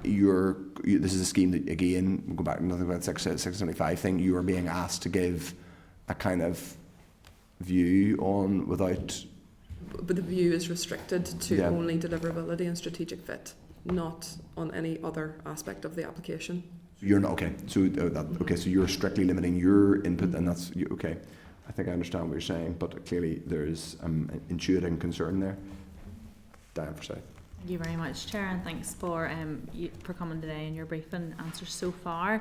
This is a scheme that, again, we'll go back to nothing about the 675 thing. You are being asked to give a kind of view on without. But the view is restricted to only deliverability and strategic fit, not on any other aspect of the application. So you're not okay. So so you're strictly limiting your input, and that's okay. I think I understand what you're saying, but clearly there is intuitive concern there. Diane, for say. Thank you very much, Chair, and thanks for coming today and your briefing answers so far.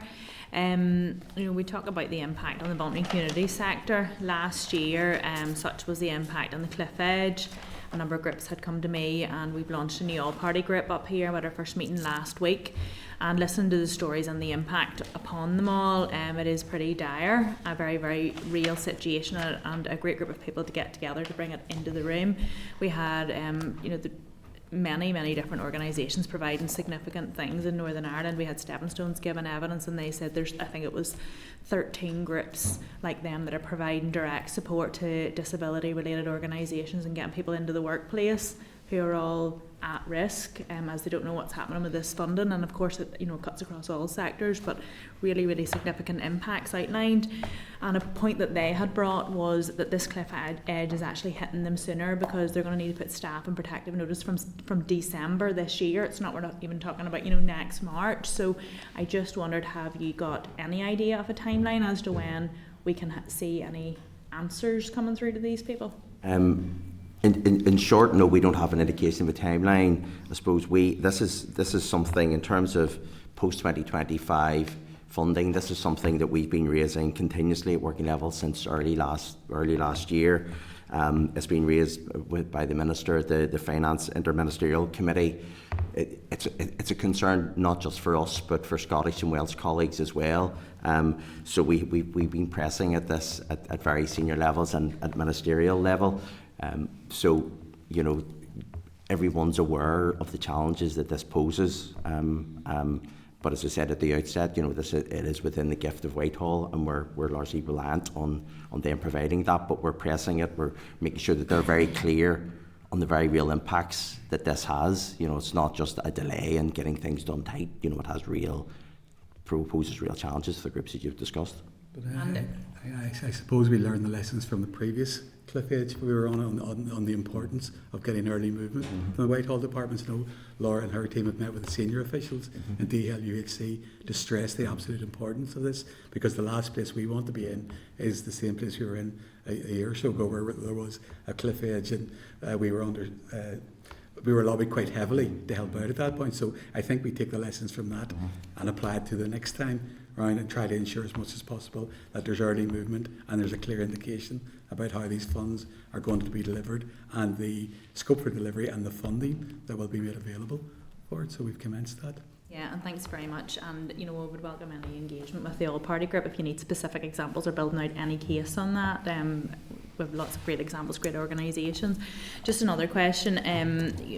We talk about the impact on the voluntary community sector. Last year, such was the impact on the cliff edge. A number of groups had come to me, and we've launched a new all-party group up here. We had our first meeting last week, and listening to the stories and the impact upon them all, it is pretty dire, a very, very real situation, and a great group of people to get together to bring it into the room. We had, many different organisations providing significant things in Northern Ireland. We had Stepping Stones giving evidence, and they said there's, I think it was 13 groups like them that are providing direct support to disability related organisations and getting people into the workplace who are all at risk as they don't know what's happening with this funding. And of course it cuts across all sectors, but really significant impacts outlined. And a point that they had brought was that this cliff edge is actually hitting them sooner, because they're going to need to put staff in protective notice from December this year. We're not even talking about next March. So I just wondered, have you got any idea of a timeline as to when we can see any answers coming through to these people? In short, no, we don't have an indication of a timeline. I suppose this is something in terms of post-2025 funding. This is something that we've been raising continuously at working level since early last year. It's been raised by the Minister, the Finance Interministerial Committee. It's a concern not just for us, but for Scottish and Welsh colleagues as well. So we've been pressing at this at very senior levels and at ministerial level. So everyone's aware of the challenges that this poses. But as I said at the outset, it is within the gift of Whitehall, and we're largely reliant on them providing that. But we're pressing it. We're making sure that they're very clear on the very real impacts that this has. It's not just a delay in getting things done tight. It has proposes real challenges for the groups that you've discussed. But I suppose we learned the lessons from the previous cliff edge we were on the importance of getting early movement. From the Whitehall departments, Laura and her team have met with the senior officials in DLUHC to stress the absolute importance of this, because the last place we want to be in is the same place we were in a year or so ago, where there was a cliff edge, and we were lobbied quite heavily to help out at that point. So I think we take the lessons from that and apply it to the next time round, and try to ensure as much as possible that there's early movement and there's a clear indication about how these funds are going to be delivered, and the scope for delivery and the funding that will be made available for it. So we've commenced that. Yeah, and thanks very much. And we would welcome any engagement with the all-party group if you need specific examples or building out any case on that. We have lots of great examples, great organisations. Just another question.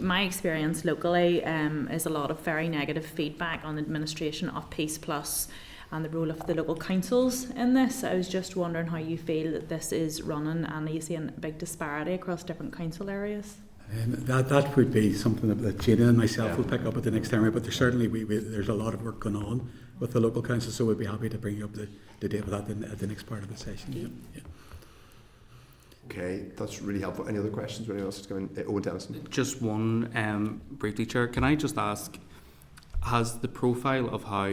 My experience locally is a lot of very negative feedback on the administration of PEACEPLUS and the role of the local councils in this. I was just wondering how you feel that this is running, and are you seeing a big disparity across different council areas? That would be something that Gina and myself will pick up at the next time, but there's certainly there's a lot of work going on with the local council, so we'll be happy to bring you up to date with that at the next part of the session. Yeah. Okay, that's really helpful. Any other questions? Anyone else that's coming? Owen Dennison. Just one, briefly, Chair. Can I just ask, has the profile of how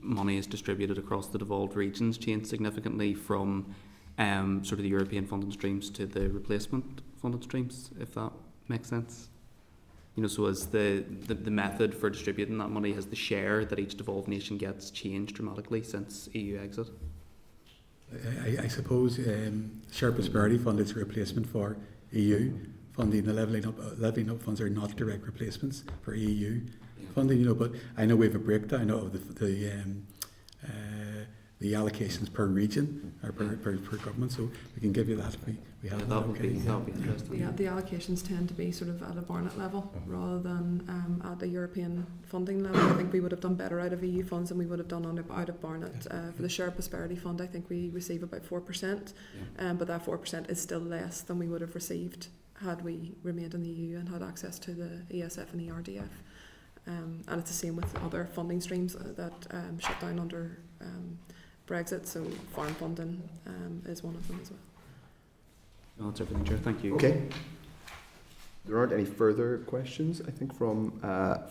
money is distributed across the devolved regions changed significantly from sort of the European funding streams to the replacement funding streams, if that makes sense? So as the method for distributing that money, has the share that each devolved nation gets changed dramatically since EU exit? I suppose Shared Prosperity Fund is a replacement for EU funding. The levelling up funds are not direct replacements for EU funding, but I know we have a breakdown of the allocations per region or per government, so we can give you that if we have that. Would be interesting. Yeah, the allocations tend to be sort of at a Barnett level rather than at a European funding level. I think we would have done better out of EU funds than we would have done out of Barnett. For the Shared Prosperity Fund, I think we receive about 4%, but that 4% is still less than we would have received had we remained in the EU and had access to the ESF and ERDF. And it's the same with other funding streams that shut down under Brexit, so farm funding is one of them as well. No, that's everything, Chair. Thank you. Okay. There aren't any further questions, I think, from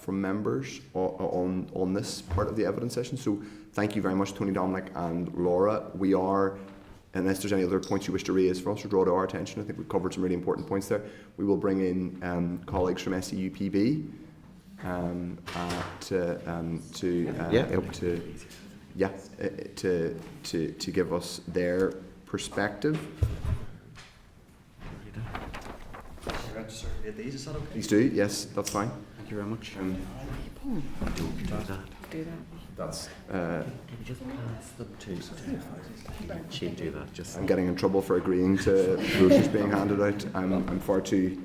members on this part of the evidence session. So thank you very much, Tony, Dominic and Laura. We are, unless there's any other points you wish to raise for us or draw to our attention, I think we've covered some really important points there. We will bring in colleagues from SEUPB to give us their perspective. Please do. Yes, that's fine. Thank you very much. Do that. That's. Just pass them to. She'll do that. Just. I'm getting in trouble for agreeing to brochures being handed out. I'm far too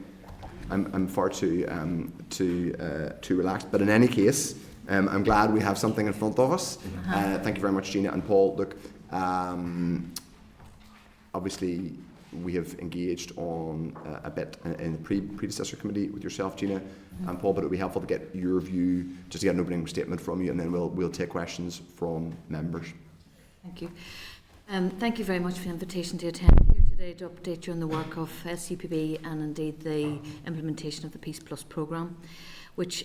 relaxed. But in any case, I'm glad we have something in front of us. Thank you very much, Gina and Paul. Look, obviously we have engaged on a bit in the predecessor committee with yourself, Gina and Paul, but it would be helpful to get your view, just to get an opening statement from you, and then we'll take questions from members. Thank you. Thank you very much for the invitation to attend here today to update you on the work of SCPB and indeed the implementation of the PEACEPLUS Programme, which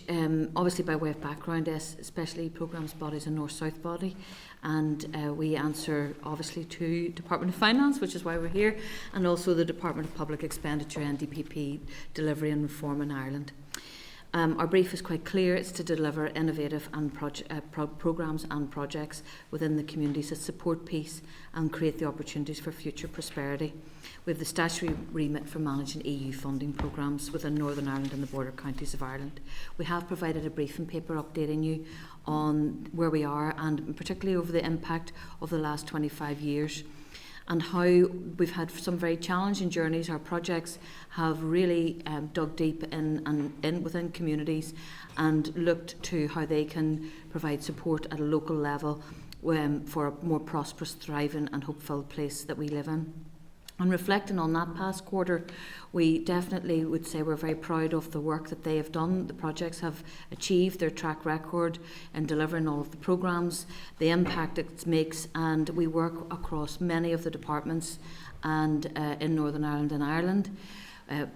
obviously by way of background, especially programmes bodies a north-south body, and we answer obviously to Department of Finance, which is why we're here, and also the Department of Public Expenditure, NDPP, Delivery and Reform in Ireland. Our brief is quite clear. It's to deliver innovative and programmes and projects within the communities that support peace and create the opportunities for future prosperity. We have the statutory remit for managing EU funding programmes within Northern Ireland and the border counties of Ireland. We have provided a briefing paper updating you on where we are, and particularly over the impact of the last 25 years. And how we've had some very challenging journeys. Our projects have really dug deep in within communities and looked to how they can provide support at a local level for a more prosperous, thriving and hope-filled place that we live in. And reflecting on that past quarter, we definitely would say we're very proud of the work that they have done. The projects have achieved their track record in delivering all of the programmes, the impact it makes, and we work across many of the departments and in Northern Ireland and Ireland,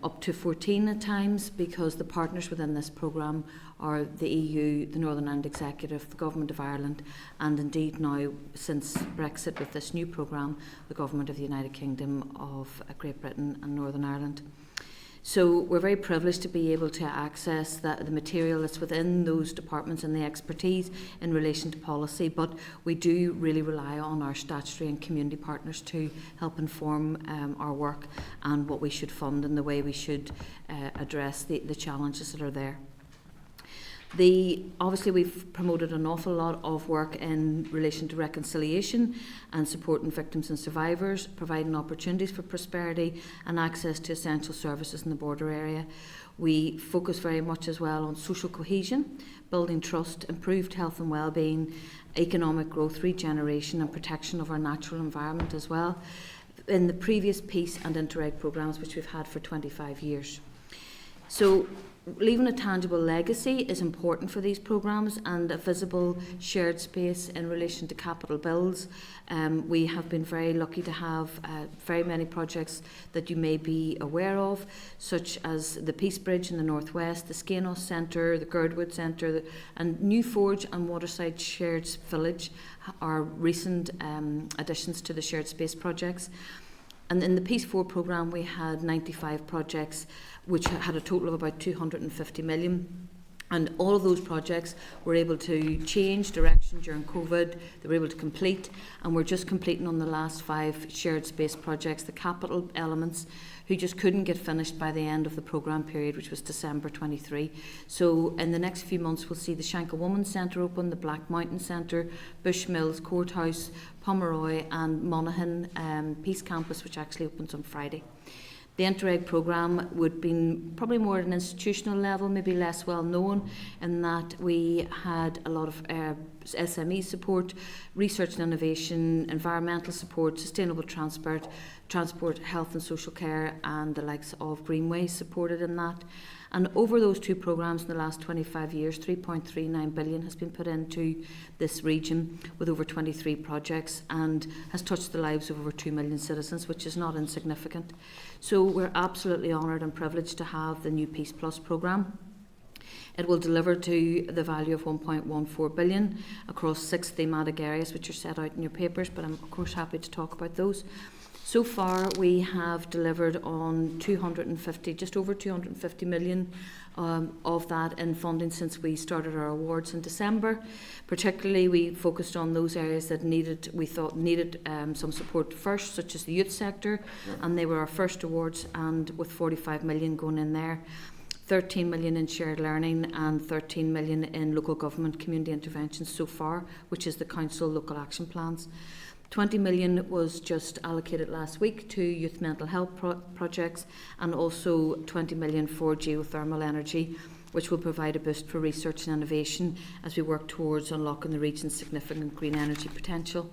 up to 14 at times, because the partners within this programme are the EU, the Northern Ireland Executive, the Government of Ireland, and indeed now, since Brexit with this new programme, the Government of the United Kingdom of Great Britain and Northern Ireland. So we're very privileged to be able to access the material that's within those departments and the expertise in relation to policy, but we do really rely on our statutory and community partners to help inform our work and what we should fund and the way we should address the challenges that are there. Obviously we've promoted an awful lot of work in relation to reconciliation and supporting victims and survivors, providing opportunities for prosperity and access to essential services in the border area. We focus very much as well on social cohesion, building trust, improved health and well-being, economic growth, regeneration and protection of our natural environment as well, in the previous peace and interreg programmes which we've had for 25 years. So leaving a tangible legacy is important for these programmes, and a visible shared space in relation to capital bills. We have been very lucky to have very many projects that you may be aware of, such as the Peace Bridge in the Northwest, the Skenos Centre, the Girdwood Centre, and New Forge and Waterside Shared Village are recent additions to the shared space projects. And in the Peace 4 programme we had 95 projects which had a total of about 250 million. And all of those projects were able to change direction during COVID. They were able to complete, and we're just completing on the last 5 shared space projects, the capital elements, who just couldn't get finished by the end of the programme period, which was December 23. So in the next few months we'll see the Shankill Women's Centre open, the Black Mountain Centre, Bush Mills Courthouse, Pomeroy and Monaghan Peace Campus, which actually opens on Friday. The Interreg programme would be probably more at an institutional level, maybe less well known, in that we had a lot of SME support, research and innovation, environmental support, sustainable transport, health and social care, and the likes of Greenways supported in that. And over those 2 programmes in the last 25 years, 3.39 billion has been put into this region with over 23 projects and has touched the lives of over 2 million citizens, which is not insignificant. So we're absolutely honoured and privileged to have the new PEACEPLUS programme. It will deliver to the value of 1.14 billion across 6 thematic areas which are set out in your papers, but I'm of course happy to talk about those. So far we have delivered on just over 250 million of that in funding since we started our awards in December. Particularly we focused on those areas that we thought needed some support first, such as the youth sector, and they were our first awards, and with 45 million going in there. 13 million in shared learning and 13 million in local government community interventions so far, which is the council local action plans. 20 million was just allocated last week to youth mental health projects, and also 20 million for geothermal energy, which will provide a boost for research and innovation as we work towards unlocking the region's significant green energy potential.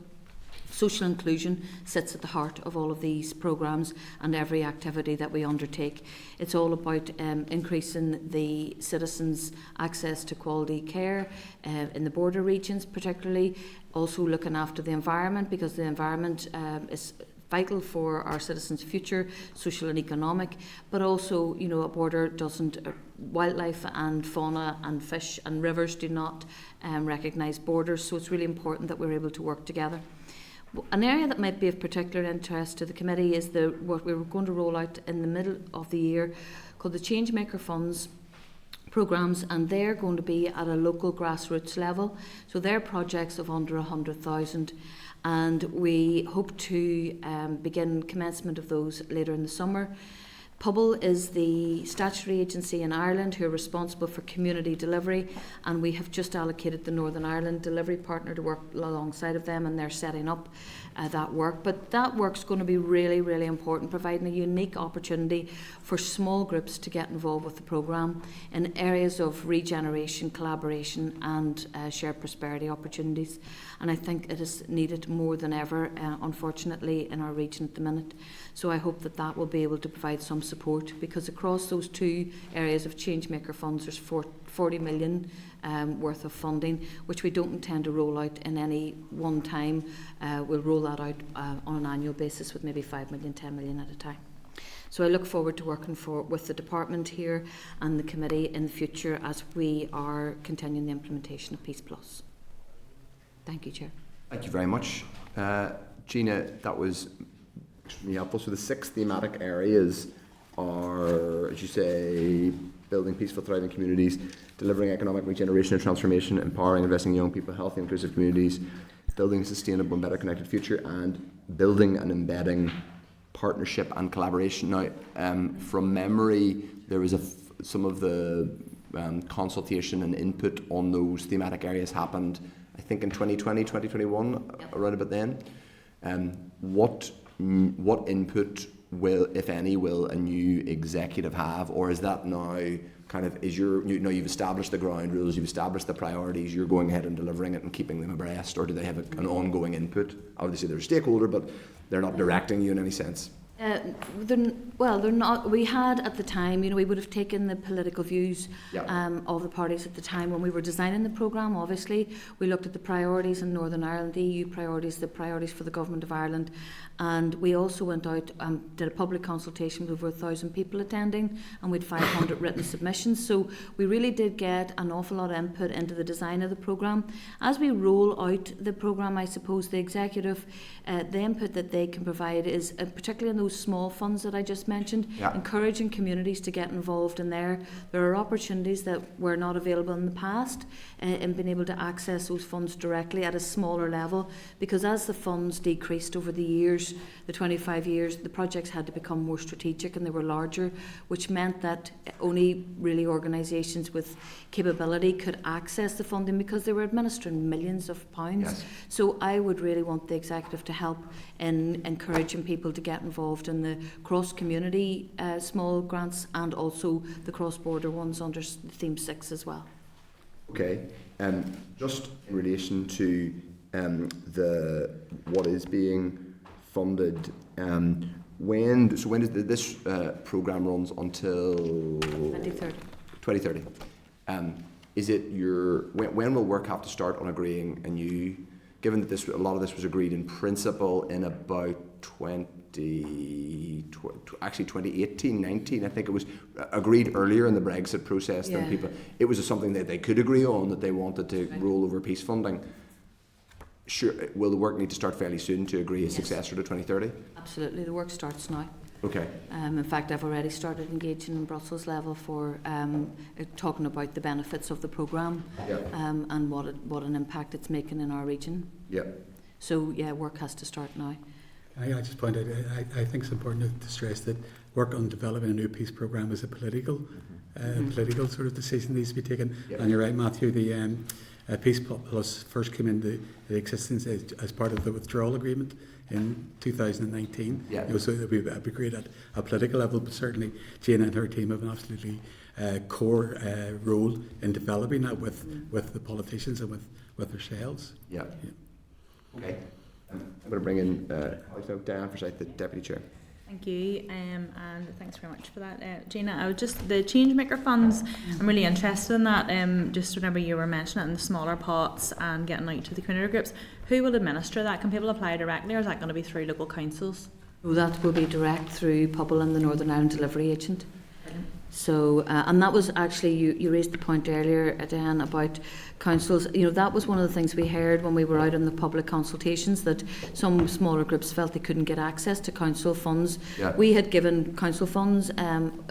Social inclusion sits at the heart of all of these programmes and every activity that we undertake. It's all about increasing the citizens' access to quality care in the border regions, particularly. Also looking after the environment, because the environment is vital for our citizens' future, social and economic, but also, a border doesn't, wildlife and fauna and fish and rivers do not recognise borders, so it's really important that we're able to work together. An area that might be of particular interest to the committee is what we were going to roll out in the middle of the year, called the Changemaker Funds programmes, and they're going to be at a local grassroots level. So they're projects of under 100,000, and we hope to begin commencement of those later in the summer. PUBL is the statutory agency in Ireland who are responsible for community delivery, and we have just allocated the Northern Ireland delivery partner to work alongside of them, and they're setting up that work. But that work's going to be really, really important, providing a unique opportunity for small groups to get involved with the programme in areas of regeneration, collaboration and shared prosperity opportunities. And I think it is needed more than ever, unfortunately, in our region at the minute. So I hope that will be able to provide some support, because across those 2 areas of Changemaker Funds there's 40 million worth of funding, which we don't intend to roll out in any one time. We'll roll that out on an annual basis with maybe 5 million, 10 million at a time. So I look forward to working with the department here and the committee in the future as we are continuing the implementation of PEACEPLUS. Thank you, Chair. Thank you very much. Gina, that was extremely helpful. So the 6 thematic areas are, as you say, building peaceful, thriving communities, delivering economic regeneration and transformation, empowering and investing in young people, healthy and inclusive communities, building a sustainable and better connected future, and building and embedding partnership and collaboration. Now, from memory, there was some of the consultation and input on those thematic areas happened, I think, in 2020, 2021, around about then. What input will, if any, will a new executive have, or is that now kind of, you've established the ground rules, you've established the priorities, you're going ahead and delivering it and keeping them abreast, or do they have an ongoing input? Obviously they're a stakeholder, but they're not directing you in any sense. They're not. We had at the time, we would have taken the political views of the parties at the time when we were designing the programme. Obviously, we looked at the priorities in Northern Ireland, the EU priorities, the priorities for the Government of Ireland, and we also went out and did a public consultation with over 1,000 people attending, and we had 500 written submissions. So we really did get an awful lot of input into the design of the programme. As we roll out the programme, I suppose the executive, the input that they can provide is, particularly in those small funds that I just mentioned, encouraging communities to get involved in there. There are opportunities that were not available in the past in being able to access those funds directly at a smaller level, because as the funds decreased over the years, the 25 years, the projects had to become more strategic and they were larger, which meant that only really organisations with capability could access the funding, because they were administering millions of pounds. Yes. So I would really want the executive to help in encouraging people to get involved in the cross-community small grants, and also the cross-border ones under Theme 6 as well. Okay, just in relation to what is being funded, when does this programme runs until 2030? Is it when will work have to start on agreeing a new given that a lot of this was agreed in principle in about 2018, 19, I think it was agreed earlier in the Brexit process than people. It was something that they could agree on, that they wanted to roll over peace funding. Sure, will the work need to start fairly soon to agree a successor to 2030? Absolutely, the work starts now. Okay. In fact, I've already started engaging in Brussels level for talking about the benefits of the programme and what an impact it's making in our region. Yeah. So yeah, work has to start now. I just point out, I think it's important to stress that work on developing a new peace programme is a political sort of decision that needs to be taken. Yep. And you're right, Matthew, the Peace Plus first came into existence as part of the withdrawal agreement in 2019. Yeah. So that we've agreed at a political level, but certainly Jane and her team have an absolutely core role in developing that with the politicians and with ourselves. Yeah. Okay. I'm going to bring in Diane Forsyth, the Deputy Chair. Thank you, and thanks very much for that, Gina. The Changemaker funds, I'm really interested in that. Just whenever you were mentioning it in the smaller pots and getting out to the community groups, who will administer that? Can people apply directly, or is that going to be through local councils? So that will be direct through Pobble and the Northern Ireland Delivery Agent. So, and that was actually, you raised the point earlier, Diane, about councils. You know, that was one of the things we heard when we were out in the public consultations, that some smaller groups felt they couldn't get access to council funds. Yeah. We We had given council funds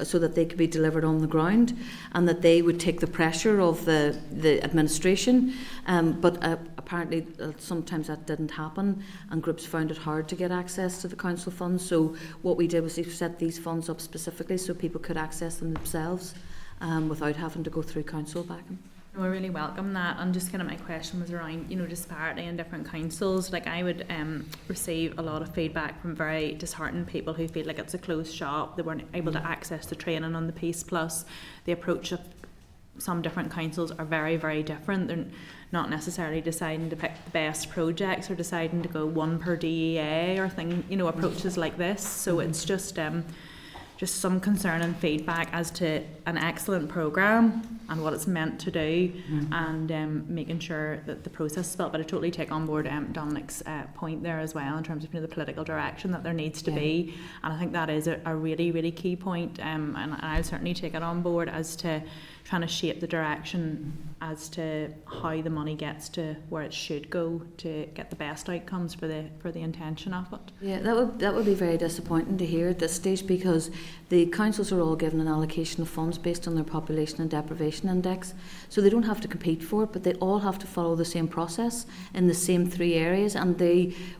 so that they could be delivered on the ground and that they would take the pressure of the administration. But apparently sometimes that didn't happen and groups found it hard to get access to the council funds. So what we did was we set these funds up specifically so people could access them themselves without having to go through council backing. We really welcome that, and just kind of my question was around, disparity in different councils. Like, I would receive a lot of feedback from very disheartened people who feel like it's a closed shop, they weren't able to access the training on the Peace Plus. The approach of some different councils are very, very different. They're not necessarily deciding to pick the best projects or deciding to go one per DEA or approaches like this. So it's just some concern and feedback as to an excellent programme and what it's meant to do, and making sure that the process is built. But I totally take on board Dominic's point there as well in terms of the political direction that there needs to be, and I think that is a really, really key point, and I'll certainly take it on board as to trying to shape the direction as to how the money gets to where it should go to get the best outcomes for the intention of it. Yeah, that would be very disappointing to hear at this stage, because the councils are all given an allocation of funds based on their population and deprivation index, so they don't have to compete for it, but they all have to follow the same process in the same 3 areas, and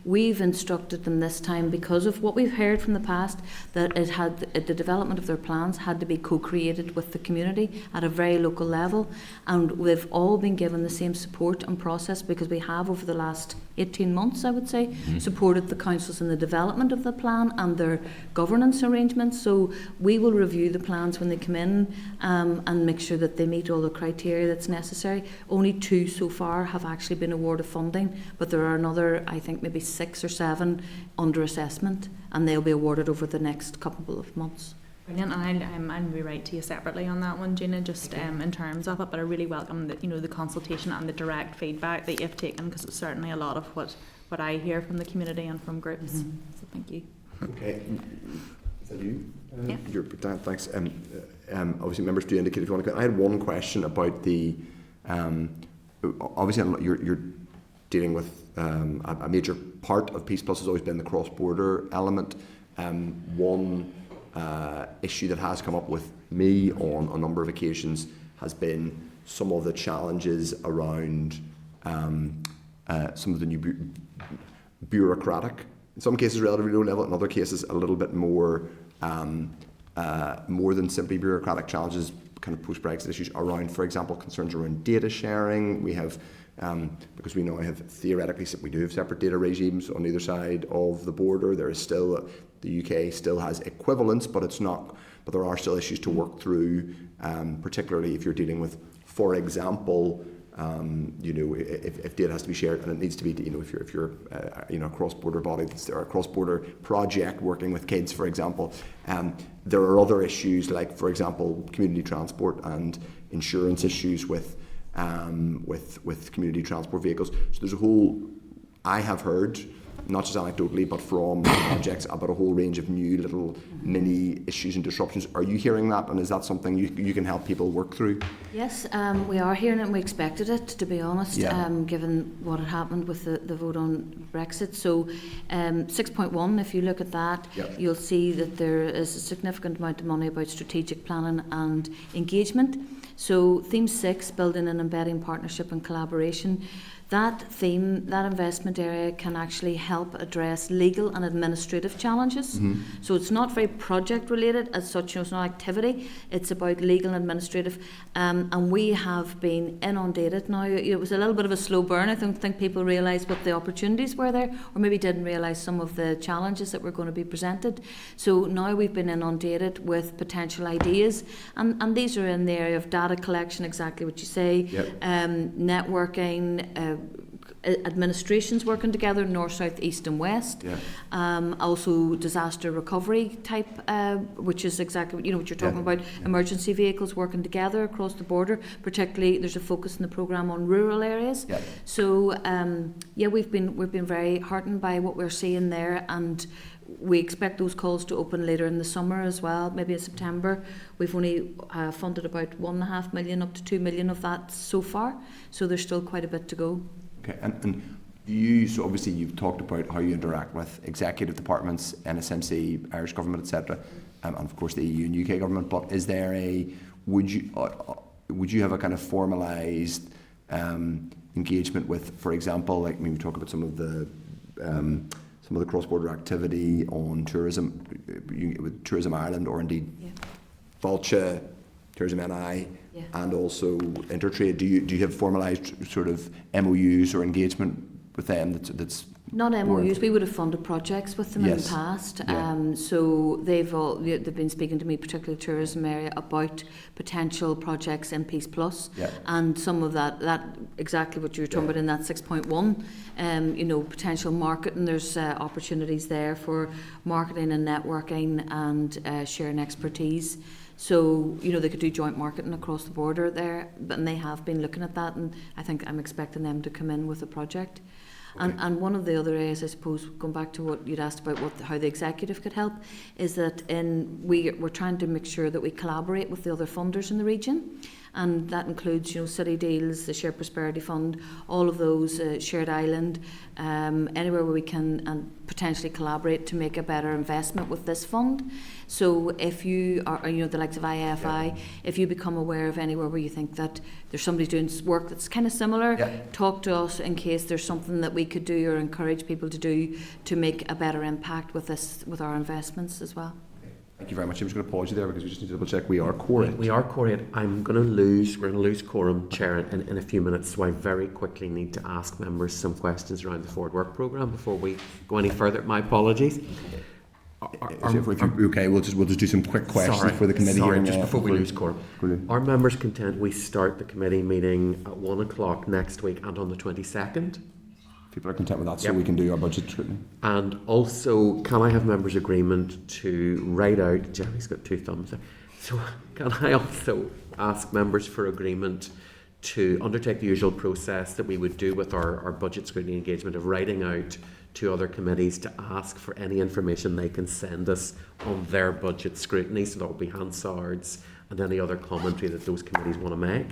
we've instructed them this time, because of what we've heard from the past, that the development of their plans had to be co-created with the community at a very local level, and we've all been given the same support and process, because we have over the last 18 months, I would say, supported the councils in the development of the plan and their governance arrangements. So we will review the plans when they come in and make sure that they meet all the criteria that's necessary. Only 2 so far have actually been awarded funding, but there are another, I think maybe 6 or 7 under assessment, and they'll be awarded over the next couple of months. Brilliant, and I'll be right to you separately on that one, Gina, just in terms of it, but I really welcome the consultation and the direct feedback that you've taken, because it's certainly a lot of what I hear from the community and from groups. So thank you. Okay. Is that you? Yeah. Thanks. Obviously, members do indicate if you want to. I had one question about the. Obviously, you're dealing with a major part of Peace Plus has always been the cross-border element. One issue that has come up with me on a number of occasions has been some of the challenges around some of the new bureaucratic, in some cases relatively low level, in other cases a little bit more than simply bureaucratic challenges, kind of post-Brexit issues around, for example, concerns around data sharing. We have, because we know we do have separate data regimes on either side of the border. There is still, the UK still has equivalence, but there are still issues to work through, particularly if you're dealing with, for example, if data has to be shared, and it needs to be, if you're a cross-border body or a cross-border project working with kids, for example, there are other issues like, for example, community transport and insurance issues with community transport vehicles. So there's a whole I have heard, not just anecdotally, but from projects about a whole range of new little mini issues and disruptions. Are you hearing that, and is that something you can help people work through? Yes, we are hearing it, and we expected it, to be honest, given what had happened with the vote on Brexit. So 6.1, if you look at that, you'll see that there is a significant amount of money about strategic planning and engagement. So theme 6, building and embedding partnership and collaboration. That theme, that investment area can actually help address legal and administrative challenges. So it's not very project related as such, it's not activity, it's about legal and administrative. And we have been inundated now. It was a little bit of a slow burn. I don't think people realised what the opportunities were there, or maybe didn't realise some of the challenges that were going to be presented. So now we've been inundated with potential ideas, and these are in the area of data collection, exactly what you say, networking, administrations working together, north, south, east and west. Also disaster recovery type, which is exactly what you're talking about, emergency vehicles working together across the border. Particularly there's a focus in the programme on rural areas. So we've been very heartened by what we're seeing there, and we expect those calls to open later in the summer as well, maybe in September. We've only funded about 1.5 million up to 2 million of that so far, so there's still quite a bit to go. Okay, and you, so obviously you've talked about how you interact with executive departments, NSMC, Irish government, etc., and of course the EU and UK government. But is there would you have a kind of formalised engagement with, for example, like we talk about some of the cross-border activity on tourism, with Tourism Ireland, or indeed Vulture, Tourism NI, and also Intertrade. Do you have formalised sort of MOUs or engagement with them that's not MOUs? We would have funded projects with them in the past. So they've been speaking to me, particularly tourism area, about potential projects in Peace Plus, and some of that exactly what you were talking about in that 6.1. Potential marketing. There's opportunities there for marketing and networking and sharing expertise. So, they could do joint marketing across the border there, and they have been looking at that, and I think I'm expecting them to come in with a project. Okay. And one of the other areas, I suppose, going back to what you'd asked about how the executive could help, is that we're trying to make sure that we collaborate with the other funders in the region. And that includes, city deals, the Shared Prosperity Fund, all of those, Shared Island, anywhere where we can potentially collaborate to make a better investment with this fund. So if you are, the likes of IFI, if you become aware of anywhere where you think that there's somebody doing work that's kind of similar, talk to us in case there's something that we could do or encourage people to do to make a better impact with our investments as well. Thank you very much. I'm just going to pause you there because we just need to double check. We are core 8. We are core 8. We're going to lose quorum, Chair, in a few minutes, so I very quickly need to ask members some questions around the Forward Work Programme before we go any further. My apologies. If you're okay, we'll just do some quick questions for the committee here. Just before we lose quorum. Are members content we start the committee meeting at 1 o'clock next week and on the 22nd? People are content with that, so we can do our budget scrutiny. And also, can I have members' agreement to write out, Jerry's got 2 thumbs there, so can I also ask members for agreement to undertake the usual process that we would do with our budget scrutiny engagement of writing out to other committees to ask for any information they can send us on their budget scrutiny, so that will be Hansard's and any other commentary that those committees want to make?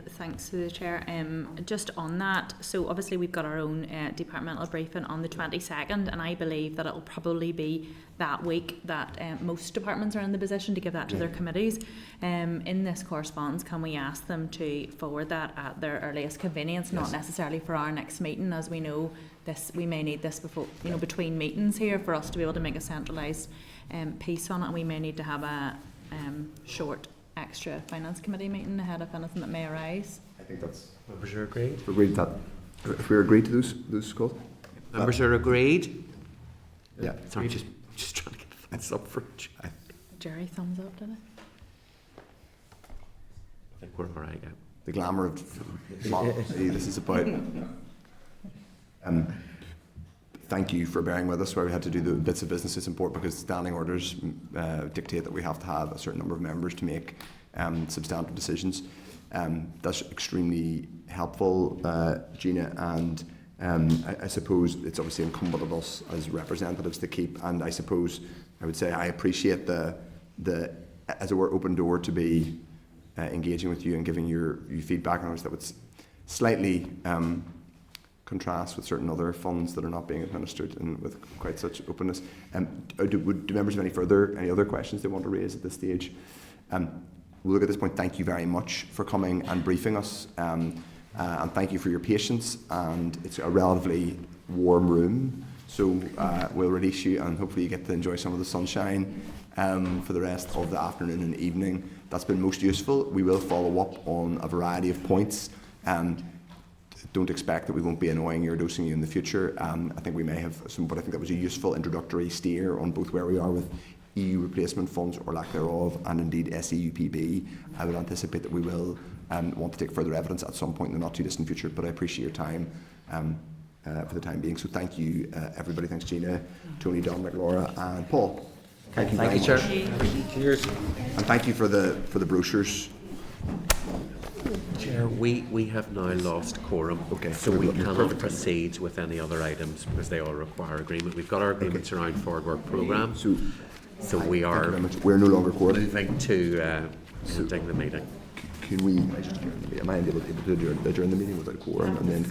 Thanks to the Chair. Just on that, so obviously we've got our own departmental briefing on the 22nd, and I believe that it'll probably be that week that most departments are in the position to give that to their committees. In this correspondence, can we ask them to forward that at their earliest convenience, not necessarily for our next meeting, as we know we may need this before, between meetings here for us to be able to make a centralised piece on it, and we may need to have a short extra finance committee meeting ahead of anything that may arise. I think that's... Members are agreed? Agreed that... If we're agreed to those calls? Members are agreed? Yeah. Sorry, just trying to get the thumbs up for Jerry, thumbs up, did it? I think we're all right, yeah. The glamour of democracy this is about. Thank you for bearing with us where we had to do the bits of business. It's important because standing orders dictate that we have to have a certain number of members to make substantive decisions. That's extremely helpful, Gina, and I suppose it's obviously incumbent on us as representatives to keep, and I suppose I would say I appreciate the as it were, open door to be engaging with you and giving your feedback on us that would slightly contrast with certain other funds that are not being administered and with quite such openness. Do members have any other questions they want to raise at this stage? We'll look at this point. Thank you very much for coming and briefing us, and thank you for your patience. And it's a relatively warm room, so we'll release you and hopefully you get to enjoy some of the sunshine for the rest of the afternoon and evening. That's been most useful. We will follow up on a variety of points. Don't expect that we won't be annoying you or dosing you in the future. I think we may have some, but I think that was a useful introductory steer on both where we are with EU replacement funds or lack thereof, and indeed SEUPB. I would anticipate that we will want to take further evidence at some point in the not too distant future, but I appreciate your time for the time being. So thank you, everybody. Thanks, Gina, Tony, Dominic, Laura, and Paul. Thank you very much. Chair. Cheers. And thank you for the brochures. Chair, we have now lost quorum, so we cannot proceed with any other items because they all require agreement. We've got our agreements around forward work programme, so we are we're no longer quorum. moving to ending the meeting. Can we? Am I able to adjourn the meeting without a quorum, and then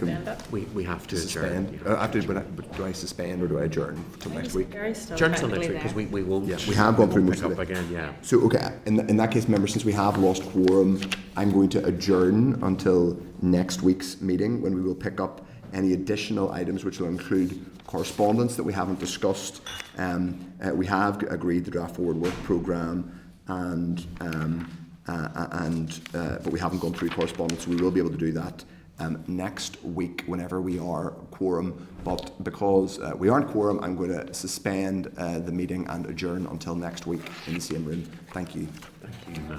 we have to suspend? adjourn. Do I suspend or do I adjourn until next week? Adjourn until next week because we won't. Yeah, we have gone through most pick of up it again. Yeah. So in that case, members, since we have lost quorum, I'm going to adjourn until next week's meeting when we will pick up any additional items which will include correspondence that we haven't discussed. We have agreed the draft forward work programme but we haven't gone through correspondence, so we will be able to do that next week whenever we are quorum. But because we aren't quorum, I'm going to suspend the meeting and adjourn until next week in the same room. Thank you. Thank you.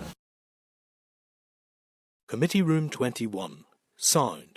Committee Room 21. Sound.